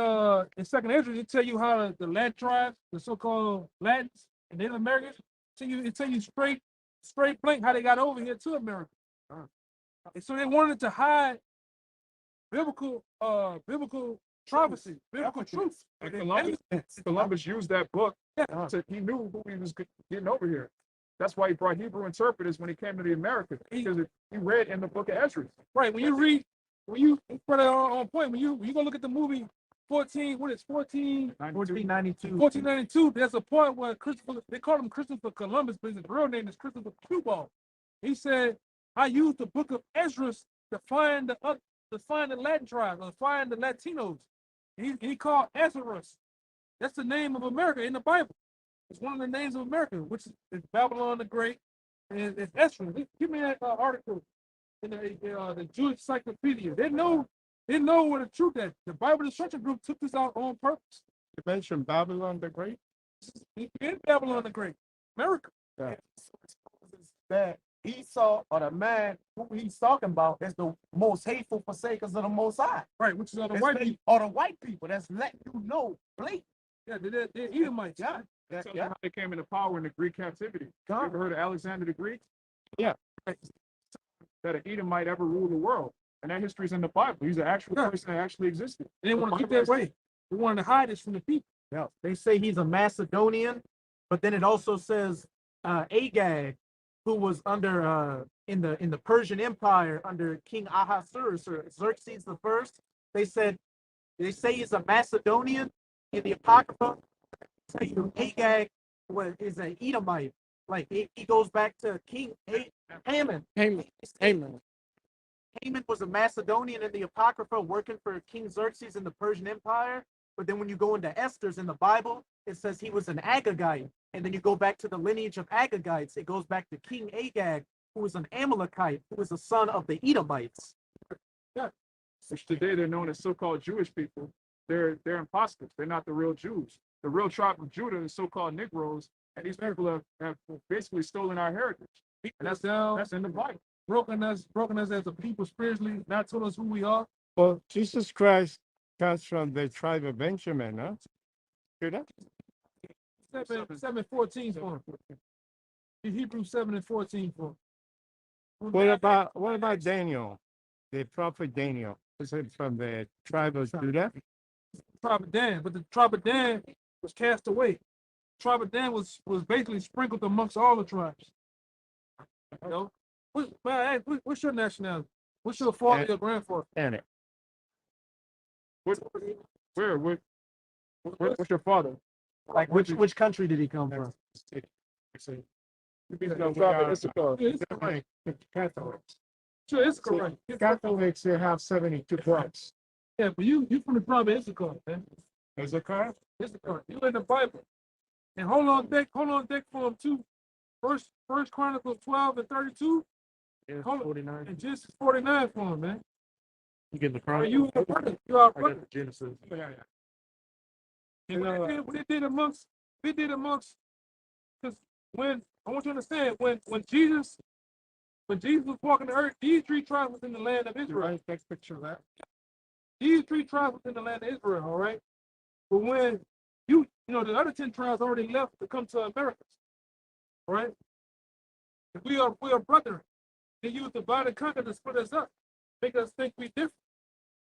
in Second Ezra, it tell you how the Latin tribes, the so-called Latins and Native Americans, it tell you straight blank how they got over here to America. And so they wanted to hide biblical prophecy, biblical truth. And Columbus used that book. He knew who he was getting over here. That's why he brought Hebrew interpreters when he came to the Americas, because he read in the book of Ezra. Right. When you put it on point, when you go look at the movie 1492, there's a point where they call him Christopher Columbus, but his real name is Christopher Cuball. He said, I used the book of Ezra to find the Latin tribes, or find the Latinos. He called Ezra. That's the name of America in the Bible. It's one of the names of America, which is Babylon the Great, and it's Ezra. Give me that article in the Jewish Encyclopedia. They know what the truth is. The Bible Destruction Group took this out on purpose. You mentioned Babylon the Great? In Babylon the Great, America. Yeah. That Esau, or the man who he's talking about, is the most hateful forsakers of the Most High. Right, which is the That's white they- people. or the white people. That's letting you know, blatant. Yeah, they're Edomites. Yeah. That's how they came into power in the Greek captivity. You ever heard of Alexander the Greek? Yeah. That an Edomite ever ruled the world. And that history is in the Bible. He's an actual person that actually existed. They didn't want to keep that way. They wanted to hide this from the people. Yeah. They say he's a Macedonian, but then it also says Agag, who was under in the Persian Empire under King Ahasuerus or Xerxes the First. They say he's a Macedonian. In the Apocrypha, say Agag is an Edomite. Like he goes back to King Haman. Haman was a Macedonian in the Apocrypha, working for King Xerxes in the Persian Empire. But then when you go into Esther's in the Bible, it says he was an Agagite. And then you go back to the lineage of Agagites. It goes back to King Agag, who was an Amalekite, who was the son of the Edomites. Which today they're known as so-called Jewish people. They're imposters. They're not the real Jews. The real tribe of Judah is so-called Negroes, and these people have basically stolen our heritage. And that's in the Bible. Broken us as a people spiritually, not told us who we are. Well, Jesus Christ comes from the tribe of Benjamin, huh? Hear that? 7:14 for him. Hebrews 7:14 for him. What about Daniel, the prophet Daniel? Is it from the tribe of Judah? Tribe of Dan, but the tribe of Dan was cast away. Tribe of Dan was basically sprinkled amongst all the tribes. You know, what's your nationality? What's your father, your grandfather? And What's your father? Like which country did he come from? Catholics. Sure, it's correct. Catholics, they have 72 tribes. Yeah, but you from the tribe of Issachar, man. Issachar? Issachar. You in the Bible. And hold on deck for him too. First Chronicles 12:32. Yeah, Hold on. 49. And Genesis 49 for him, man. You get the Are Chronicle? you a brother? You are a I brother. got the Genesis. And what they did amongst, because when I want you to understand, when Jesus was walking the earth, these three tribes was in the land of Israel. Right, next picture of that. These three tribes was in the land of Israel, all right? But when you know, the other 10 tribes already left to come to America, all right? And we are brethren. They use the divide and conquer to split us up, make us think we different.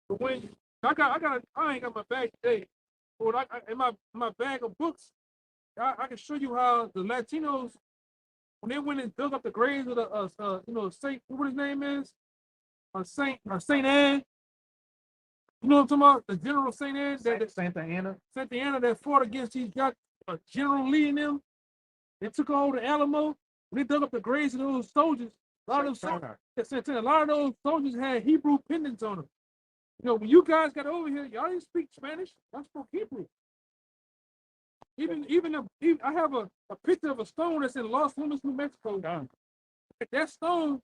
But when I ain't got my bag today, but in my bag of books, I can show you how the Latinos, when they went and dug up the graves of the Saint, what his name is, Saint Anne. You know what I'm talking about? The General Saint Anne, Santa Anna. Santa Anna that fought against these guys, General Lee and them. They took over the Alamo. When they dug up the graves of those soldiers, a lot of those soldiers had Hebrew pendants on them. You know, when you guys got over here, y'all didn't speak Spanish. Y'all spoke Hebrew. Even I have a picture of a stone that's in Los Lunas, New Mexico. That stone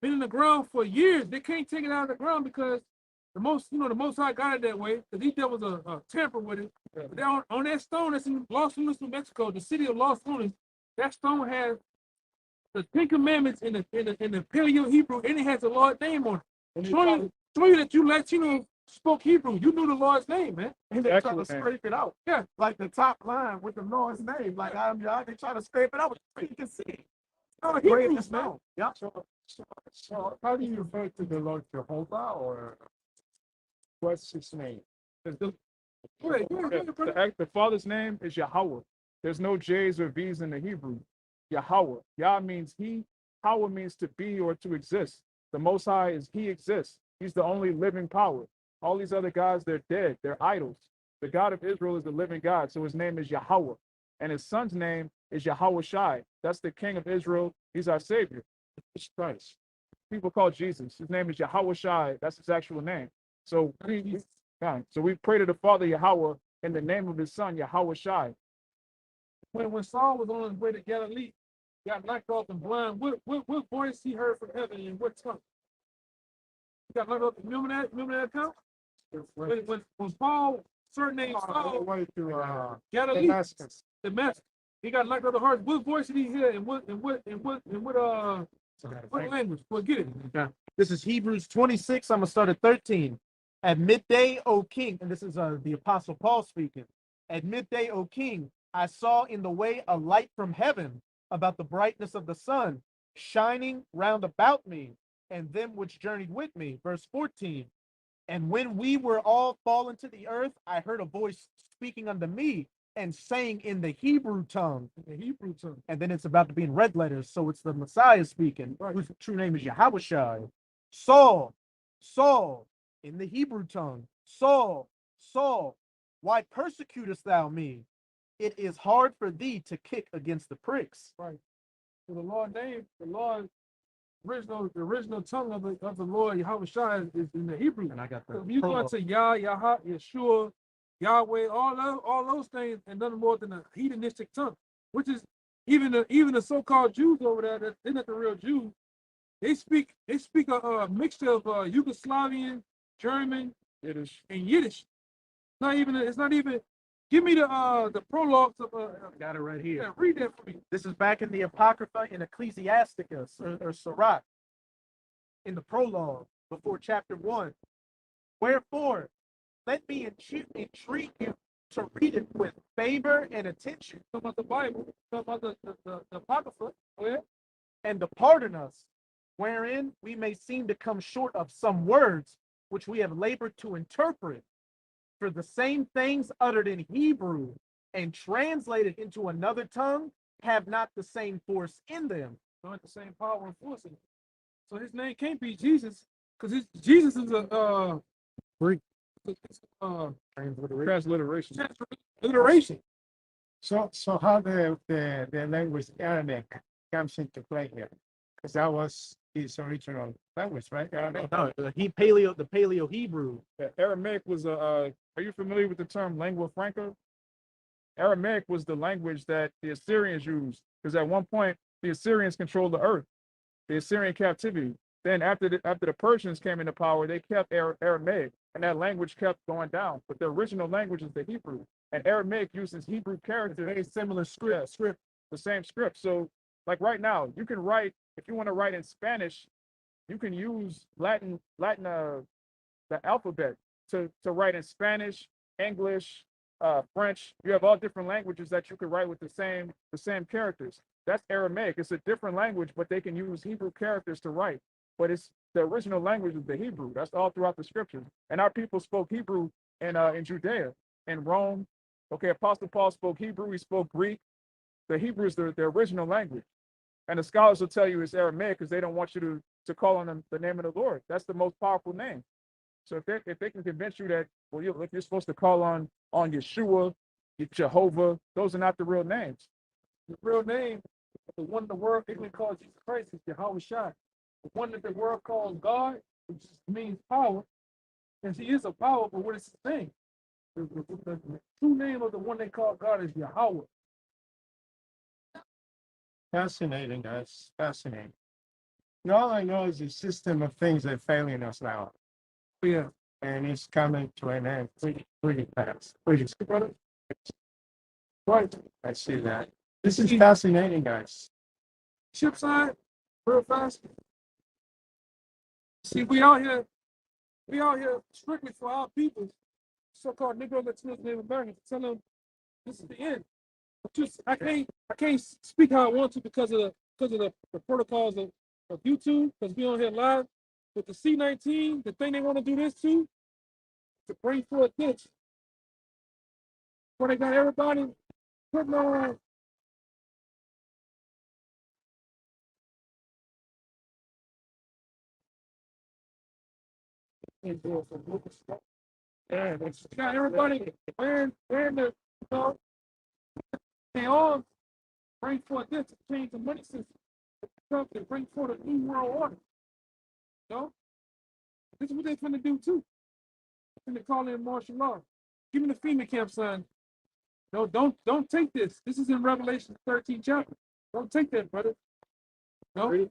been in the ground for years. They can't take it out of the ground because the Most High got it that way, because he dealt with a tamper with it. But on that stone that's in Los Lunas, New Mexico, the city of Los Lunas, that stone has the Ten Commandments in the Paleo Hebrew, and it has the Lord's name on it. Showing you that you Latino spoke Hebrew. You knew the Lord's name, man. And they try to Excellent. scrape it out. Yeah. Like the top line with the Lord's name. Like I'm Yah, they try to scrape it out. But you can see. No, Great Hebrews, as man. well. Yeah. So how do you refer to the Lord Jehovah, or what's his name? Go ahead, brother. The Father's name is Yahweh. There's no J's or V's in the Hebrew. Yahweh. Yah means he. Hawa means to be or to exist. The Most High is he exists. He's the only living power. All these other gods, they're dead. They're idols. The God of Israel is the living God. So his name is Yahweh. And his son's name is Yahawashi. That's the king of Israel. He's our savior. It's Christ. People call Jesus. His name is Yahawashi. That's his actual name. So we pray to the Father Yahweh in the name of his son Yahawashi. When Saul was on his way to Galilee, got knocked off and blind, what voice he heard from heaven and what tongue? He got knocked off. Remember that account? When Paul, surnamed Saul, Way to Galilee, Damascus. he got knocked off the heart. What voice did he hear and what language? Forget it. This is Hebrews 26. I'm going to start at 13. At midday, O king, and this is the Apostle Paul speaking. At midday, O king, I saw in the way a light from heaven about the brightness of the sun, shining round about me, and them which journeyed with me. Verse 14. And when we were all fallen to the earth, I heard a voice speaking unto me and saying in the Hebrew tongue. And then it's about to be in red letters, so it's the Messiah speaking, whose true name is Yahawashi. Saul, Saul, in the Hebrew tongue, Saul, Saul, why persecutest thou me? It is hard for thee to kick against the pricks. Right. So the Lord name, the original tongue of the Lord Yahawashi is in the Hebrew. And I got the So if you go to Yah, Yahah, Yeshua, Yahweh, all those things, and nothing more than a hedonistic tongue, which is even the so-called Jews over there, they're not the real Jews. They speak a mixture of Yugoslavian, German, Yiddish. and Yiddish. It's not even. Give me the prologues of. Got it right here. Yeah, read that for me. This is back in the Apocrypha in Ecclesiasticus or Sirach, in the prologue before chapter 1. Wherefore, let me entreat you to read it with favor and attention. Talk about the Bible. Talk about the Apocrypha. Oh, yeah? And to pardon us, wherein we may seem to come short of some words which we have labored to interpret. For the same things uttered in Hebrew and translated into another tongue have not the same force in them. Not the same power and force in it. So his name can't be Jesus, because Jesus is a Greek. Transliteration. So how the language Aramaic comes into play here? Because that was his original language, right? Aramaic. No, the Paleo Hebrew. Aramaic was are you familiar with the term lingua franca? Aramaic was the language that the Assyrians used, because at one point the Assyrians controlled the earth, the Assyrian captivity. Then after the Persians came into power, they kept Aramaic, and that language kept going down. But the original language is the Hebrew, and Aramaic uses Hebrew characters. Very similar script. The same script. So, like right now, you can write, if you want to write in Spanish, you can use Latin, the alphabet to write in Spanish, English, French. You have all different languages that you could write with the same characters. That's Aramaic. It's a different language, but they can use Hebrew characters to write. But it's the original language is the Hebrew. That's all throughout the scriptures. And our people spoke Hebrew in Judea, in Rome. Okay, Apostle Paul spoke Hebrew. He spoke Greek. The Hebrew is the original language. And the scholars will tell you it's Aramaic because they don't want you to call on the name of the Lord. That's the most powerful name. So if they can convince you that, well, you're supposed to call on Yeshua, Jehovah, those are not the real names. The real name, the one the world even calls Jesus Christ, is Yahawashi. The one that the world calls God, which means power, and he is a power, but what is his name? The true name of the one they call God is Yahweh. Fascinating, guys. Fascinating. And all I know is the system of things are failing us now. Yeah. And it's coming to an end pretty fast. Right. I see that. This is fascinating, guys. Chip side, real fast. See, we out here strictly for our people, so-called Negro Latinos, Native Americans, to tell them this is the end. But just I can't speak how I want to because of the protocols of YouTube, because we on here live. But the C-19, the thing they want to do this to bring forth this. Where they got everybody putting on. Yeah, they got everybody wearing the, they all bring forth this to change the money system. To bring forth a new world order. You know? This is what they're going to do too. They're going to call in martial law. Give me the FEMA camp, son. No, don't take this. This is in Revelation 13 chapter. Don't take that, brother. No.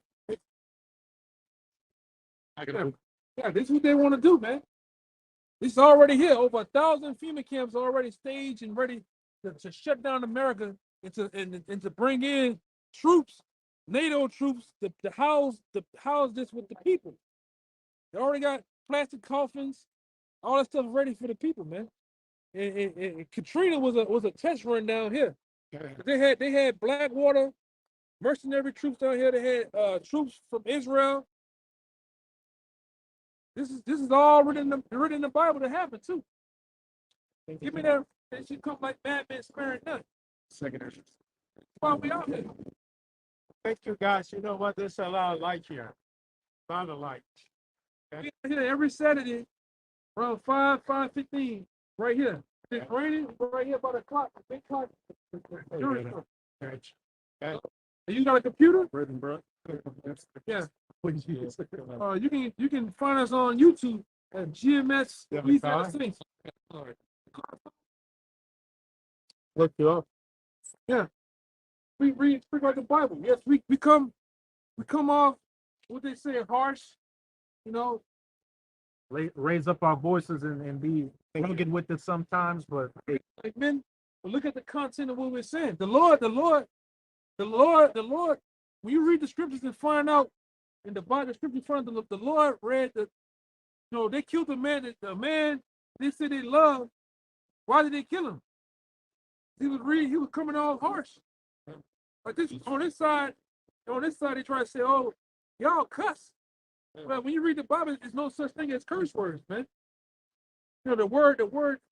Yeah, this is what they want to do, man. This is already here. Over 1,000 FEMA camps already staged and ready to shut down America and to bring in troops, NATO troops, to house this with the people. They already got plastic coffins, all that stuff ready for the people, man. And Katrina was a test run down here. They had Blackwater mercenary troops down here. They had troops from Israel. This is all written in the Bible to happen too. Give me that. They should come like madmen sparing none. That's why we out here. Thank you, guys. You know what? There's a lot of light here. A lot of light. We out here every Saturday around 5:15, right here. It's raining right here by the clock. The big clock. You got a computer? Yeah. You can find us on YouTube at GMS. Look you up. Yeah. We read like the Bible. Yes, we come off what they say harsh, you know. Raise up our voices and be rugged with it sometimes, but Like men, but look at the content of what we're saying. The Lord. When you read the scriptures and find out in the Bible, the scripture find the Lord read they killed the man they said they loved. Why did they kill him? He was coming off harsh. Like this on this side, they try to say, oh, y'all cuss. But when you read the Bible, there's no such thing as curse words, man. The word,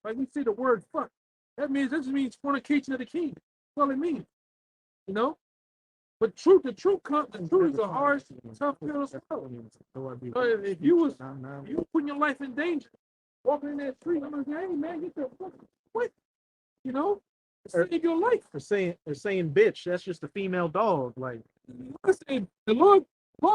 like we say the word fuck. That just means fornication of the king. That's all it means. But the truth is a harsh, tough pill to swallow. If you putting your life in danger, walking in that street, I'm like, hey man, get the fuck quit. Save your life. they're saying bitch. That's just a female dog. Like the Lord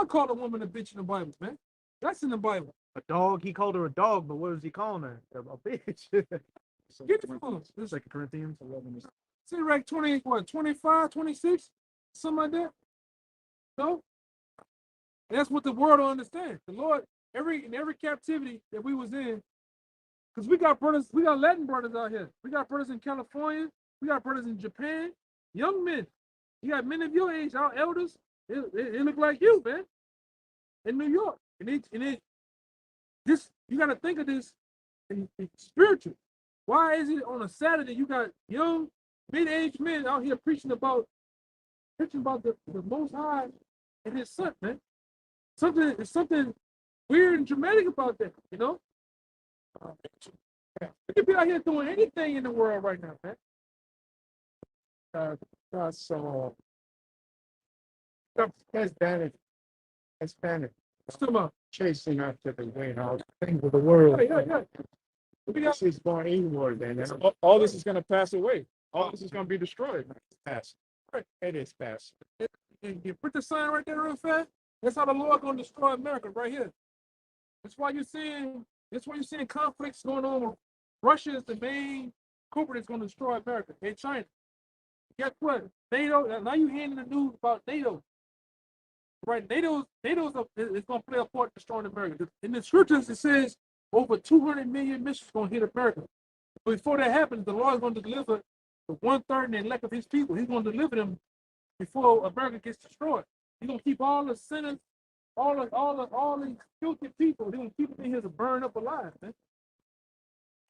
called a woman a bitch in the Bible, man. That's in the Bible. a dog. He called her a dog, but what was he calling her? A bitch. Get the phone. It's like Corinthians 11. Say right 25, 26, something like that. No? And that's what the world don't understand. The Lord, in every captivity that we was in, because we got Latin brothers out here. We got brothers in California. We got brothers in Japan. Young men. You got men of your age, our elders. They look like you, man. In New York. And you got to think of this in spiritual. Why is it on a Saturday you got young, mid-aged men out here preaching about the Most High and His Son, man? There's something weird and dramatic about that, We could be out here doing anything in the world right now, man. That's Spanish. That's Spanish. Still Chasing after the White House things of the world. Yeah. This is going inward, then. All this is going to pass away. All this is going to be destroyed. It's past. It is past. And you put the sign right there real fast. That's how the Lord gonna destroy America right here. That's why you're seeing conflicts going on. Russia is the main culprit that's gonna destroy America and China. Guess what? NATO. Now you hearing the news about NATO. Right? NATO's is gonna play a part in destroying America. In the scriptures it says over 200 million missiles gonna hit America. But before that happens, the Lord is gonna deliver the 1/3 and the elect of his people. He's going to deliver them before America gets destroyed. He's going to keep all the sinners, all these filthy people. He's going to keep them in here to burn up alive, man.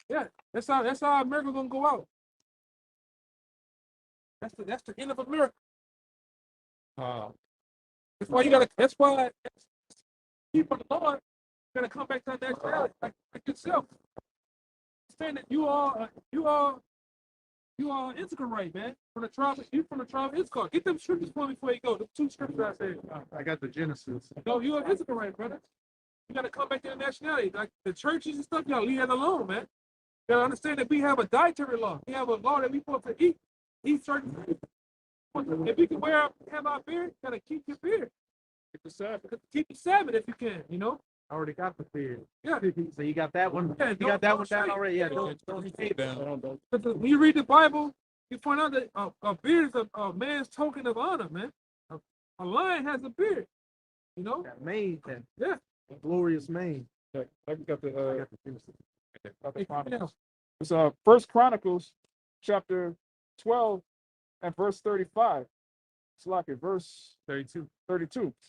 Yeah, that's how America's going to go out. That's the end of America. That's why people of the Lord gonna come back to that reality, like yourself. Saying that you are Issachar, right, man? From the tribe of Issachar. Get them scriptures for me before you go. The 2 scriptures I said. I got the Genesis. No, you're an Issachar, right, brother. You gotta come back to the nationality. Like the churches and stuff, y'all leave that alone, man. You gotta understand that we have a dietary law. We have a law that we supposed to eat certain things. If you can have our beard, you gotta keep your beard. Keep the Sabbath if you can, you know. I already got the beard. Yeah. So you got that one. Yeah, You got that one down don't already. Yeah. don't- Don't. When you read the Bible, you find out that a beard is a man's token of honor, man. A lion has a beard, you know. That mane, that Yeah. glorious mane. I got I the got the Genesis. It's 1 Chronicles chapter 12 and verse 35. It's like it, verse 32.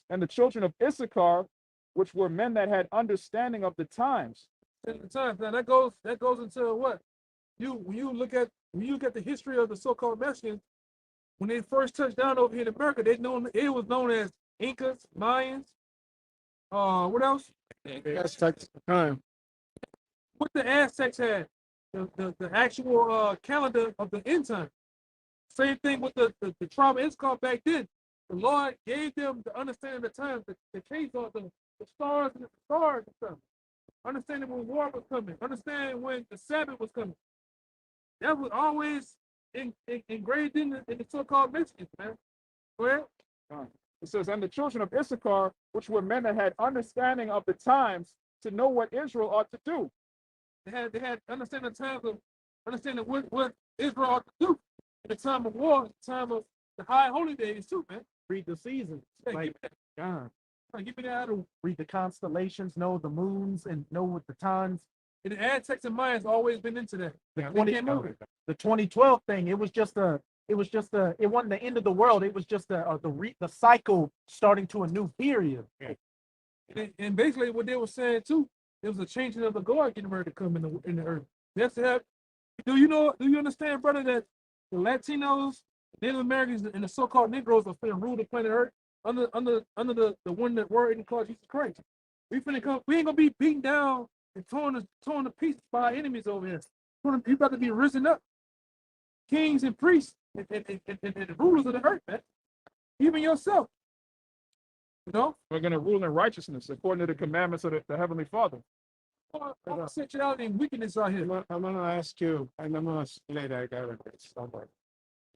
And the children of Issachar, which were men that had understanding of the times. At the time, now that goes into what? When you look at the history of the so-called Mexicans, when they first touched down over here in America, it was known as Incas, Mayans. What else? Aztecs. Time. What the Aztecs had, the actual calendar of the end time. Same thing with the tribe of Issachar back then. The Lord gave them the understanding of the times, the case of the stars and stuff. Understanding when war was coming. Understanding when the Sabbath was coming. That was always engraved in the so-called Mexicans, man. Go ahead. It says, and the children of Issachar, which were men that had understanding of the times to know what Israel ought to do. They had understanding the times of understanding what Israel ought to do in the time of war, in the time of the high holy days too, man. Read the seasons. Hey, Like, God. give me that. Read the constellations, know the moons, and know what the times. And the Aztecs and Mayans always been into that. The They 20 can't move it. the 2012 thing. It wasn't the end of the world. It was just the cycle starting to a new period. And basically what they were saying too, it was a changing of the guard getting ready to come in the earth. That's to have. Do you understand, brother, that the Latinos, Native Americans, and the so-called Negroes are finna rule the planet Earth under the one that word in called Jesus Christ. We ain't gonna be beaten down and torn to pieces by our enemies over here. You about to be risen up, kings and priests and rulers of the earth, man. Even yourself. You know? We're going to rule in righteousness according to the commandments of the Heavenly Father. Sexuality and wickedness out here. I'm gonna ask you, and I'm gonna explain that I got it somewhere.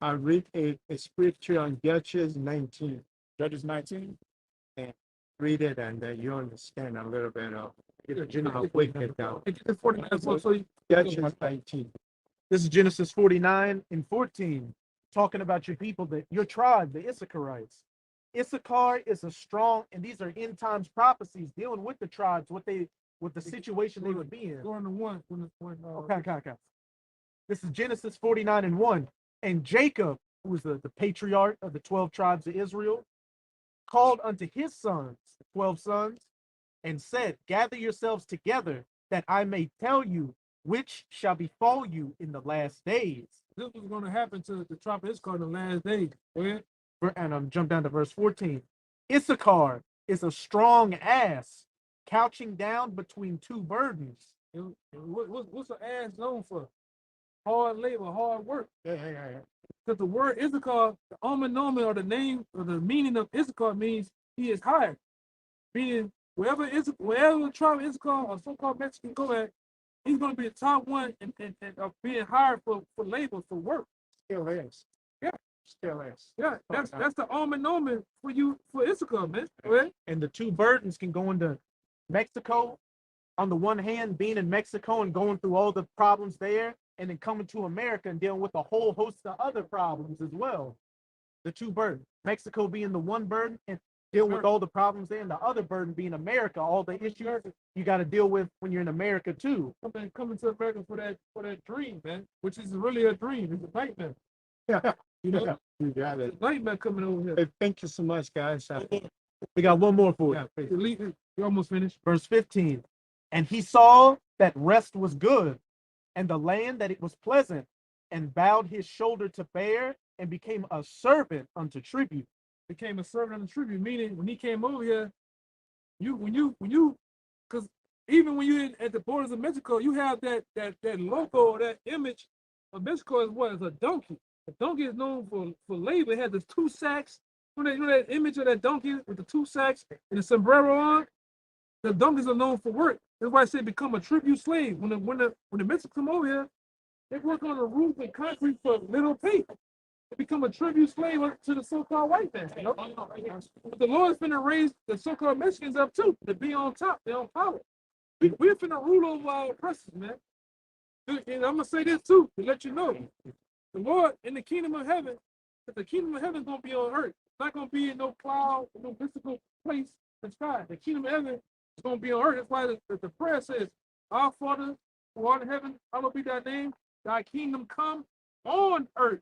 I read a scripture on Judges 19. Judges 19. Read it, and then you understand a little bit of how wicked down. It's 49, so Judges 19. This is Genesis 49 and 14, talking about your people, your tribe, the Issacharites. Issachar is a strong, and these are end times prophecies dealing with the tribes, with the situation they would be in. going to one. Okay. This is Genesis 49 and 1. And Jacob, who was the patriarch of the 12 tribes of Israel, called unto his sons, the 12 sons, and said, gather yourselves together, that I may tell you which shall befall you in the last days. This was going to happen to the tribe of Issachar in the last days. Okay? And I'm jump down to verse 14. Issachar is a strong ass, couching down between two burdens. What's an ass known for? Hard labor, hard work. Yeah. Because the word Issachar, the nomen or the name or the meaning of Issachar means he is hired. Meaning wherever the tribe of Issachar or so-called Mexican go at, he's going to be the top one and of being hired for labor, for work. Still is. Yeah. Still is. Yeah, that's the nomen for Issachar, man. Right? And the two burdens can go into Mexico, on the one hand, being in Mexico and going through all the problems there, and then coming to America and dealing with a whole host of other problems as well. The two burdens, Mexico being the one burden, and deal with all the problems there, and the other burden being America, all the issues you got to deal with when you're in America too. Coming to America for that dream, man, which is really a dream. It's a nightmare. Yeah, You know, you got it. it's a nightmare coming over here. Hey, thank you so much, guys. We got one more for you. You're almost finished. Verse 15. And he saw that rest was good, and the land that it was pleasant, and bowed his shoulder to bear, and became a servant unto tribute. Became a servant unto tribute, meaning when he came over here, because even when you're at the borders of Mexico, you have that logo, that image of Mexico is what? It's a donkey. A donkey is known for labor. It has the two sacks. You know that image of that donkey with the two sacks and the sombrero on? The donkeys are known for work. That's why I say become a tribute slave. When the Mexicans come over here, they work on the roof and concrete for little pay. They become a tribute slave to the so-called white man. You know? But the Lord's finna raise the so-called Mexicans up too, to be on top, they're on power. We're finna rule over our oppressors, man. And I'm gonna say this too, to let you know. The Lord in the kingdom of heaven, the kingdom of heaven is gonna be on earth. It's not gonna be in no cloud, no mystical place in the sky. The kingdom of heaven is gonna be on earth. That's why the prayer says, Our Father who art in heaven, hallowed be thy name, thy kingdom come on earth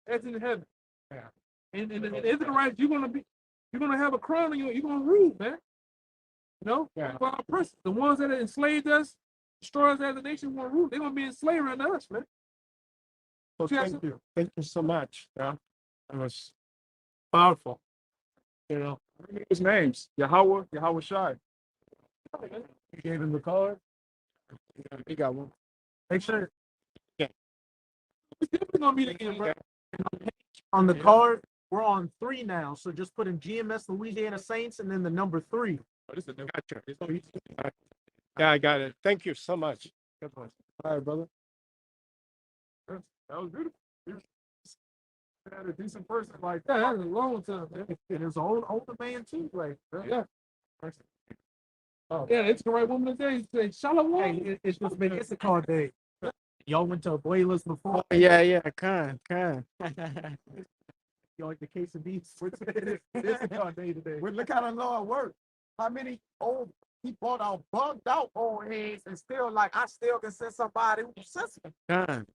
as in heaven. Yeah. And the Israelites, you're gonna have a crown on you, you're gonna rule, man. You know, yeah. For our oppressors, the ones that enslaved us, destroy us as a nation, gonna rule. They're gonna be enslaved under us, man. So thank you so much. Yeah, that was powerful. You know, his names, Yahawashi. You gave him the card? Yeah, he got one. Make sure. Yeah. It's definitely gonna be the game, right? On the card, we're on 3 now. So just put in GMS Louisiana Saints and then the number 3. Oh, this is a new gotcha. Yeah, I got it. Thank you so much. All right, brother. That was beautiful. Had a decent person like that. That was a long time, man. And it's an older man too, like yeah. Oh, yeah, it's the right woman today. Say Shalawam. Hey, it's just been Issachar day. Y'all went to Abuela's before? Yeah, can. Y'all like the quesadillas? Issachar day today. Well, look how the Lord worked. How many he bought out bugged out old heads and still I still can send somebody who's sensitive. Can.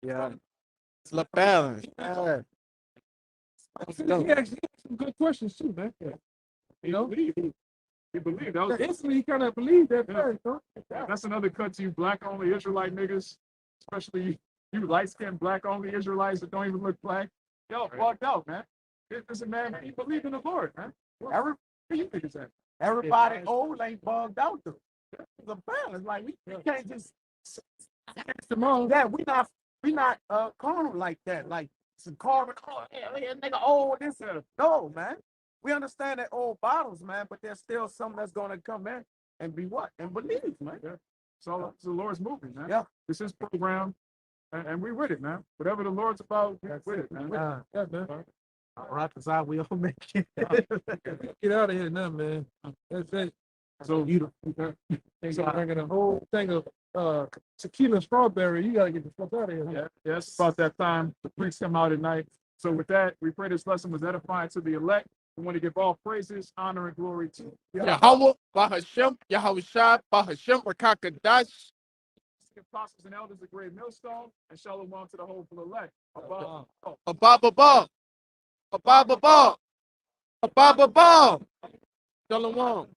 Yeah. It's la balance. He actually had some good questions too, man. Yeah. You know, he believed. That was instantly he kind of believed that. Yeah. Huh? That's another cut to you black only Israelite niggas, especially you light skinned black only Israelites that don't even look black. Y'all bugged out, man. This a man, he believed in the Lord, man. Everybody old ain't bugged out though. It's a balance. Like we can't just yeah, we not carnal like that. Like some carving, nigga old this. No, man. We understand that old bottles, man, but there's still some that's gonna come in and be what? And believe, man. Yeah. So it's the Lord's moving, man. Yeah. It's his program, and we with it, man. Whatever the Lord's about, we're with it, man. Yeah, man. Rock aside, we all make it. Get out of here now, man. That's it. So beautiful. So drinking a whole thing of tequila strawberry. You gotta get the fuck out of here. Yeah, it's about that time. The priests come out at night. So with that, we pray this lesson was edifying to the elect. We want to give all praises, honor, and glory to YAHAWAH, bahasham, Yahawashi, bahasham, rakakadash. Apostles and elders of great Millstone, and Shalawam to the hopeful elect. Ababa, Shalom.